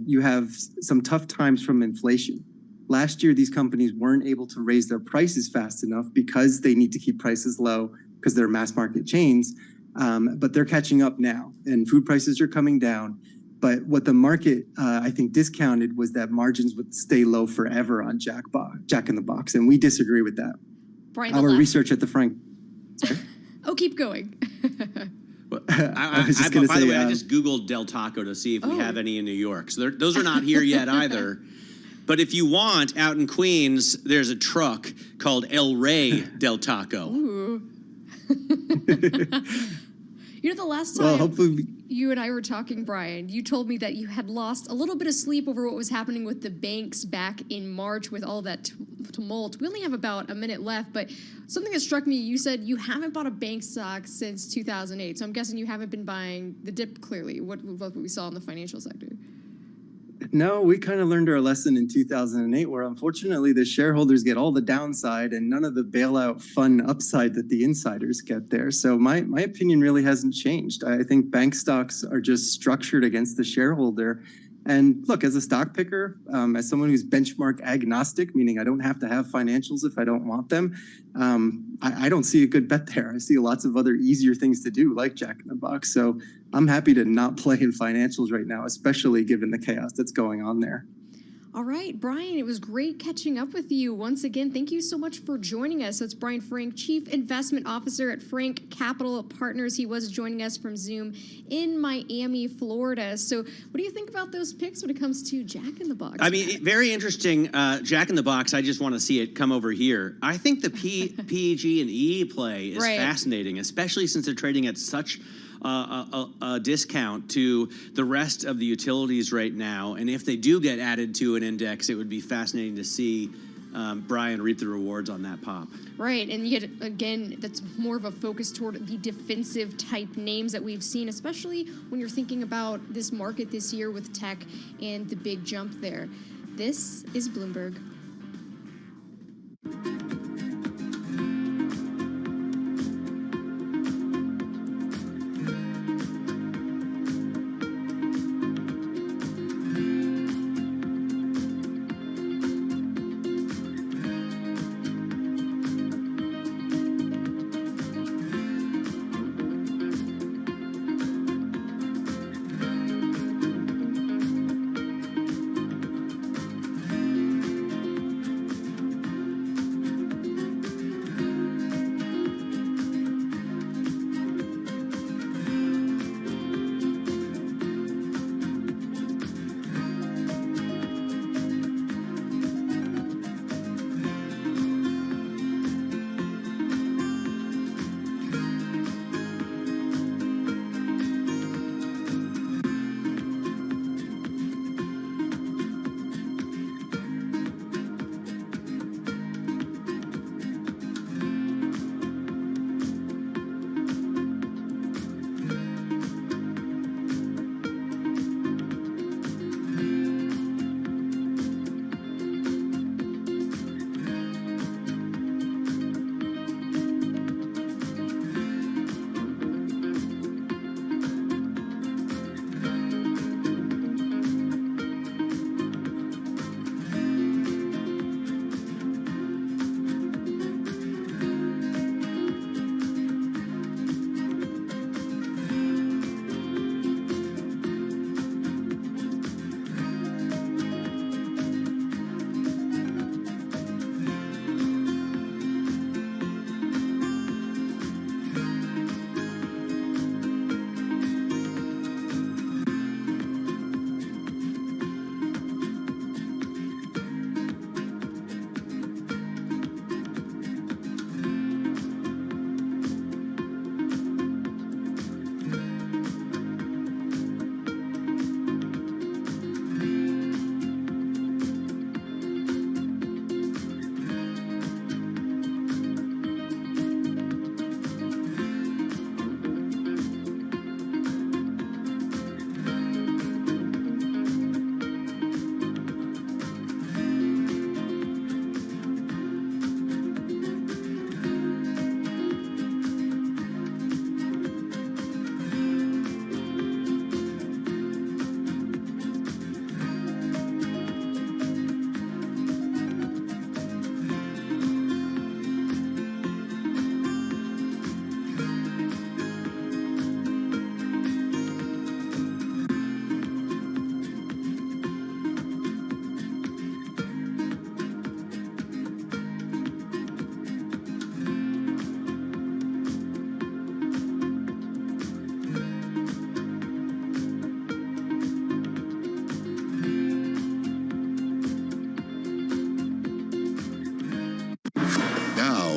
you have some tough times from inflation. Last year, these companies weren't able to raise their prices fast enough because they need to keep prices low because they're mass market chains. But they're catching up now, and food prices are coming down. But what the market, I think, discounted was that margins would stay low forever on Jack in the Box, and we disagree with that. Brian, our research at the Frank. Oh, keep going. I was just going to say. By the way, I just Googled Del Taco to see if we have any in New York. So those are not here yet either. But if you want, out in Queens, there's a truck called El Rey Del Taco. Ooh. The last time you and I were talking, Brian, you told me that you had lost a little bit of sleep over what was happening with the banks back in March with all that tumult. We only have about a minute left, but something that struck me, you said you haven't bought a bank stock since 2008. So I'm guessing you haven't been buying the dip, clearly, what we saw in the financial sector. No, we kind of learned our lesson in 2008, where unfortunately the shareholders get all the downside and none of the bailout fun upside that the insiders get there. So my opinion really hasn't changed. I think bank stocks are just structured against the shareholder. And look, as a stock picker, as someone who's benchmark agnostic, meaning I don't have to have financials if I don't want them, I don't see a good bet there. I see lots of other easier things to do, like Jack in the Box. So I'm happy to not play in financials right now, especially given the chaos that's going on there. All right, Brian, it was great catching up with you once again. Thank you so much for joining us. That's Brian Frank, Chief Investment Officer at Frank Capital Partners. He was joining us from Zoom in Miami, Florida. So what do you think about those picks when it comes to Jack in the Box? I mean, very interesting. Jack in the Box, I just want to see it come over here. I think the PG&E play is fascinating, especially since they're trading at such a discount to the rest of the utilities right now. And if they do get added to an index, it would be fascinating to see Brian reap the rewards on that pop. Right, and yet again, that's more of a focus toward the defensive type names that we've seen, especially when you're thinking about this market this year with tech and the big jump there. This is Bloomberg.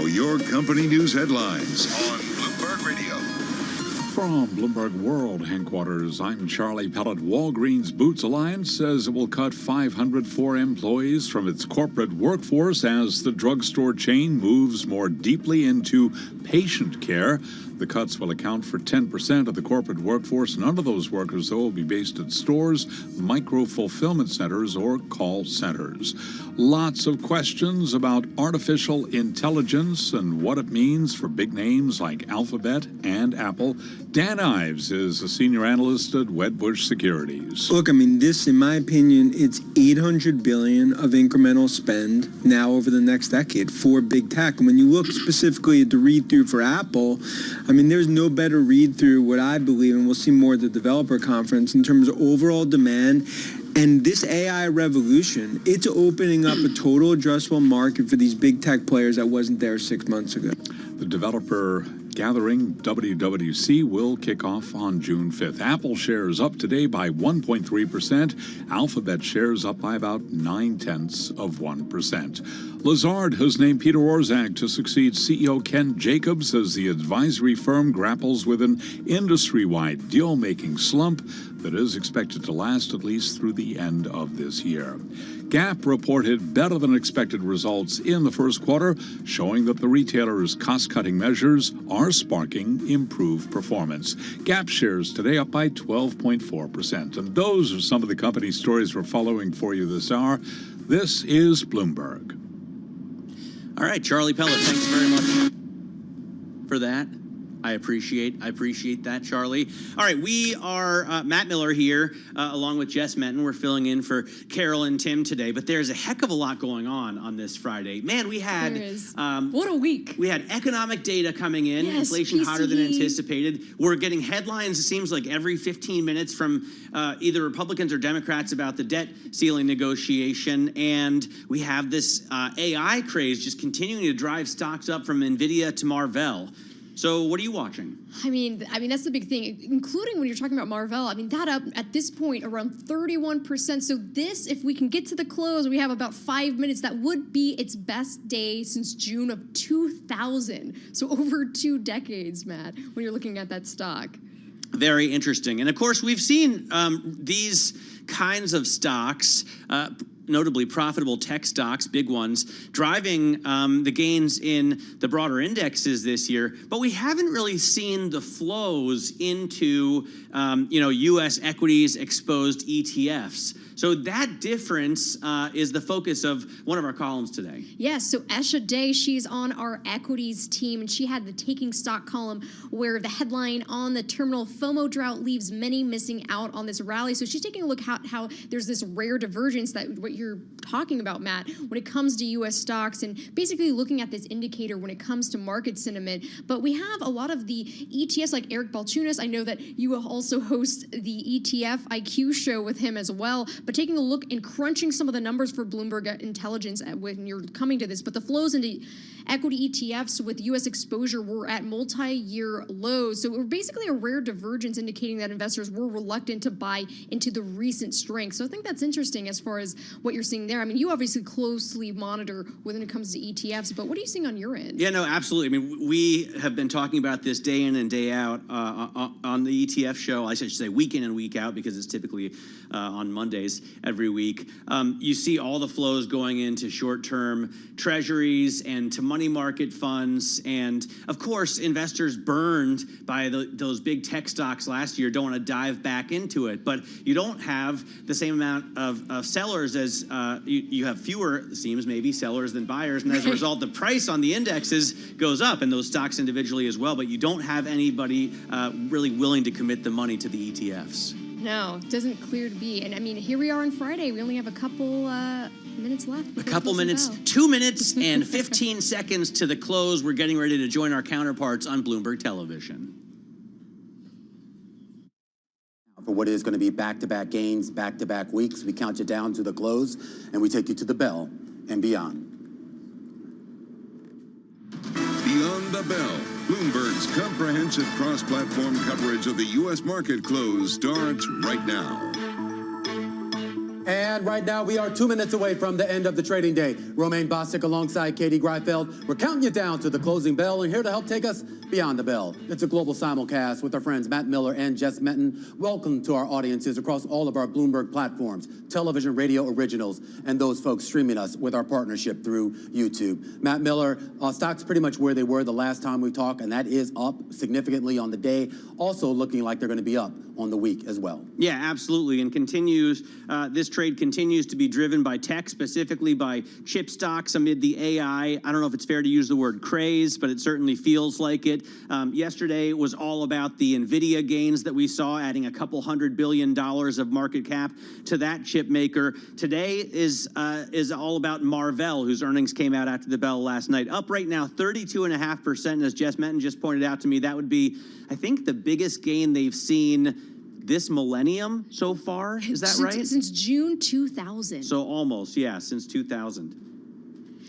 Your company news headlines on Bloomberg Radio. From Bloomberg World Headquarters, I'm Charlie Pellet. Walgreens Boots Alliance says it will cut 504 employees from its corporate workforce as the drugstore chain moves more deeply into patient care. The cuts will account for 10% of the corporate workforce. None of those workers, though, will be based at stores, micro-fulfillment centers, or call centers. Lots of questions about artificial intelligence and what it means for big names like Alphabet and Apple. Dan Ives is a senior analyst at Wedbush Securities. Look, I mean, this, in my opinion, it's $800 billion of incremental spend now over the next decade for big tech. And when you look specifically at the read-through for Apple, I mean, there's no better read-through, what I believe, and we'll see more at the developer conference, in terms of overall demand. And this AI revolution, it's opening up a total addressable market for these big tech players that wasn't there 6 months ago. The developer gathering, WWC, will kick off on June 5th. Apple shares up today by 1.3%. Alphabet shares up by about 0.9%. Lazard has named Peter Orszag to succeed CEO Ken Jacobs as the advisory firm grapples with an industry-wide deal-making slump that is expected to last at least through the end of this year. Gap reported better than expected results in the first quarter, showing that the retailer's cost-cutting measures are sparking improved performance. Gap shares today up by 12.4%. And those are some of the company stories we're following for you this hour. This is Bloomberg. All right, Charlie Pellet, thanks very much for that. I appreciate that, Charlie. All right, we are Matt Miller here, along with Jess Menton. We're filling in for Carol and Tim today, but there's a heck of a lot going on this Friday. Man, we had what a week. We had economic data coming in, yes, inflation PCE. hotter than anticipated. We're getting headlines, it seems like every 15 minutes from either Republicans or Democrats about the debt ceiling negotiation, and we have this AI craze just continuing to drive stocks up from NVIDIA to Marvell. So what are you watching? I mean, that's the big thing, including when you're talking about Marvell. I mean, that up at this point around 31%. So this, if we can get to the close, we have about 5 minutes. That would be its best day since June of 2000. So over 2 decades, Matt, when you're looking at that stock. Very interesting. And of course, we've seen these kinds of stocks, notably profitable tech stocks, big ones, driving the gains in the broader indexes this year. But we haven't really seen the flows into U.S. equities exposed ETFs. So that difference is the focus of one of our columns today. Yes, so Esha Day, she's on our equities team, and she had the Taking Stock column where the headline on the terminal, FOMO drought leaves many missing out on this rally. So she's taking a look at how there's this rare divergence that what you're talking about, Matt, when it comes to U.S. stocks, and basically looking at this indicator when it comes to market sentiment. But we have a lot of the ETFs like Eric Balchunas. I know that you also host the ETF IQ show with him as well. But taking a look and crunching some of the numbers for Bloomberg Intelligence when you're coming to this, but the flows into equity ETFs with U.S. exposure were at multi-year lows. So it was basically a rare divergence indicating that investors were reluctant to buy into the recent strength. So I think that's interesting as far as what you're seeing there. I mean, you obviously closely monitor when it comes to ETFs, but what are you seeing on your end? Yeah, no, absolutely. I mean, we have been talking about this day in and day out on the ETF show. I should say week in and week out because it's typically on Mondays every week. You see all the flows going into short-term treasuries and to money market funds. And of course, investors burned by those big tech stocks last year don't want to dive back into it. But you don't have the same amount of sellers as you have fewer, it seems, maybe sellers than buyers. And as a result, the price on the indexes goes up and those stocks individually as well. But you don't have anybody really willing to commit the money to the ETFs. No, it doesn't clear to be. And I mean, here we are on Friday. We only have a couple minutes left. A couple minutes, 2 minutes and 15 seconds to the close. We're getting ready to join our counterparts on Bloomberg Television. For what is going to be back-to-back gains, back-to-back weeks, we count you down to the close, and we take you to the bell and beyond. Beyond the Bell, Bloomberg's comprehensive cross-platform coverage of the U.S. market close starts right now. And right now, we are 2 minutes away from the end of the trading day. Romaine Bostic alongside Katie Greifeld. We're counting you down to the closing bell, and here to help take us beyond the bell. It's a global simulcast with our friends Matt Miller and Jess Menton. Welcome to our audiences across all of our Bloomberg platforms, television, radio originals, and those folks streaming us with our partnership through YouTube. Matt Miller, stocks pretty much where they were the last time we talked, and that is up significantly on the day. Also looking like they're going to be up on the week as well. Yeah, absolutely, and continues. This trade continues to be driven by tech, specifically by chip stocks amid the AI. I don't know if it's fair to use the word craze, but it certainly feels like it. Yesterday was all about the NVIDIA gains that we saw, adding a couple $100 billion of market cap to that chip maker. Today is all about Marvell, whose earnings came out after the bell last night. Up right now 32.5%, and as Jess Menton just pointed out to me, that would be, I think, the biggest gain they've seen this millennium so far. Is that right? Since June 2000. So almost, yeah, since 2000.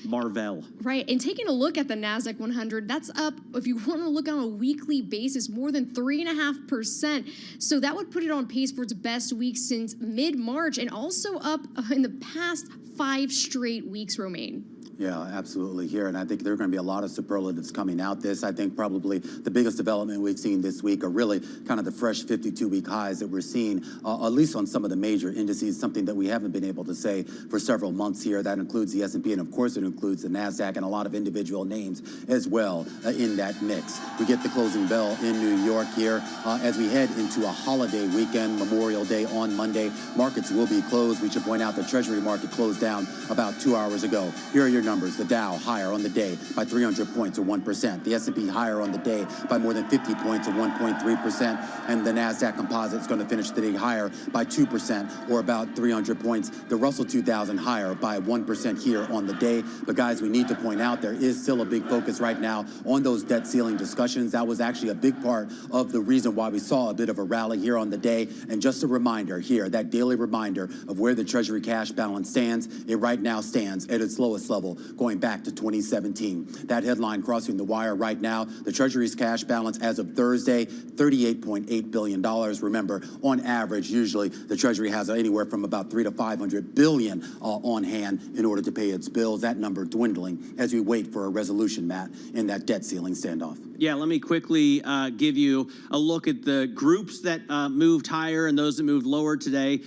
Marvell. Right, and taking a look at the NASDAQ 100, that's up, if you want to look on a weekly basis, more than 3.5%. So that would put it on pace for its best week since mid-March, and also up in the past 5 straight weeks, Romaine. Yeah, absolutely here. And I think there are going to be a lot of superlatives coming out this. I think probably the biggest development we've seen this week are really kind of the fresh 52-week highs that we're seeing, at least on some of the major indices, something that we haven't been able to say for several months here. That includes the S&P, and of course it includes the NASDAQ and a lot of individual names as well in that mix. We get the closing bell in New York here as we head into a holiday weekend, Memorial Day on Monday. Markets will be closed. We should point out the Treasury market closed down about 2 hours ago. Here are your numbers. The Dow higher on the day by 300 points or 1%. The S&P higher on the day by more than 50 points or 1.3%. And the NASDAQ composite is going to finish the day higher by 2% or about 300 points. The Russell 2000 higher by 1% here on the day. But guys, we need to point out there is still a big focus right now on those debt ceiling discussions. That was actually a big part of the reason why we saw a bit of a rally here on the day. And just a reminder here, that daily reminder of where the Treasury cash balance stands. It right now stands at its lowest level going back to 2017. That headline crossing the wire right now, the Treasury's cash balance as of Thursday, $38.8 billion. Remember, on average, usually the Treasury has anywhere from about $300 to $500 billion on hand in order to pay its bills. That number dwindling as we wait for a resolution, Matt, in that debt ceiling standoff. Yeah, let me quickly give you a look at the groups that moved higher and those that moved lower today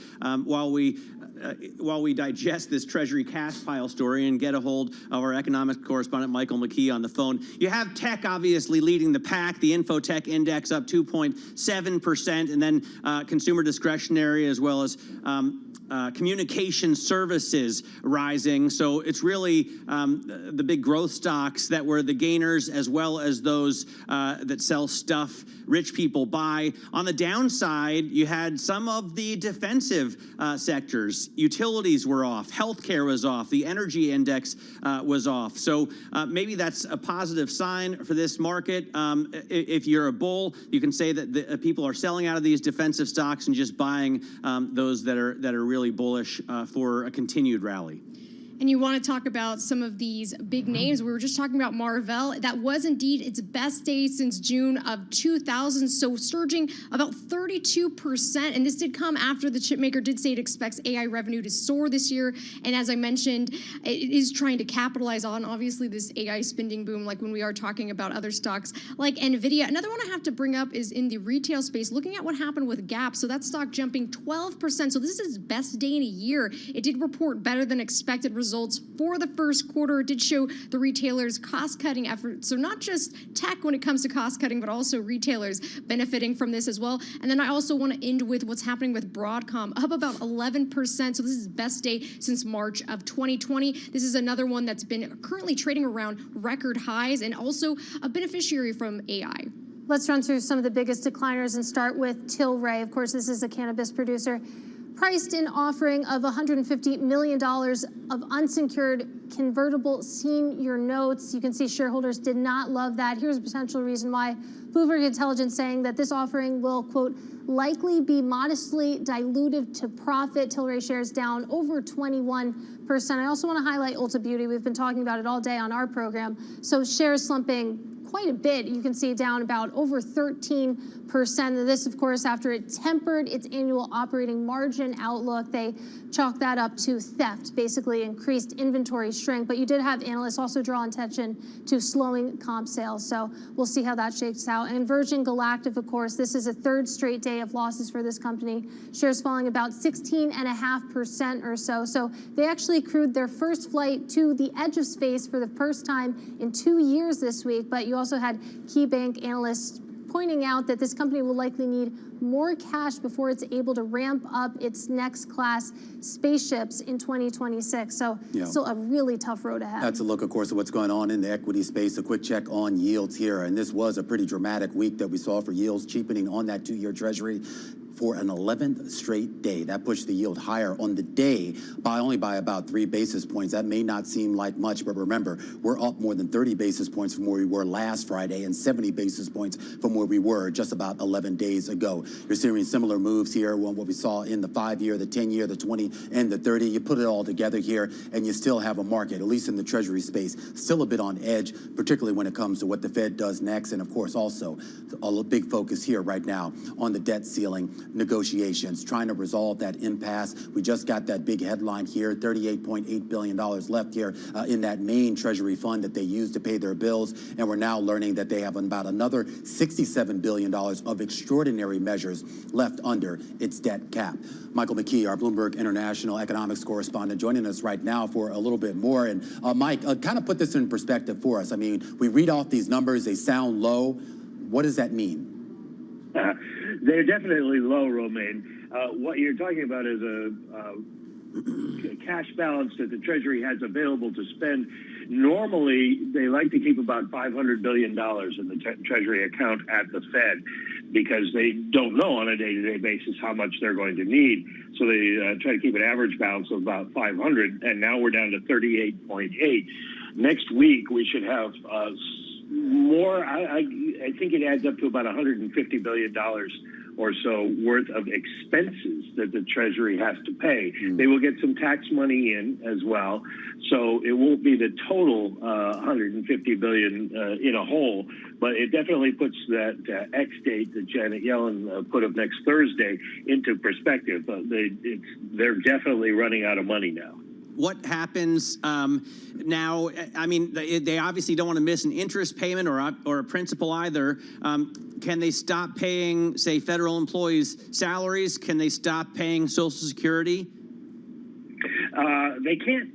while we digest this Treasury cash pile story and get a hold of our economic correspondent Michael McKee on the phone. You have tech obviously leading the pack, the Infotech index up 2.7%, and then consumer discretionary as well as communication services rising. So it's really the big growth stocks that were the gainers as well as those that sell stuff rich people buy. On the downside, you had some of the defensive sectors. Utilities were off, healthcare was off, the energy index was off. So maybe that's a positive sign for this market. If you're a bull, you can say that the people are selling out of these defensive stocks and just buying those that are really bullish for a continued rally. And you want to talk about some of these big names. We were just talking about Marvell. That was indeed its best day since June of 2000, so surging about 32%. And this did come after the chipmaker did say it expects AI revenue to soar this year. And as I mentioned, it is trying to capitalize on, obviously, this AI spending boom, like when we are talking about other stocks like NVIDIA. Another one I have to bring up is in the retail space, looking at what happened with Gap. So that stock jumping 12%. So this is its best day in a year. It did report better than expected results for the first quarter. It did show the retailers' cost-cutting efforts. So not just tech when it comes to cost-cutting, but also retailers benefiting from this as well. And then I also want to end with what's happening with Broadcom, up about 11%. So this is best day since March of 2020. This is another one that's been currently trading around record highs and also a beneficiary from AI. Let's run through some of the biggest decliners and start with Tilray. Of course, this is a cannabis producer. Priced in offering of $150 million of unsecured convertible senior notes. You can see shareholders did not love that. Here's a potential reason why. Bloomberg Intelligence saying that this offering will, quote, likely be modestly dilutive to profit. Tilray shares down over 21%. I also want to highlight Ulta Beauty. We've been talking about it all day on our program. So shares slumping quite a bit. You can see down about over 13%. This, of course, after it tempered its annual operating margin outlook. They chalked that up to theft, basically increased inventory shrink. But you did have analysts also draw attention to slowing comp sales. So we'll see how that shakes out. And Virgin Galactic, of course, this is a third straight day of losses for this company. Shares falling about 16.5% or so. So they actually crewed their first flight to the edge of space for the first time in 2 years this week. But you also had KeyBank analysts pointing out that this company will likely need more cash before it's able to ramp up its next class spaceships in 2026. So still a really tough road ahead. That's a look, of course, at what's going on in the equity space. A quick check on yields here. And this was a pretty dramatic week that we saw for yields cheapening on that 2-year Treasury for an 11th straight day. That pushed the yield higher on the day only by about 3 basis points. That may not seem like much, but remember, we're up more than 30 basis points from where we were last Friday and 70 basis points from where we were just about 11 days ago. You're seeing similar moves here on what we saw in the 5-year, the 10-year, the 20, and the 30. You put it all together here, and you still have a market, at least in the Treasury space, still a bit on edge, particularly when it comes to what the Fed does next. And of course, also a big focus here right now on the debt ceiling. negotiations, trying to resolve that impasse. We just got that big headline here, $38.8 billion left here in that main Treasury fund that they use to pay their bills. And we're now learning that they have about another $67 billion of extraordinary measures left under its debt cap. Michael McKee, our Bloomberg International economics correspondent, joining us right now for a little bit more. And Mike, kind of put this in perspective for us. I mean, we read off these numbers, they sound low. What does that mean? They're definitely low, Romaine. What you're talking about is a cash balance that the Treasury has available to spend. Normally, they like to keep about $500 billion in the Treasury account at the Fed because they don't know on a day-to-day basis how much they're going to need. So they try to keep an average balance of about 500, and now we're down to 38.8. Next week, we should have more. I think it adds up to about $150 billion or so worth of expenses that the Treasury has to pay. They will get some tax money in as well, so it won't be the total $150 billion in a hole, but it definitely puts that X date that Janet Yellen put of next Thursday into perspective. They're definitely running out of money now. What happens now? I mean, they obviously don't want to miss an interest payment or a principal either. Can they stop paying, say, federal employees' salaries? Can they stop paying Social Security? They can't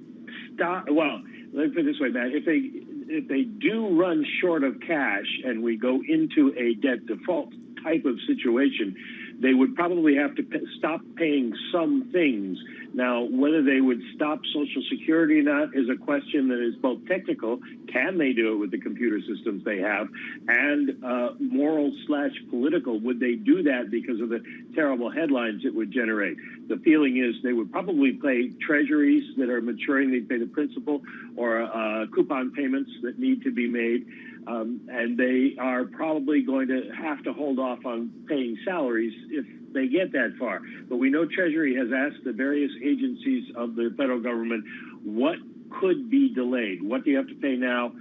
stop. Well, let me put it this way, Matt. If they do run short of cash and we go into a debt default type of situation, they would probably have to stop paying some things. Now, whether they would stop Social Security or not is a question that is both technical, can they do it with the computer systems they have, and moral/political, would they do that because of the terrible headlines it would generate? The feeling is they would probably pay treasuries that are maturing, they'd pay the principal, or coupon payments that need to be made. And they are probably going to have to hold off on paying salaries if they get that far. But we know Treasury has asked the various agencies of the federal government what could be delayed. What do you have to pay now?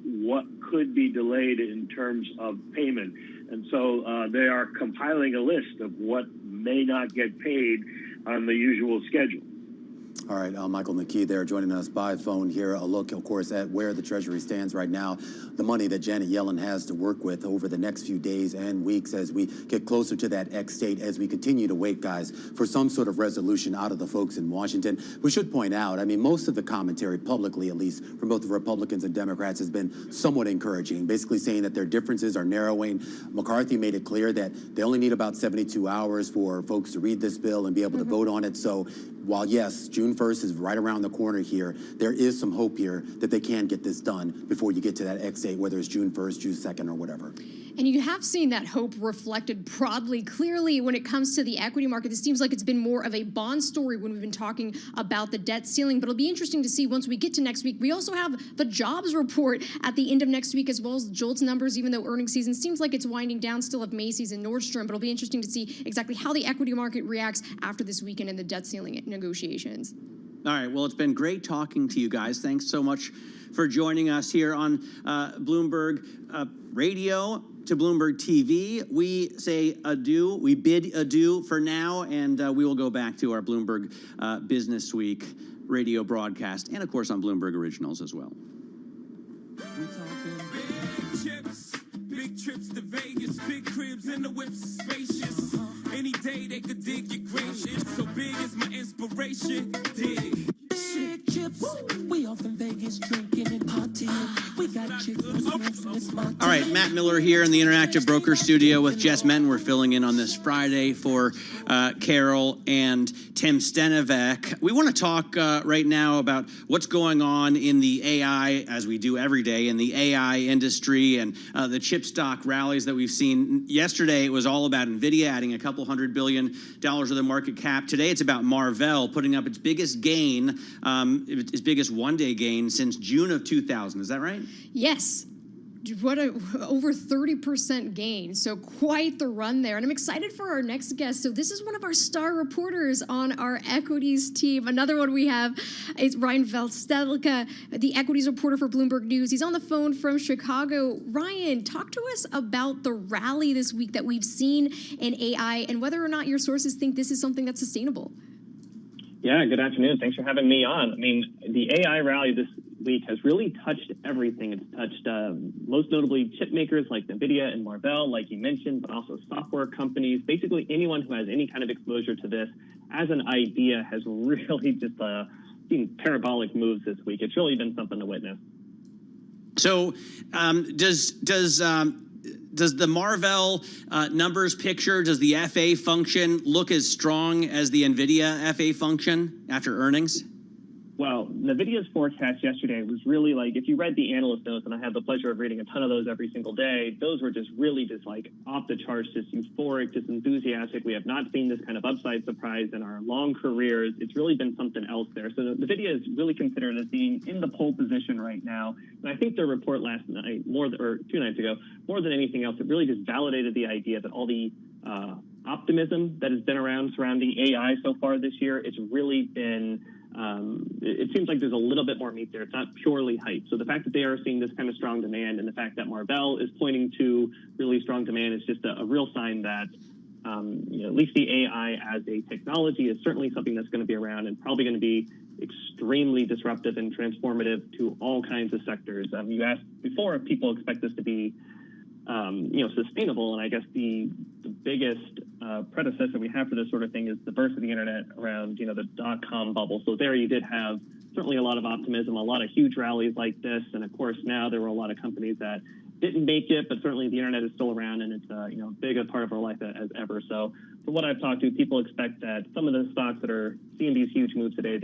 What could be delayed in terms of payment? And so they are compiling a list of what may not get paid on the usual schedule. All right, Michael McKee there joining us by phone here. A look, of course, at where the Treasury stands right now, the money that Janet Yellen has to work with over the next few days and weeks as we get closer to that X date, as we continue to wait, guys, for some sort of resolution out of the folks in Washington. We should point out, I mean, most of the commentary, publicly at least, from both the Republicans and Democrats has been somewhat encouraging, basically saying that their differences are narrowing. McCarthy made it clear that they only need about 72 hours for folks to read this bill and be able to vote on it. So while, yes, June 1st is right around the corner here, there is some hope here that they can get this done before you get to that X date, whether it's June 1st, June 2nd, or whatever. And you have seen that hope reflected broadly, clearly, when it comes to the equity market. It seems like it's been more of a bond story when we've been talking about the debt ceiling. But it'll be interesting to see once we get to next week. We also have the jobs report at the end of next week, as well as JOLTS numbers, even though earnings season seems like it's winding down still of Macy's and Nordstrom. But it'll be interesting to see exactly how the equity market reacts after this weekend in the debt ceiling negotiations. All right, well, it's been great talking to you guys. Thanks so much for joining us here on Bloomberg Radio to Bloomberg TV. We say adieu. We bid adieu for now, and we will go back to our Bloomberg Business Week radio broadcast, and of course on Bloomberg Originals as well. Big chips, big trips to Vegas, big cribs and the whips spacious. Any day they could dig your grave shit. So big is my inspiration. Dig. Shit chips. We off in Vegas drinking and partying. We got chicks. All right, Matt Miller here in the Interactive Broker Studio with Jess Menton. We're filling in on this Friday for Carol and Tim Stenivek. We want to talk right now about what's going on in the AI, as we do every day, in the AI industry and the chip stock rallies that we've seen. Yesterday, it was all about NVIDIA adding a couple $100 billion of the market cap. Today, it's about Marvell putting up its biggest gain, its biggest one-day gain since June of 2000. Is that right? Yes. What a over 30% gain. So quite the run there. And I'm excited for our next guest. So this is one of our star reporters on our equities team. Another one we have is Ryan Valstelka, the equities reporter for Bloomberg News. He's on the phone from Chicago. Ryan, talk to us about the rally this week that we've seen in AI and whether or not your sources think this is something that's sustainable. Yeah, good afternoon. Thanks for having me on. I mean, the AI rally this week has really touched everything. It's touched most notably chip makers like NVIDIA and Marvell, like you mentioned, but also software companies. Basically, anyone who has any kind of exposure to this as an idea has really just seen parabolic moves this week. It's really been something to witness. So does the Marvell numbers picture, does the FA function look as strong as the NVIDIA FA function after earnings? Well, NVIDIA's forecast yesterday was really like, if you read the analyst notes, and I have the pleasure of reading a ton of those every single day, those were just really just like off the charts, just euphoric, just enthusiastic. We have not seen this kind of upside surprise in our long careers. It's really been something else there. So NVIDIA is really considered as being in the pole position right now. And I think their report last night, or 2 nights ago, more than anything else, it really just validated the idea that all the optimism that has been around surrounding AI so far this year, it's really been it seems like there's a little bit more meat there. It's not purely hype. So the fact that they are seeing this kind of strong demand and the fact that Marvell is pointing to really strong demand is just a real sign that at least the AI as a technology is certainly something that's going to be around and probably going to be extremely disruptive and transformative to all kinds of sectors. You asked before if people expect this to be sustainable, and I guess the biggest predecessor we have for this sort of thing is the birth of the internet around, the dot-com bubble. So there you did have certainly a lot of optimism, a lot of huge rallies like this, and of course now there were a lot of companies that didn't make it, but certainly the internet is still around and it's big a part of our life as ever. So from what I've talked to, people expect that some of the stocks that are seeing these huge moves today,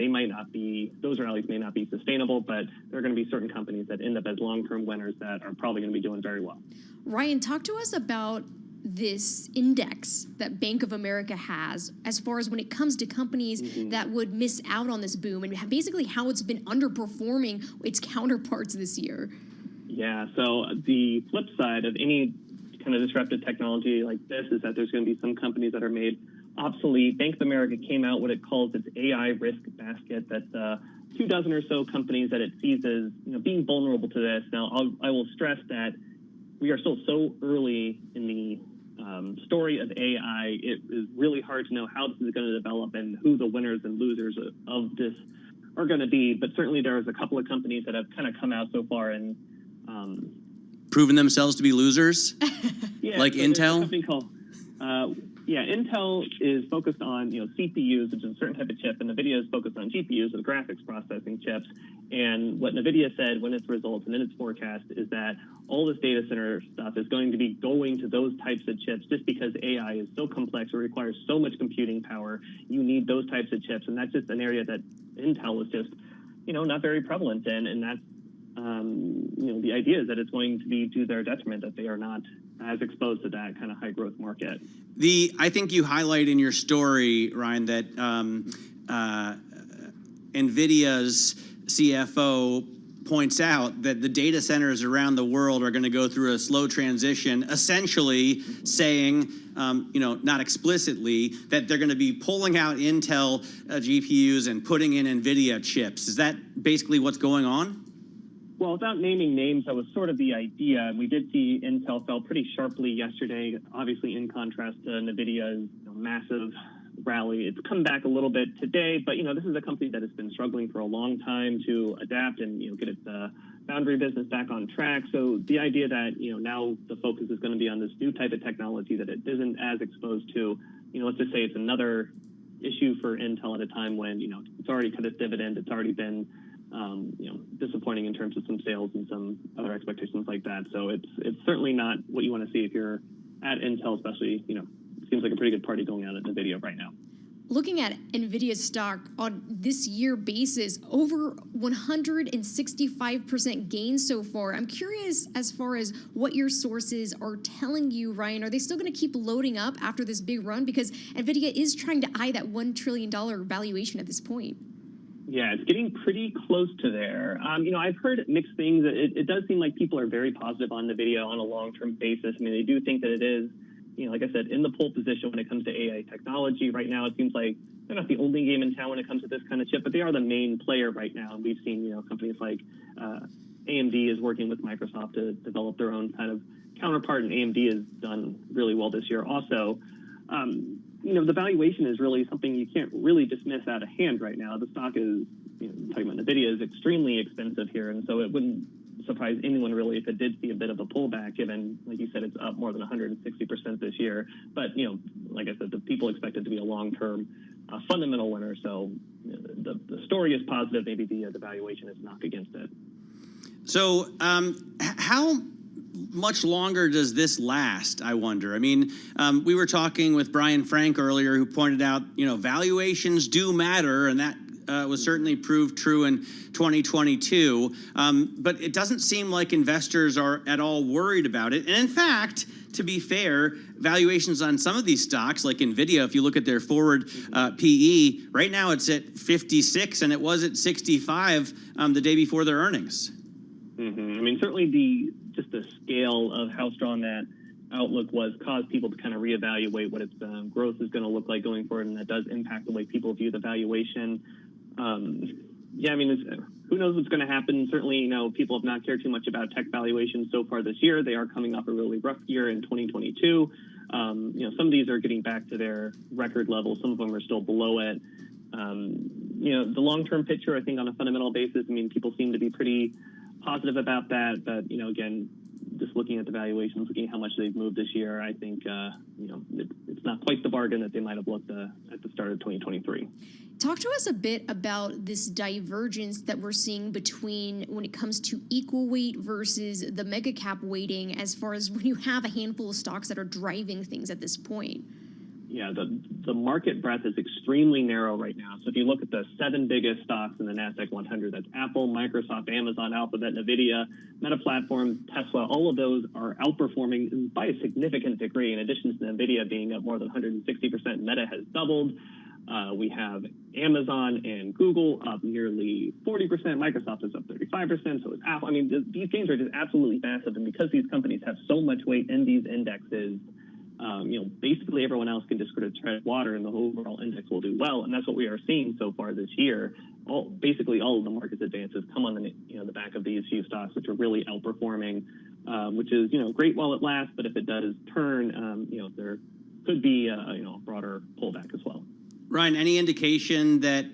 those rallies may not be sustainable, but there are going to be certain companies that end up as long-term winners that are probably going to be doing very well. Ryan, talk to us about this index that Bank of America has as far as when it comes to companies that would miss out on this boom and basically how it's been underperforming its counterparts this year. Yeah, so the flip side of any kind of disruptive technology like this is that there's going to be some companies that are made obsolete. Bank of America came out what it calls its AI risk basket. That's 24 or so companies that it sees as being vulnerable to this. Now, I will stress that we are still so early in the story of AI. It is really hard to know how this is going to develop and who the winners and losers of this are going to be. But certainly there's a couple of companies that have kind of come out so far and proven themselves to be losers? Yeah, like so Intel? A company called, Intel is focused on CPUs, which is a certain type of chip, and NVIDIA is focused on GPUs, or graphics processing chips. And what NVIDIA said when its results and in its forecast is that all this data center stuff is going to be going to those types of chips just because AI is so complex, it requires so much computing power. You need those types of chips, and that's just an area that Intel is just not very prevalent in, and that's the idea is that it's going to be to their detriment that they are not as exposed to that kind of high growth market. I think you highlight in your story, Ryan, that NVIDIA's CFO points out that the data centers around the world are going to go through a slow transition, essentially saying, not explicitly, that they're going to be pulling out Intel GPUs and putting in NVIDIA chips. Is that basically what's going on? Well, without naming names, that was sort of the idea. We did see Intel fell pretty sharply yesterday, obviously in contrast to NVIDIA's massive rally. It's come back a little bit today, but this is a company that has been struggling for a long time to adapt and get its foundry business back on track. So the idea that now the focus is going to be on this new type of technology that it isn't as exposed to, let's just say it's another issue for Intel at a time when it's already cut its dividend, it's already been disappointing in terms of some sales and some other expectations like that. So it's certainly not what you want to see if you're at Intel, especially, it seems like a pretty good party going on at NVIDIA right now. Looking at NVIDIA's stock on this year basis, over 165% gain so far. I'm curious as far as what your sources are telling you, Ryan. Are they still going to keep loading up after this big run? Because NVIDIA is trying to eye that $1 trillion valuation at this point. Yeah, it's getting pretty close to there. I've heard mixed things. It does seem like people are very positive on NVIDIA on a long-term basis. I mean, they do think that it is, like I said, in the pole position when it comes to AI technology. Right now, it seems like they're not the only game in town when it comes to this kind of chip, but they are the main player right now. And we've seen, companies like AMD is working with Microsoft to develop their own kind of counterpart, and AMD has done really well this year also. The valuation is really something you can't really dismiss out of hand right now. The stock is, talking about NVIDIA, is extremely expensive here, and so it wouldn't surprise anyone really if it did see a bit of a pullback, given, like you said, it's up more than 160% this year. But, like I said, the people expect it to be a long-term fundamental winner, so the story is positive. Maybe the valuation is knock against it. So how much longer does this last, I wonder? I mean, we were talking with Brian Frank earlier, who pointed out, valuations do matter, and that was certainly proved true in 2022. But it doesn't seem like investors are at all worried about it. And in fact, to be fair, valuations on some of these stocks, like NVIDIA, if you look at their forward PE, right now it's at 56, and it was at 65 the day before their earnings. Mm-hmm. I mean, certainly just the scale of how strong that outlook was caused people to kind of reevaluate what its growth is going to look like going forward, and that does impact the way people view the valuation. Who knows what's going to happen? Certainly, people have not cared too much about tech valuations so far this year. They are coming off a really rough year in 2022. Some of these are getting back to their record levels. Some of them are still below it. The long-term picture, I think, on a fundamental basis, people seem to be pretty positive about that. But, again, just looking at the valuations, looking at how much they've moved this year, I think, it's not quite the bargain that they might have looked at the start of 2023. Talk to us a bit about this divergence that we're seeing between when it comes to equal weight versus the mega cap weighting, as far as when you have a handful of stocks that are driving things at this point. Yeah, the market breadth is extremely narrow right now. So if you look at the 7 biggest stocks in the NASDAQ 100, that's Apple, Microsoft, Amazon, Alphabet, NVIDIA, Meta Platforms, Tesla. All of those are outperforming by a significant degree. In addition to NVIDIA being up more than 160%, Meta has doubled. We have Amazon and Google up nearly 40%. Microsoft is up 35%. So is Apple. These gains are just absolutely massive. And because these companies have so much weight in these indexes, basically everyone else can just sort of tread water, and the overall index will do well. And that's what we are seeing so far this year. Basically all of the market's advances come on the back of these few stocks, which are really outperforming, which is great while it lasts. But if it does turn, there could be a broader pullback as well. Ryan, any indication that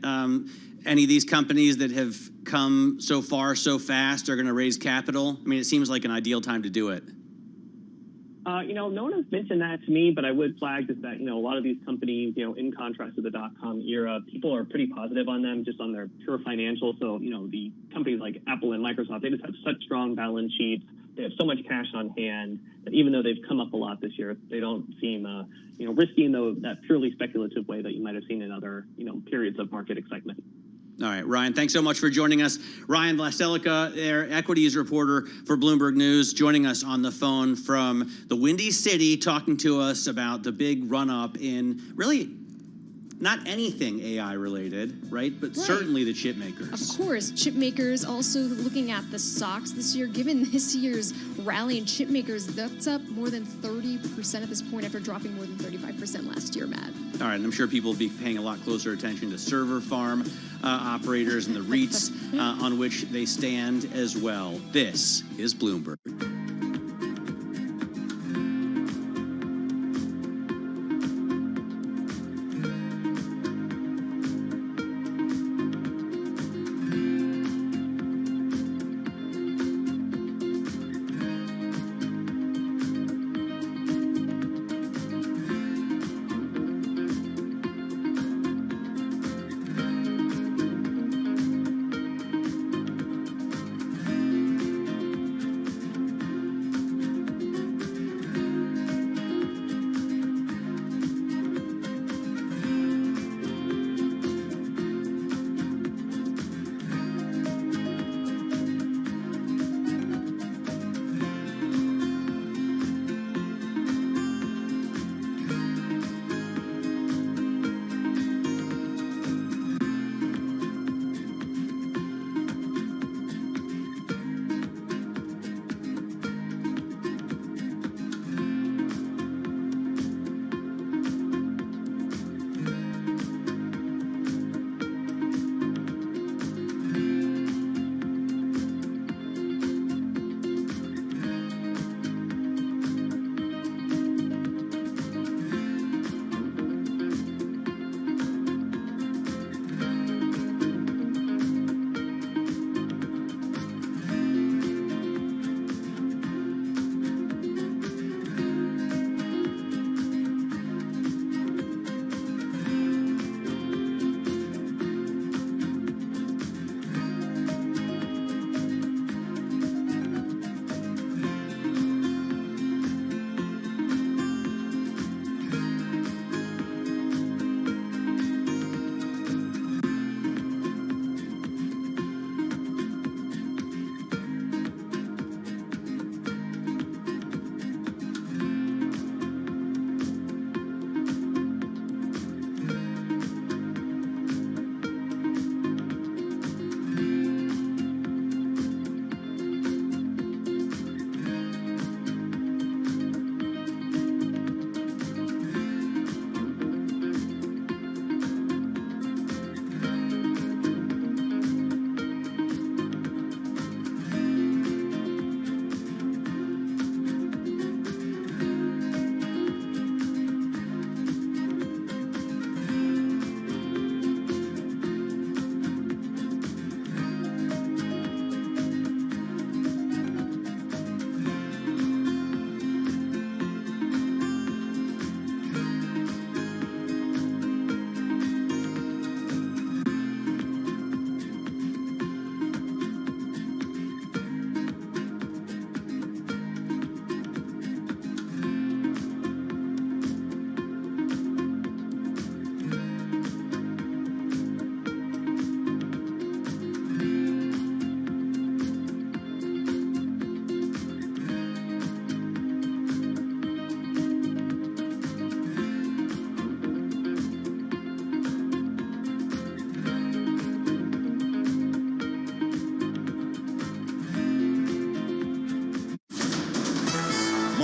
any of these companies that have come so far so fast are going to raise capital? It seems like an ideal time to do it. No one has mentioned that to me, but I would flag just that, a lot of these companies, in contrast to the dot-com era, people are pretty positive on them just on their pure financials. So, the companies like Apple and Microsoft, they just have such strong balance sheets. They have so much cash on hand that even though they've come up a lot this year, they don't seem, risky in that purely speculative way that you might have seen in other, periods of market excitement. All right, Ryan, thanks so much for joining us. Ryan Vlaselica, their equities reporter for Bloomberg News, joining us on the phone from the Windy City, talking to us about the big run-up in really not anything AI related, right? But certainly the chip makers. Of course, chip makers. Also looking at the stocks this year, given this year's rally in chip makers, that's up more than 30% at this point after dropping more than 35% last year, Matt. All right, and I'm sure people will be paying a lot closer attention to server farm operators and the REITs on which they stand as well. This is Bloomberg.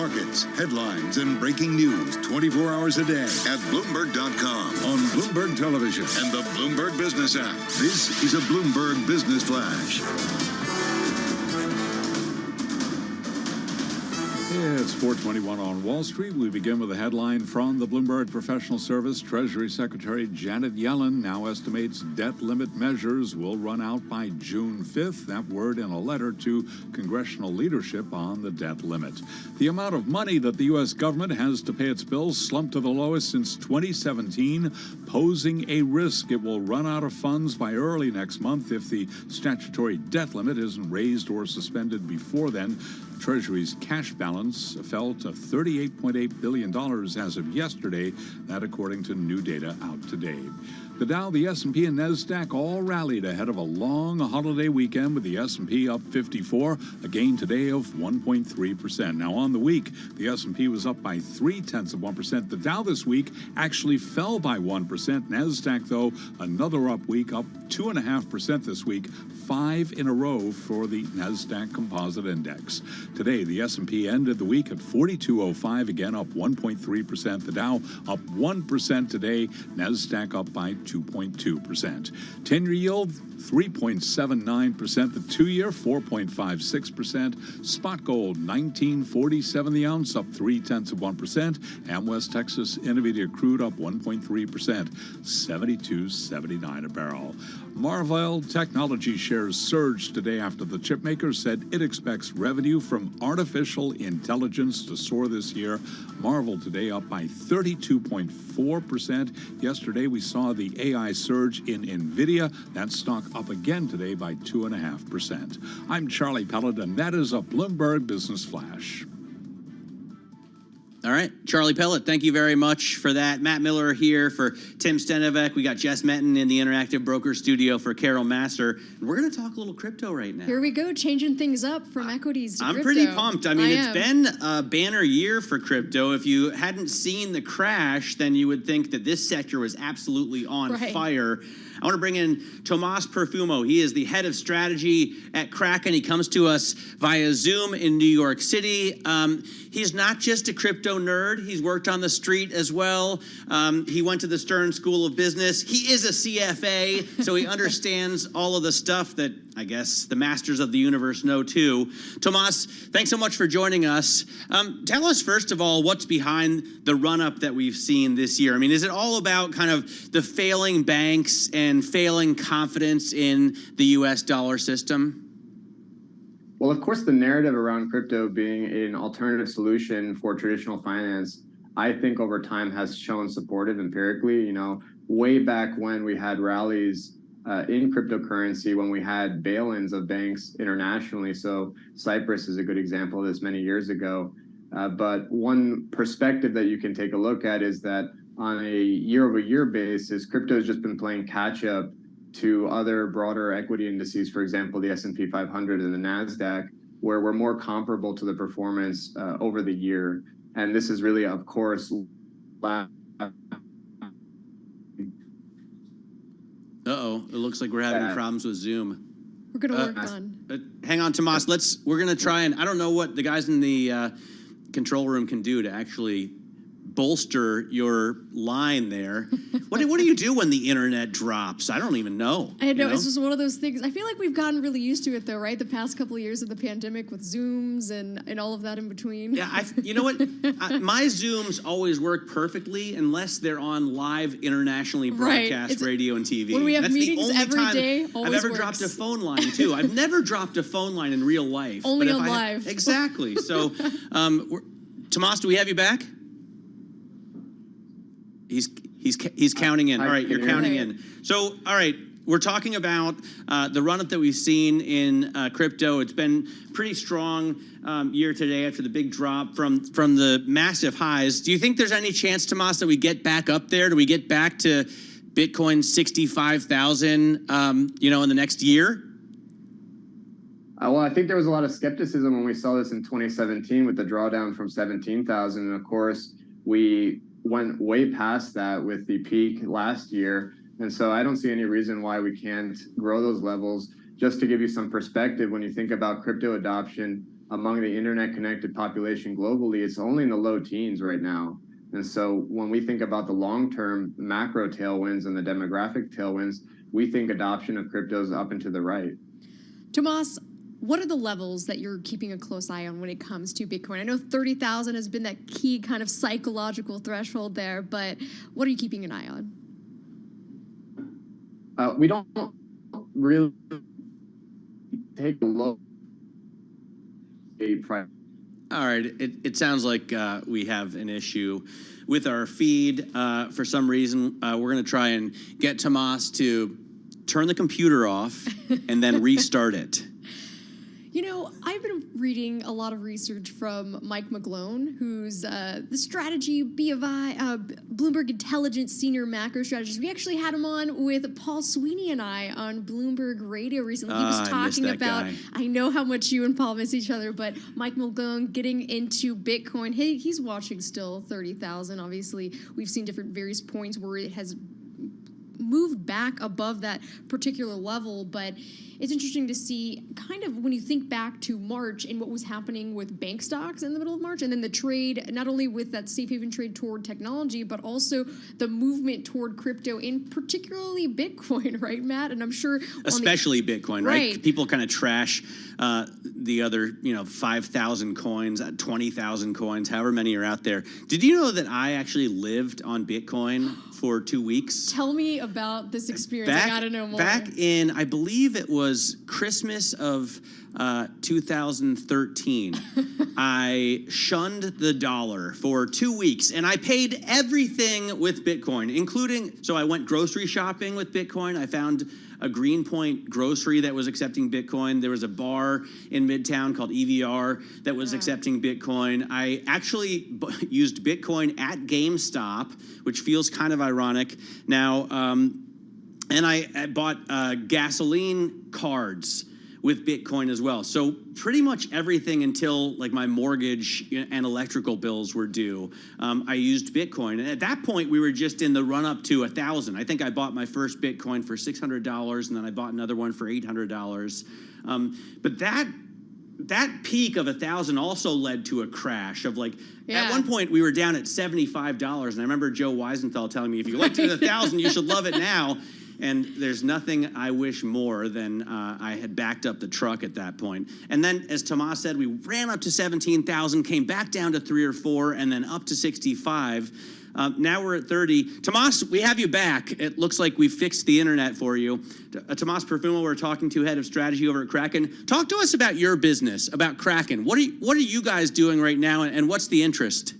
Markets, headlines, and breaking news 24 hours a day at Bloomberg.com, on Bloomberg Television, and the Bloomberg Business app. This is a Bloomberg Business Flash. It's 4:21 on Wall Street. We begin with a headline from the Bloomberg Professional Service. Treasury Secretary Janet Yellen now estimates debt limit measures will run out by June 5th. That word in a letter to congressional leadership on the debt limit. The amount of money that the U.S. government has to pay its bills slumped to the lowest since 2017, posing a risk it will run out of funds by early next month if the statutory debt limit isn't raised or suspended before then. Treasury's cash balance fell to $38.8 billion as of yesterday, that according to new data out today. The Dow, the S&P, and NASDAQ all rallied ahead of a long holiday weekend, with the S&P up 54, a gain today of 1.3%. Now on the week, the S&P was up by 0.3%. The Dow this week actually fell by 1%. NASDAQ, though, another up week, up 2.5% this week, 5 in a row for the NASDAQ Composite Index. Today, the S&P ended the week at 4205, again up 1.3%. The Dow up 1% today. NASDAQ up by 2.2%. 10-year yield 3.79%. The 2-year 4.56%. Spot gold $19.47 the ounce, up 0.3%. And West Texas Intermediate crude up 1.3%, $72.79 a barrel. Marvell Technology shares surged today after the chipmaker said it expects revenue from artificial intelligence to soar this year. Marvell today up by 32.4%. Yesterday we saw the AI surge in NVIDIA. That stock up again today by 2.5%. I'm Charlie Pellet, and that is a Bloomberg Business Flash. All right, Charlie Pellet, thank you very much for that. Matt Miller here for Tim Stenovec. We got Jess Metton in the Interactive Broker Studio for Carol Masser. And we're going to talk a little crypto right now. Here we go, changing things up from equities to I'm crypto. pretty pumped. I mean, it's been a banner year for crypto. If you hadn't seen the crash, then you would think that this sector was absolutely on fire. I want to bring in Tomas Perfumo. He is the head of strategy at Kraken. He comes to us via Zoom in New York City. He's not just a crypto nerd. He's worked on the street as well. He went to the Stern School of Business. He is a CFA, so he understands all of the stuff that I guess the masters of the universe know too. Tomas, thanks so much for joining us. Tell us, first of all, what's behind the run-up that we've seen this year? I mean, is it all about kind of the failing banks and failing confidence in the U.S. dollar system? Well, of course, the narrative around crypto being an alternative solution for traditional finance, I think over time has shown supportive empirically. You know, way back when we had rallies in cryptocurrency, when we had bail-ins of banks internationally. So Cyprus is a good example of this many years ago. But one perspective that you can take a look at is that on a year-over-year basis, crypto has just been playing catch-up to other broader equity indices, for example, the S&P 500 and the NASDAQ, where we're more comparable to the performance over the year. And this is really, of course, Uh-oh, it looks like we're having problems with Zoom. We're going to work on. Hang on, Tomas. We're going to try, and I don't know what the guys in the control room can do to actually bolster your line there. What do you do when the internet drops? I don't even know. I know, it's just one of those things. I feel like we've gotten really used to it, though, right? The past couple of years of the pandemic with Zooms and all of that in between. Yeah, you know what? My Zooms always work perfectly unless they're on live internationally broadcast radio and TV. When we have That's meetings the only every time day, I've always ever works. dropped a phone line, too. I've never dropped a phone line in real life. Only on live. Exactly. So, Tomas, do we have you back? He's counting in. All right, you're counting in. So, all right, we're talking about the run-up that we've seen in crypto. It's been pretty strong year today after the big drop from the massive highs. Do you think there's any chance, Tomas, that we get back up there? Do we get back to Bitcoin 65,000, in the next year? Well, I think there was a lot of skepticism when we saw this in 2017 with the drawdown from 17,000. And of course, we went way past that with the peak last year. And so I don't see any reason why we can't grow those levels. Just to give you some perspective, when you think about crypto adoption, among the internet-connected population globally, it's only in the low teens right now. And so when we think about the long-term macro tailwinds and the demographic tailwinds, we think adoption of crypto is up and to the right. Tomas, what are the levels that you're keeping a close eye on when it comes to Bitcoin? I know 30,000 has been that key kind of psychological threshold there, but what are you keeping an eye on? We don't really take a look at price. All right, it sounds like we have an issue with our feed. For some reason, we're going to try and get Tomas to turn the computer off and then restart it. You know, I've been reading a lot of research from Mike McGlone, who's the strategy Bloomberg Intelligence senior macro strategist. We actually had him on with Paul Sweeney and I on Bloomberg Radio recently. He was talking about, I know how much you and Paul miss each other, but Mike McGlone getting into Bitcoin. He's watching still 30,000. Obviously, we've seen different various points where it has moved back above that particular level, but it's interesting to see kind of when you think back to March and what was happening with bank stocks in the middle of March, and then the trade, not only with that safe haven trade toward technology, but also the movement toward crypto, and particularly Bitcoin, right, Matt? And I'm sure especially Bitcoin, right? People kind of trash the other, 5,000 coins, 20,000 coins, however many are out there. Did you know that I actually lived on Bitcoin for 2 weeks? Tell me about this experience. I gotta know more. Back in, I believe it was Christmas of 2013, I shunned the dollar for 2 weeks, and I paid everything with Bitcoin, including, so I went grocery shopping with Bitcoin. I found a Greenpoint grocery that was accepting Bitcoin. There was a bar in Midtown called EVR that was accepting Bitcoin. I actually used Bitcoin at GameStop, which feels kind of ironic now. And I bought gasoline cards with Bitcoin as well. So pretty much everything until like my mortgage and electrical bills were due, I used Bitcoin. And at that point, we were just in the run up to 1,000. I think I bought my first Bitcoin for $600, and then I bought another one for $800. But that peak of 1,000 also led to a crash of at one point we were down at $75. And I remember Joe Weisenthal telling me, if you liked it at 1,000, you should love it now. And there's nothing I wish more than I had backed up the truck at that point. And then, as Tomas said, we ran up to 17,000, came back down to 3 or 4, and then up to 65. Now we're at 30. Tomas, we have you back. It looks like we fixed the internet for you. Tomas Perfumo, we're talking to, head of strategy over at Kraken. Talk to us about your business, about Kraken. What are you guys doing right now, and what's the interest?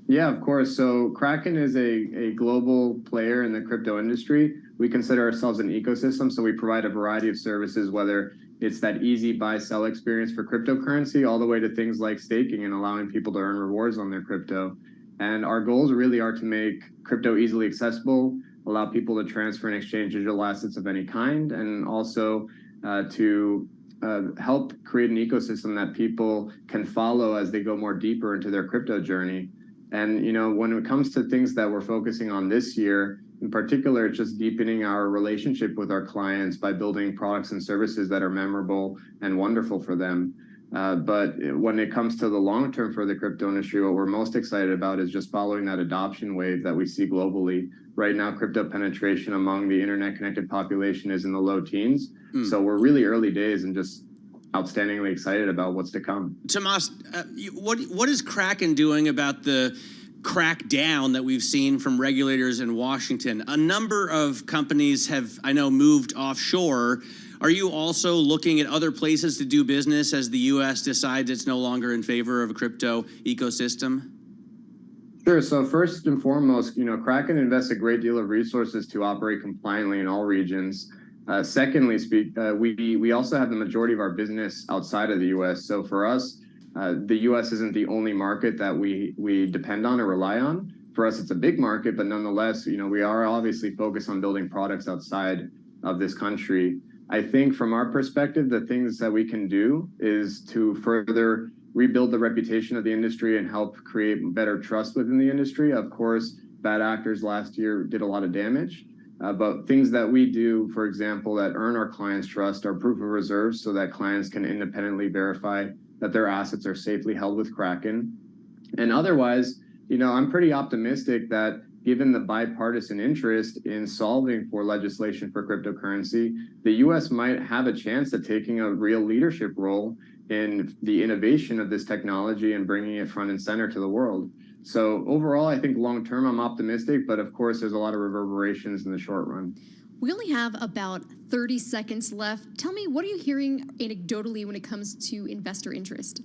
Yeah, of course. So Kraken is a global player in the crypto industry. We consider ourselves an ecosystem, so we provide a variety of services, whether it's that easy buy-sell experience for cryptocurrency, all the way to things like staking and allowing people to earn rewards on their crypto. And our goals really are to make crypto easily accessible, allow people to transfer and exchange digital assets of any kind, and also to help create an ecosystem that people can follow as they go more deeper into their crypto journey. And, when it comes to things that we're focusing on this year, in particular, it's just deepening our relationship with our clients by building products and services that are memorable and wonderful for them. But when it comes to the long term for the crypto industry, what we're most excited about is just following that adoption wave that we see globally. Right now, crypto penetration among the internet-connected population is in the low teens. So we're really early days and just outstandingly excited about what's to come. Tomas, what is Kraken doing about the crackdown that we've seen from regulators in Washington? A number of companies have, I know, moved offshore. Are you also looking at other places to do business as the U.S. decides it's no longer in favor of a crypto ecosystem? Sure. So first and foremost, Kraken invests a great deal of resources to operate compliantly in all regions. Secondly, we also have the majority of our business outside of the U.S. So for us, the U.S. isn't the only market that we depend on or rely on. For us, it's a big market, but nonetheless, we are obviously focused on building products outside of this country. I think from our perspective, the things that we can do is to further rebuild the reputation of the industry and help create better trust within the industry. Of course, bad actors last year did a lot of damage. But things that we do, for example, that earn our clients' trust are proof of reserves so that clients can independently verify that their assets are safely held with Kraken. And otherwise, I'm pretty optimistic that given the bipartisan interest in solving for legislation for cryptocurrency, the U.S. might have a chance at taking a real leadership role in the innovation of this technology and bringing it front and center to the world. So overall, I think long term, I'm optimistic, but of course, there's a lot of reverberations in the short run. We only have about 30 seconds left. Tell me, what are you hearing anecdotally when it comes to investor interest?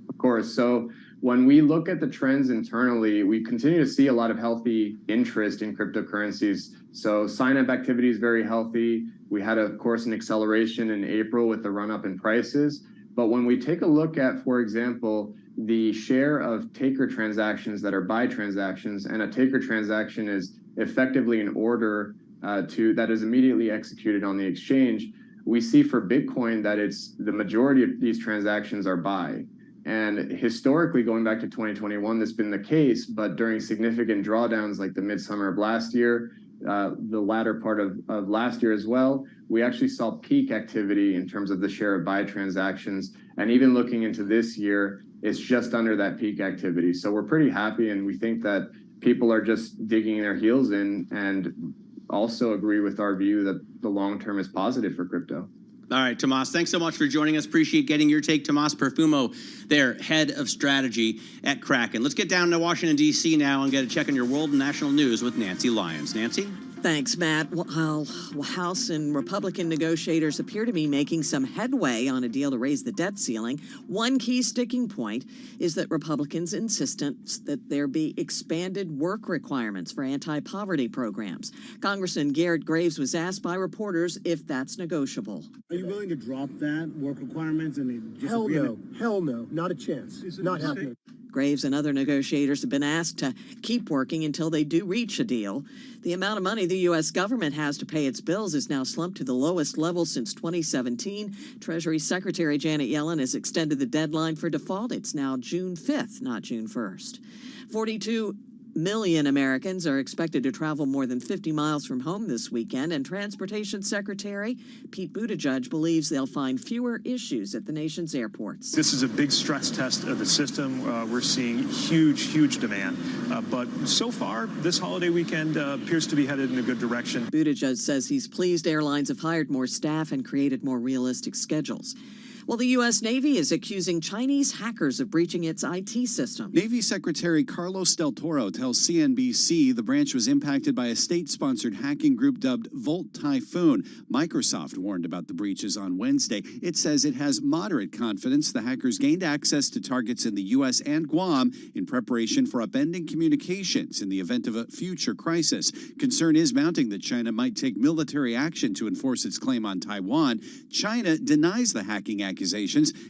Of course. So when we look at the trends internally, we continue to see a lot of healthy interest in cryptocurrencies. So sign-up activity is very healthy. We had, of course, an acceleration in April with the run-up in prices. But when we take a look at, for example, the share of taker transactions that are buy transactions, and a taker transaction is effectively an order that is immediately executed on the exchange, we see for Bitcoin that it's the majority of these transactions are buy. And historically, going back to 2021, that's been the case, but during significant drawdowns like the midsummer of last year, the latter part of last year as well, we actually saw peak activity in terms of the share of buy transactions. And even looking into this year, it's just under that peak activity. So we're pretty happy, and we think that people are just digging their heels in and also agree with our view that the long term is positive for crypto. All right, Tomas, thanks so much for joining us. Appreciate getting your take. Tomas Perfumo, their head of strategy at Kraken. Let's get down to Washington, D.C. now and get a check on your world and national news with Nancy Lyons. Nancy? Thanks, Matt. Well, House and Republican negotiators appear to be making some headway on a deal to raise the debt ceiling. One key sticking point is that Republicans insist that there be expanded work requirements for anti-poverty programs. Congressman Garrett Graves was asked by reporters if that's negotiable. Are you willing to drop that work requirements and just Hell no. Hell no. Not a chance. Not happening. Graves and other negotiators have been asked to keep working until they do reach a deal. The amount of money the U.S. government has to pay its bills is now slumped to the lowest level since 2017. Treasury Secretary Janet Yellen has extended the deadline for default. It's now June 5th, not June 1st. 42 million Americans are expected to travel more than 50 miles from home this weekend, and Transportation Secretary Pete Buttigieg believes they'll find fewer issues at the nation's airports. This is a big stress test of the system. We're seeing huge demand. But so far, this holiday weekend appears to be headed in a good direction. Buttigieg says he's pleased airlines have hired more staff and created more realistic schedules. Well, the U.S. Navy is accusing Chinese hackers of breaching its IT system. Navy Secretary Carlos Del Toro tells CNBC the branch was impacted by a state-sponsored hacking group dubbed Volt Typhoon. Microsoft warned about the breaches on Wednesday. It says it has moderate confidence the hackers gained access to targets in the U.S. and Guam in preparation for upending communications in the event of a future crisis. Concern is mounting that China might take military action to enforce its claim on Taiwan. China denies the hacking accusations.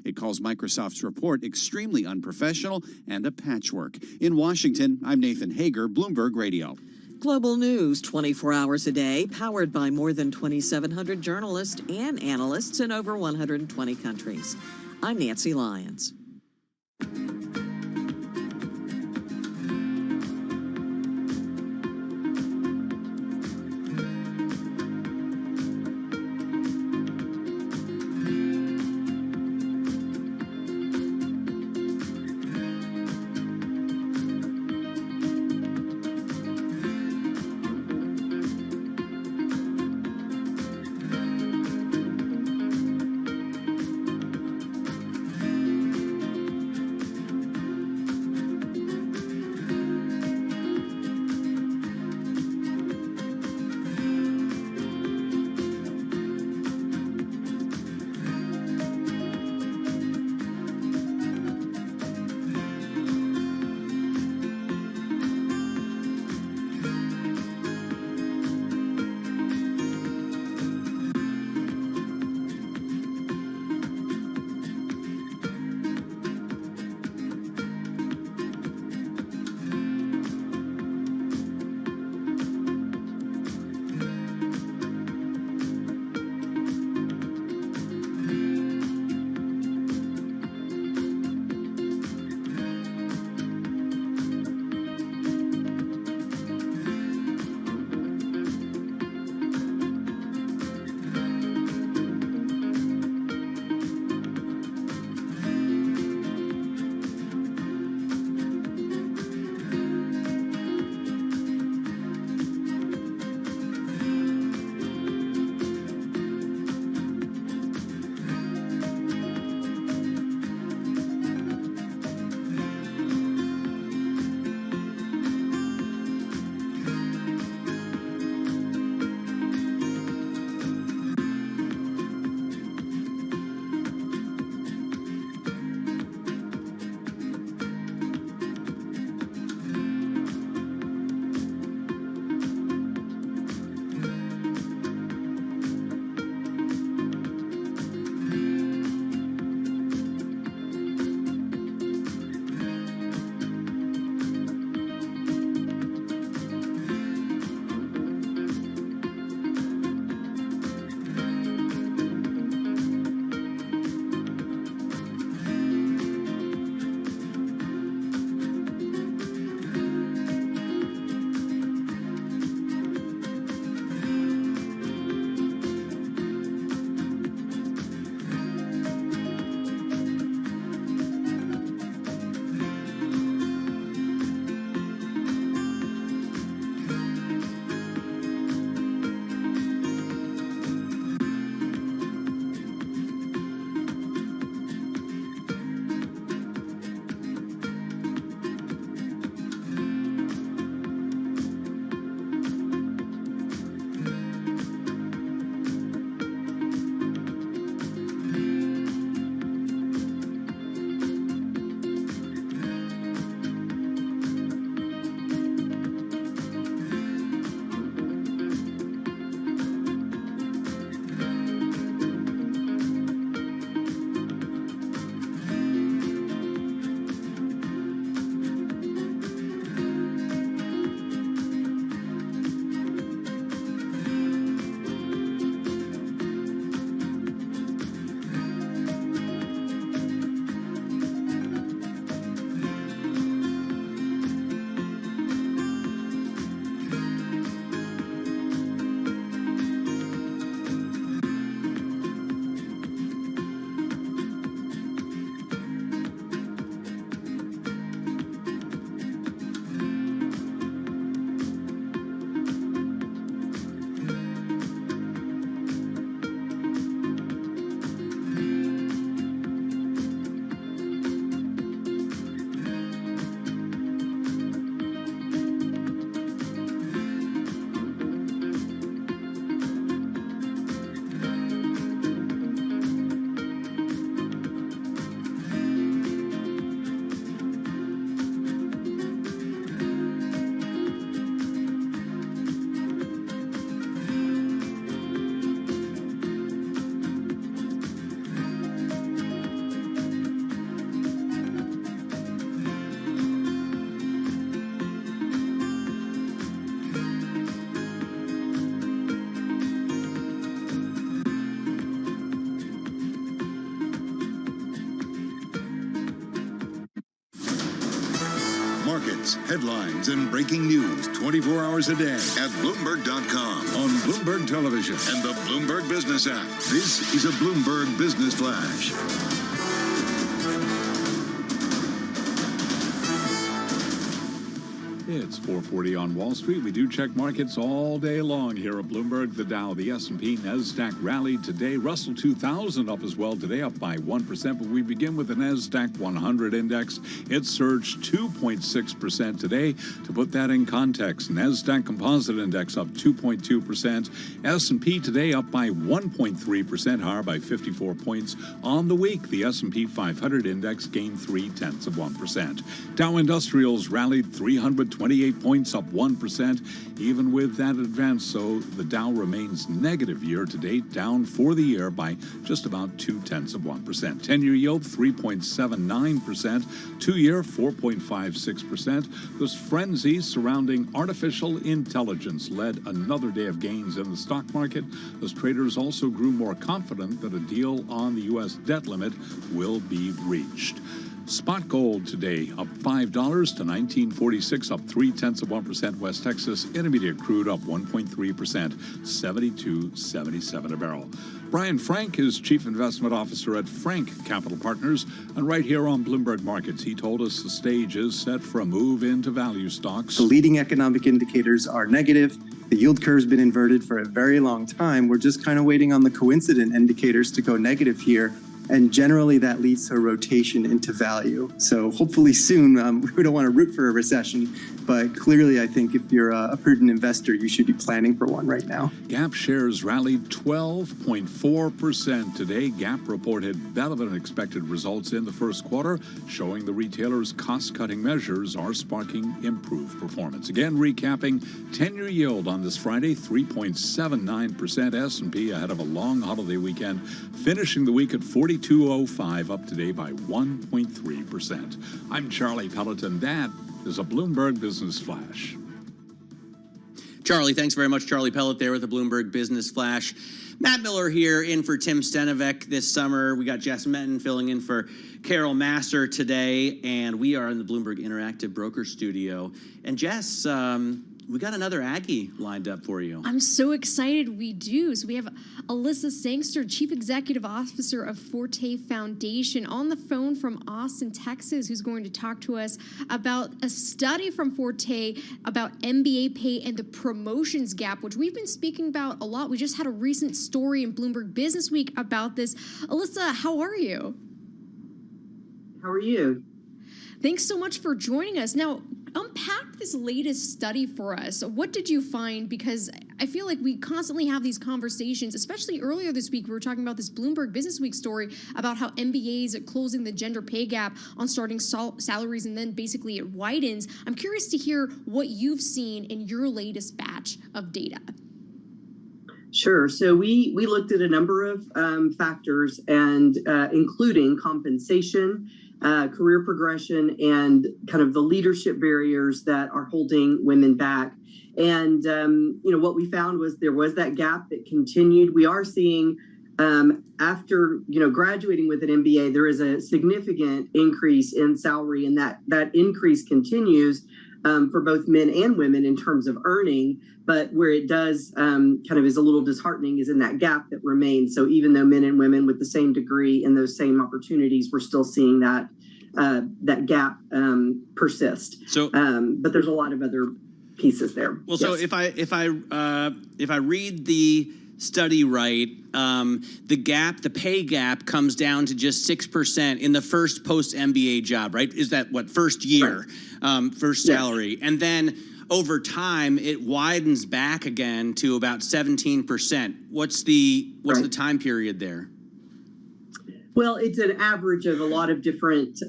It calls Microsoft's report extremely unprofessional and a patchwork. In Washington, I'm Nathan Hager, Bloomberg Radio. Global news 24 hours a day, powered by more than 2,700 journalists and analysts in over 120 countries. I'm Nancy Lyons. markets, headlines, and breaking news 24 hours a day at Bloomberg.com, on Bloomberg Television, and the Bloomberg Business app. This is a Bloomberg Business Flash. It's 4:40 on Wall Street. We do check markets all day long here at Bloomberg. The Dow, the S&P, NASDAQ rallied today. Russell 2000 up as well today, up by 1%. But we begin with the NASDAQ 100 index. It surged 2.6% today. To put that in context, NASDAQ Composite Index up 2.2%. S&P today up by 1.3%, higher by 54 points. On the week, the S&P 500 index gained 0.3%. Dow Industrials rallied 328 points, up 1%. Even with that advance, so the Dow remains negative year to date, down for the year by just about 0.2%. 10-year yield 3.79%, 2-year 4.56%. This frenzy surrounding artificial intelligence led another day of gains in the stock market, as traders also grew more confident that a deal on the U.S. debt limit will be reached. Spot gold today up $5 to $19.46, up 0.3%. West Texas Intermediate crude up 1.3%, $72.77 a barrel. Brian Frank is Chief Investment Officer at Frank Capital Partners, and right here on Bloomberg Markets, he told us the stage is set for a move into value stocks. The leading economic indicators are negative. The yield curve's been inverted for a very long time. We're just kind of waiting on the coincident indicators to go negative here. And generally, that leads to a rotation into value. So hopefully soon, we don't want to root for a recession, but clearly, I think if you're a prudent investor, you should be planning for one right now. Gap shares rallied 12.4% today. Gap reported better than expected results in the first quarter, showing the retailer's cost-cutting measures are sparking improved performance. Again, recapping 10-year yield on this Friday, 3.79%. S&P ahead of a long holiday weekend, finishing the week at 42.05, up today by 1.3%. I'm Charlie Pelleton. That is a Bloomberg Business Flash. Charlie, thanks very much. Charlie Pellet there with the Bloomberg Business Flash. Matt Miller here in for Tim Stenovec this summer. We got Jess Metton filling in for Carol Master today, and we are in the Bloomberg Interactive Broker Studio. And Jess, we got another Aggie lined up for you. I'm so excited we do. So we have Alyssa Sangster, Chief Executive Officer of Forte Foundation, on the phone from Austin, Texas, who's going to talk to us about a study from Forte about MBA pay and the promotions gap, which we've been speaking about a lot. We just had a recent story in Bloomberg Business Week about this. Alyssa, how are you? How are you? Thanks so much for joining us. Now, unpack this latest study for us. What did you find? Because I feel like we constantly have these conversations, especially earlier this week, we were talking about this Bloomberg Business Week story about how MBAs are closing the gender pay gap on starting salaries, and then basically it widens. I'm curious to hear what you've seen in your latest batch of data. Sure. So we looked at a number of factors, and including compensation, career progression, and kind of the leadership barriers that are holding women back. And, what we found was there was that gap that continued. We are seeing after, graduating with an MBA, there is a significant increase in salary, and that increase continues for both men and women in terms of earning. But where it does kind of is a little disheartening is in that gap that remains. So even though men and women with the same degree and those same opportunities, we're still seeing that gap persist. So, but there's a lot of other pieces there. Well, yes. So if I read the study right, the pay gap comes down to just 6% in the first post MBA job, right? Is that what, first year, right. First salary, yes. And then over time it widens back again to about 17%. What's the time period there? Well, it's an average of a lot of different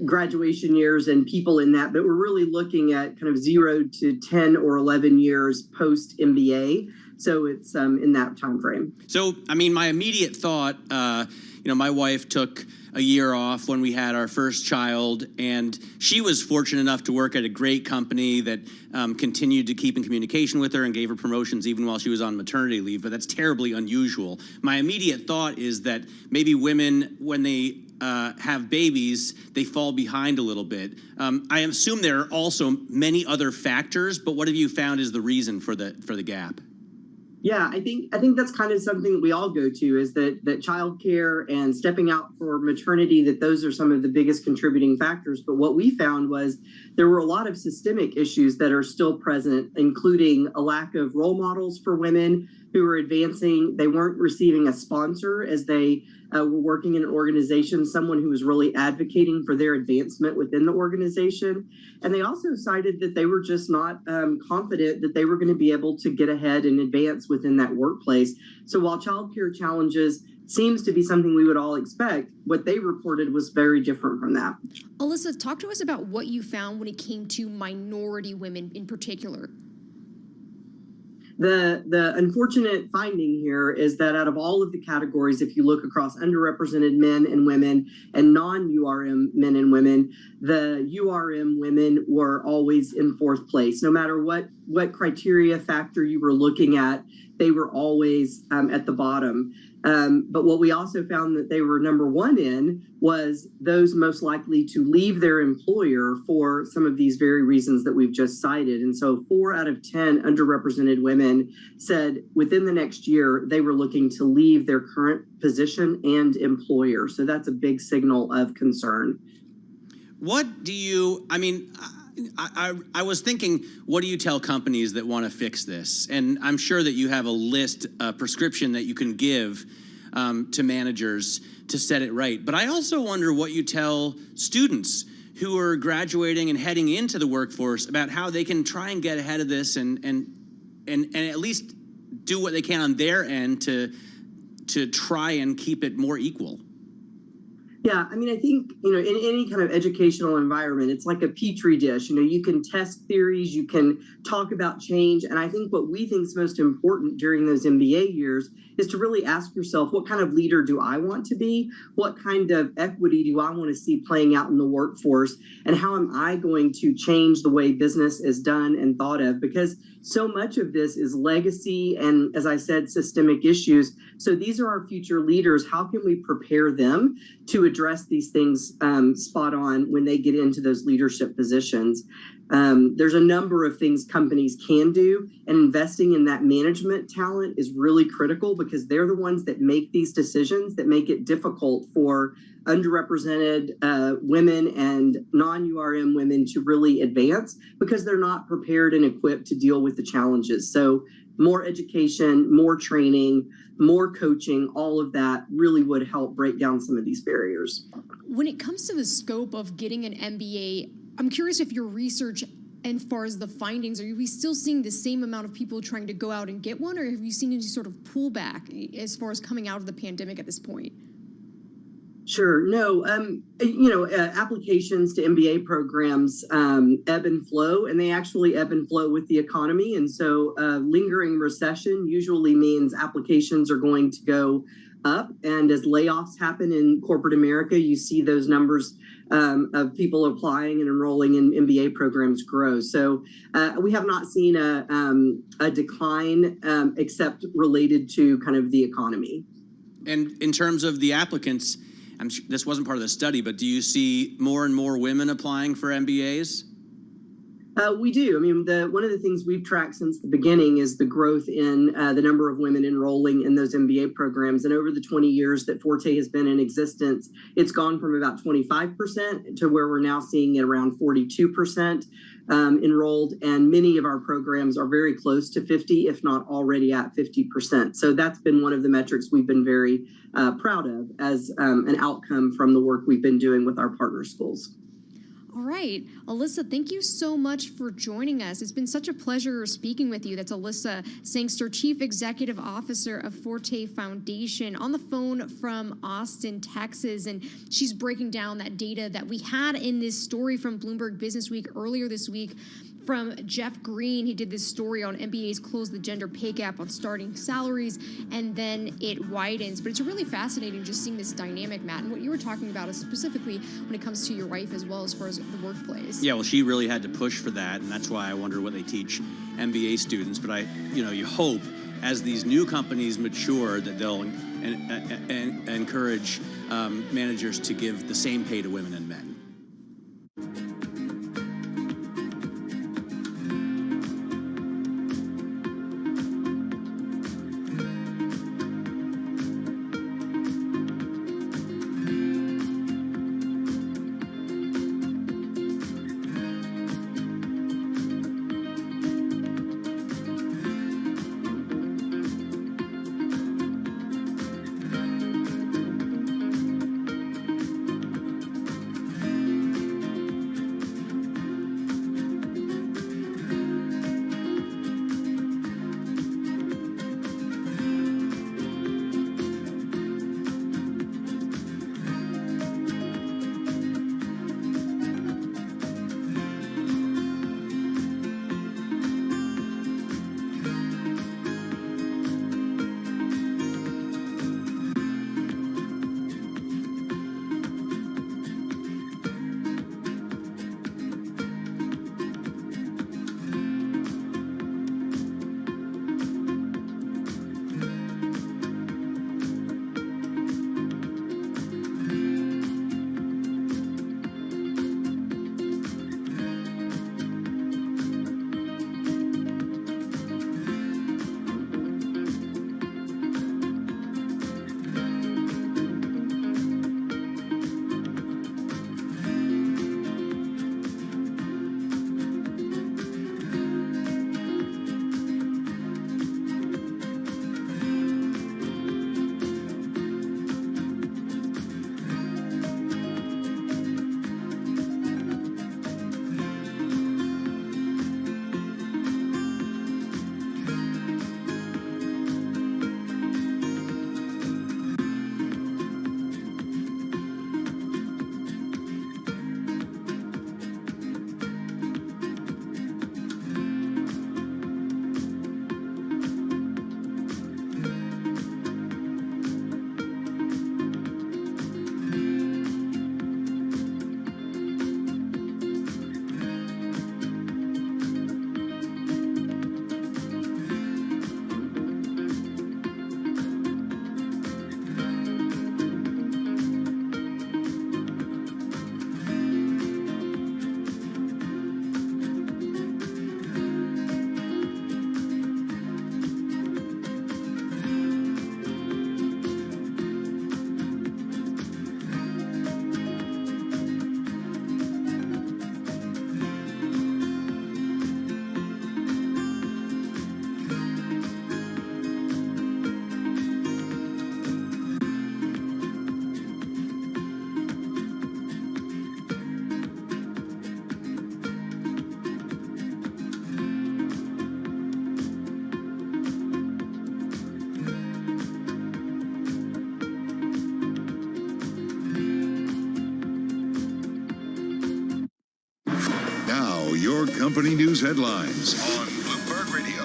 graduation years and people in that, but we're really looking at kind of 0 to 10 or 11 years post MBA. So it's in that time frame. So, I mean, my immediate thought, my wife took a year off when we had our first child, and she was fortunate enough to work at a great company that continued to keep in communication with her and gave her promotions even while she was on maternity leave, but that's terribly unusual. My immediate thought is that maybe women, when they have babies, they fall behind a little bit. I assume there are also many other factors, but what have you found is the reason for the gap? Yeah, I think that's kind of something that we all go to, is that childcare and stepping out for maternity, that those are some of the biggest contributing factors. But what we found was there were a lot of systemic issues that are still present, including a lack of role models for women who were advancing. They weren't receiving a sponsor as they were working in an organization, someone who was really advocating for their advancement within the organization. And they also cited that they were just not confident that they were going to be able to get ahead and advance within that workplace. So while childcare challenges seems to be something we would all expect, what they reported was very different from that. Alyssa, talk to us about what you found when it came to minority women in particular. The unfortunate finding here is that out of all of the categories, if you look across underrepresented men and women and non-URM men and women, the URM women were always in fourth place. No matter what criteria factor you were looking at, they were always at the bottom. But what we also found that they were number one in was those most likely to leave their employer for some of these very reasons that we've just cited. And so 4 out of 10 underrepresented women said within the next year, they were looking to leave their current position and employer. So that's a big signal of concern. What do you, I mean, I was thinking, what do you tell companies that want to fix this? And I'm sure that you have a list, a prescription that you can give to managers to set it right. But I also wonder what you tell students who are graduating and heading into the workforce about how they can try and get ahead of this and at least do what they can on their end to try and keep it more equal. Yeah, I mean, I think, in any kind of educational environment, it's like a petri dish. You can test theories, you can talk about change. And I think what we think is most important during those MBA years is to really ask yourself, what kind of leader do I want to be? What kind of equity do I want to see playing out in the workforce? And how am I going to change the way business is done and thought of? Because so much of this is legacy and, as I said, systemic issues. So these are our future leaders. How can we prepare them to address these things spot on when they get into those leadership positions? There's a number of things companies can do, and investing in that management talent is really critical because they're the ones that make these decisions that make it difficult for underrepresented women and non-URM women to really advance because they're not prepared and equipped to deal with the challenges. So more education, more training, more coaching, all of that really would help break down some of these barriers. When it comes to the scope of getting an MBA, I'm curious if your research, and as far as the findings, are we still seeing the same amount of people trying to go out and get one, or have you seen any sort of pullback as far as coming out of the pandemic at this point? Sure. No, applications to MBA programs ebb and flow, and they actually ebb and flow with the economy. And so lingering recession usually means applications are going to go up. And as layoffs happen in corporate America, you see those numbers of people applying and enrolling in MBA programs grow. So we have not seen a decline except related to kind of the economy. And in terms of the applicants, I'm sure this wasn't part of the study, but do you see more and more women applying for MBAs? We do. I mean, one of the things we've tracked since the beginning is the growth in the number of women enrolling in those MBA programs. And over the 20 years that Forte has been in existence, it's gone from about 25% to where we're now seeing it around 42% enrolled. And many of our programs are very close to 50, if not already at 50%. So that's been one of the metrics we've been very proud of as an outcome from the work we've been doing with our partner schools. All right. Alyssa, thank you so much for joining us. It's been such a pleasure speaking with you. That's Alyssa Sangster, Chief Executive Officer of Forte Foundation, on the phone from Austin, Texas. And she's breaking down that data that we had in this story from Bloomberg Businessweek earlier this week from Jeff Green. He did this story on MBAs close the gender pay gap on starting salaries, and then it widens. But it's really fascinating just seeing this dynamic, Matt, and what you were talking about is specifically when it comes to your wife as well as far as the workplace. Yeah, well, she really had to push for that, and that's why I wonder what they teach MBA students. But you hope as these new companies mature that they'll and encourage managers to give the same pay to women and men. Your company news headlines on Bloomberg Radio.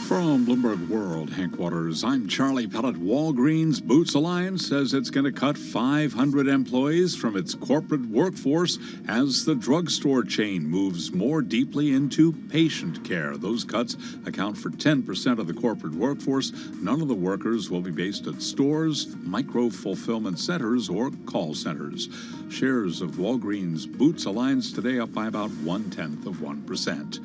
From Bloomberg World headquarters, I'm Charlie Pellet. Walgreens Boots Alliance says it's going to cut 500 employees from its corporate workforce as the drugstore chain moves more deeply into patient care. Those cuts account for 10% of the corporate workforce. None of the workers will be based at stores, micro-fulfillment centers, or call centers. Shares of Walgreens Boots Alliance today up by about 0.1%.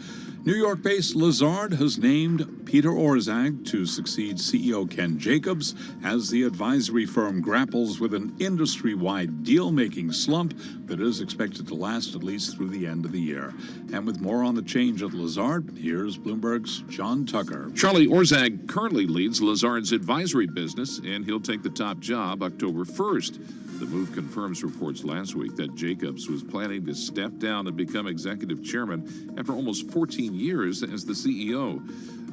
New York-based Lazard has named Peter Orszag to succeed CEO Ken Jacobs as the advisory firm grapples with an industry-wide deal-making slump that is expected to last at least through the end of the year. And with more on the change at Lazard, here's Bloomberg's John Tucker. Charlie Orszag currently leads Lazard's advisory business, and he'll take the top job October 1st. The move confirms reports last week that Jacobs was planning to step down and become executive chairman after almost 14 years as the CEO.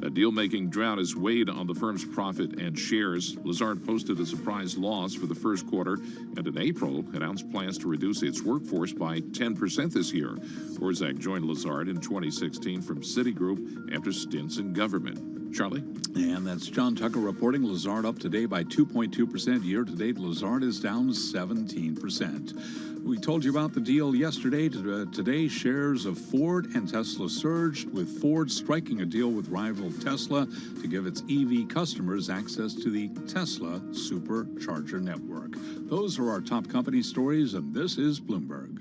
A deal-making drought has weighed on the firm's profit and shares. Lazard posted a surprise loss for the first quarter, and in April announced plans to reduce its workforce by 10% this year. Orszag joined Lazard in 2016 from Citigroup after stints in government. Charlie? And that's John Tucker reporting. Lazard up today by 2.2%. Year-to-date, Lazard is down 17%. We told you about the deal yesterday. Today, shares of Ford and Tesla surged, with Ford striking a deal with rival Tesla to give its EV customers access to the Tesla Supercharger network. Those are our top company stories, and this is Bloomberg.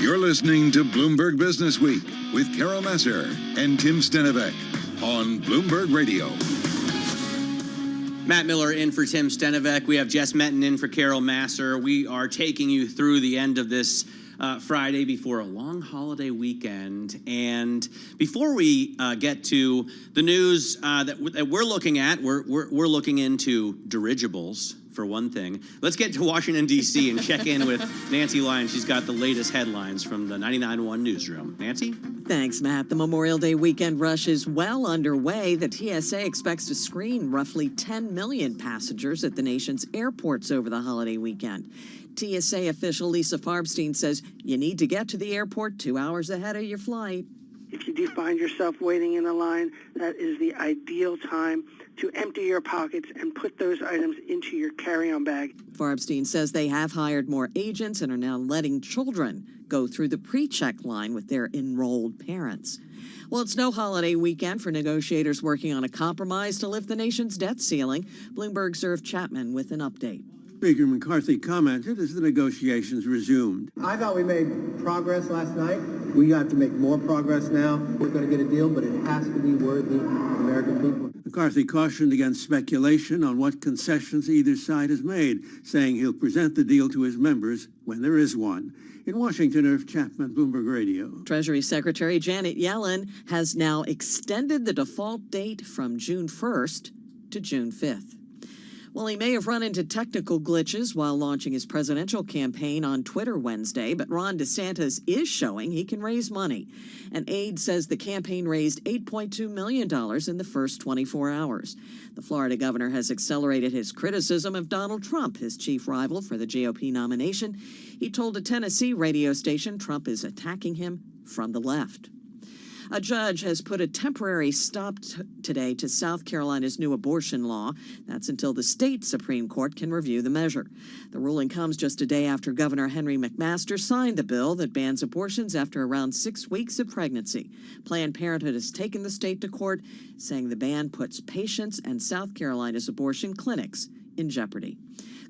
You're listening to Bloomberg Business Week with Carol Messer and Tim Stenevec on Bloomberg Radio. Matt Miller in for Tim Stenevec. We have Jess Metton in for Carol Masser. We are taking you through the end of this Friday before a long holiday weekend. And before we get to the news that we're looking at, we're looking into dirigibles. For one thing, let's get to Washington, D.C. and check in with Nancy Lyons. She's got the latest headlines from the 99.1 newsroom. Nancy? Thanks, Matt. The Memorial Day weekend rush is well underway. The TSA expects to screen roughly 10 million passengers at the nation's airports over the holiday weekend. TSA official Lisa Farbstein says you need to get to the airport 2 hours ahead of your flight. If you do find yourself waiting in a line, that is the ideal time to empty your pockets and put those items into your carry-on bag. Farbstein says they have hired more agents and are now letting children go through the pre-check line with their enrolled parents. Well, it's no holiday weekend for negotiators working on a compromise to lift the nation's debt ceiling. Bloomberg's Irv Chapman with an update. Speaker McCarthy commented as the negotiations resumed. I thought we made progress last night. We have to make more progress now. We're going to get a deal, but it has to be worthy of American people. McCarthy cautioned against speculation on what concessions either side has made, saying he'll present the deal to his members when there is one. In Washington, Irv Chapman, Bloomberg Radio. Treasury Secretary Janet Yellen has now extended the default date from June 1st to June 5th. Well, he may have run into technical glitches while launching his presidential campaign on Twitter Wednesday, but Ron DeSantis is showing he can raise money. An aide says the campaign raised $8.2 million in the first 24 hours. The Florida governor has accelerated his criticism of Donald Trump, his chief rival for the GOP nomination. He told a Tennessee radio station Trump is attacking him from the left. A judge has put a temporary stop today to South Carolina's new abortion law. That's until the state Supreme Court can review the measure. The ruling comes just a day after Governor Henry McMaster signed the bill that bans abortions after around 6 weeks of pregnancy. Planned Parenthood has taken the state to court, saying the ban puts patients and South Carolina's abortion clinics in jeopardy.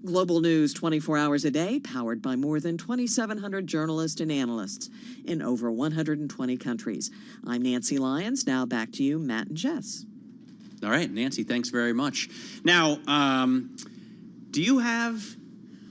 Global news 24 hours a day, powered by more than 2,700 journalists and analysts in over 120 countries. I'm Nancy Lyons. Now back to you, Matt and Jess. All right, Nancy, thanks very much. Now, do you have,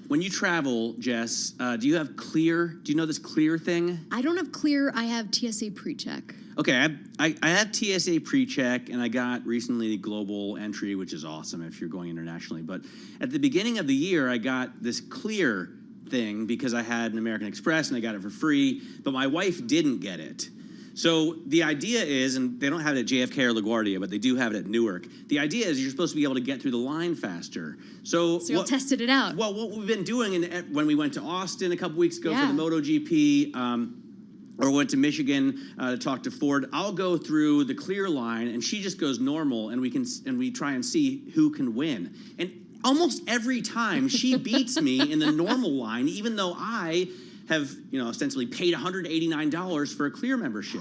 when you travel, Jess, do you have Clear? Do you know this Clear thing? I don't have Clear. I have TSA PreCheck. Okay, I have TSA PreCheck, and I got recently the Global Entry, which is awesome if you're going internationally. But at the beginning of the year, I got this Clear thing because I had an American Express, and I got it for free, but my wife didn't get it. So the idea is, and they don't have it at JFK or LaGuardia, but they do have it at Newark. The idea is you're supposed to be able to get through the line faster. So you tested it out. Well, what we've been doing when we went to Austin a couple weeks ago for the MotoGP, or went to Michigan to talk to Ford, I'll go through the Clear line, and she just goes normal, and we try and see who can win. And almost every time she beats me in the normal line, even though I have, ostensibly paid $189 for a Clear membership.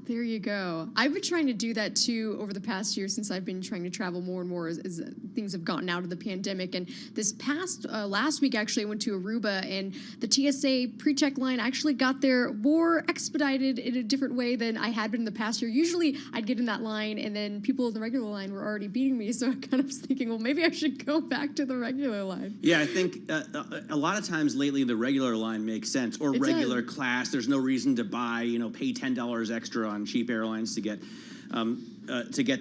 There you go. I've been trying to do that too over the past year since I've been trying to travel more and more as things have gotten out of the pandemic. And this past last week, actually, I went to Aruba, and the TSA PreCheck line actually got there more expedited in a different way than I had been in the past year. Usually, I'd get in that line, and then people in the regular line were already beating me. So I kind of was thinking, well, maybe I should go back to the regular line. Yeah, I think a lot of times lately, the regular line makes sense, or regular class. There's no reason to buy, pay $10 extra on cheap airlines to get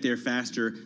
there faster.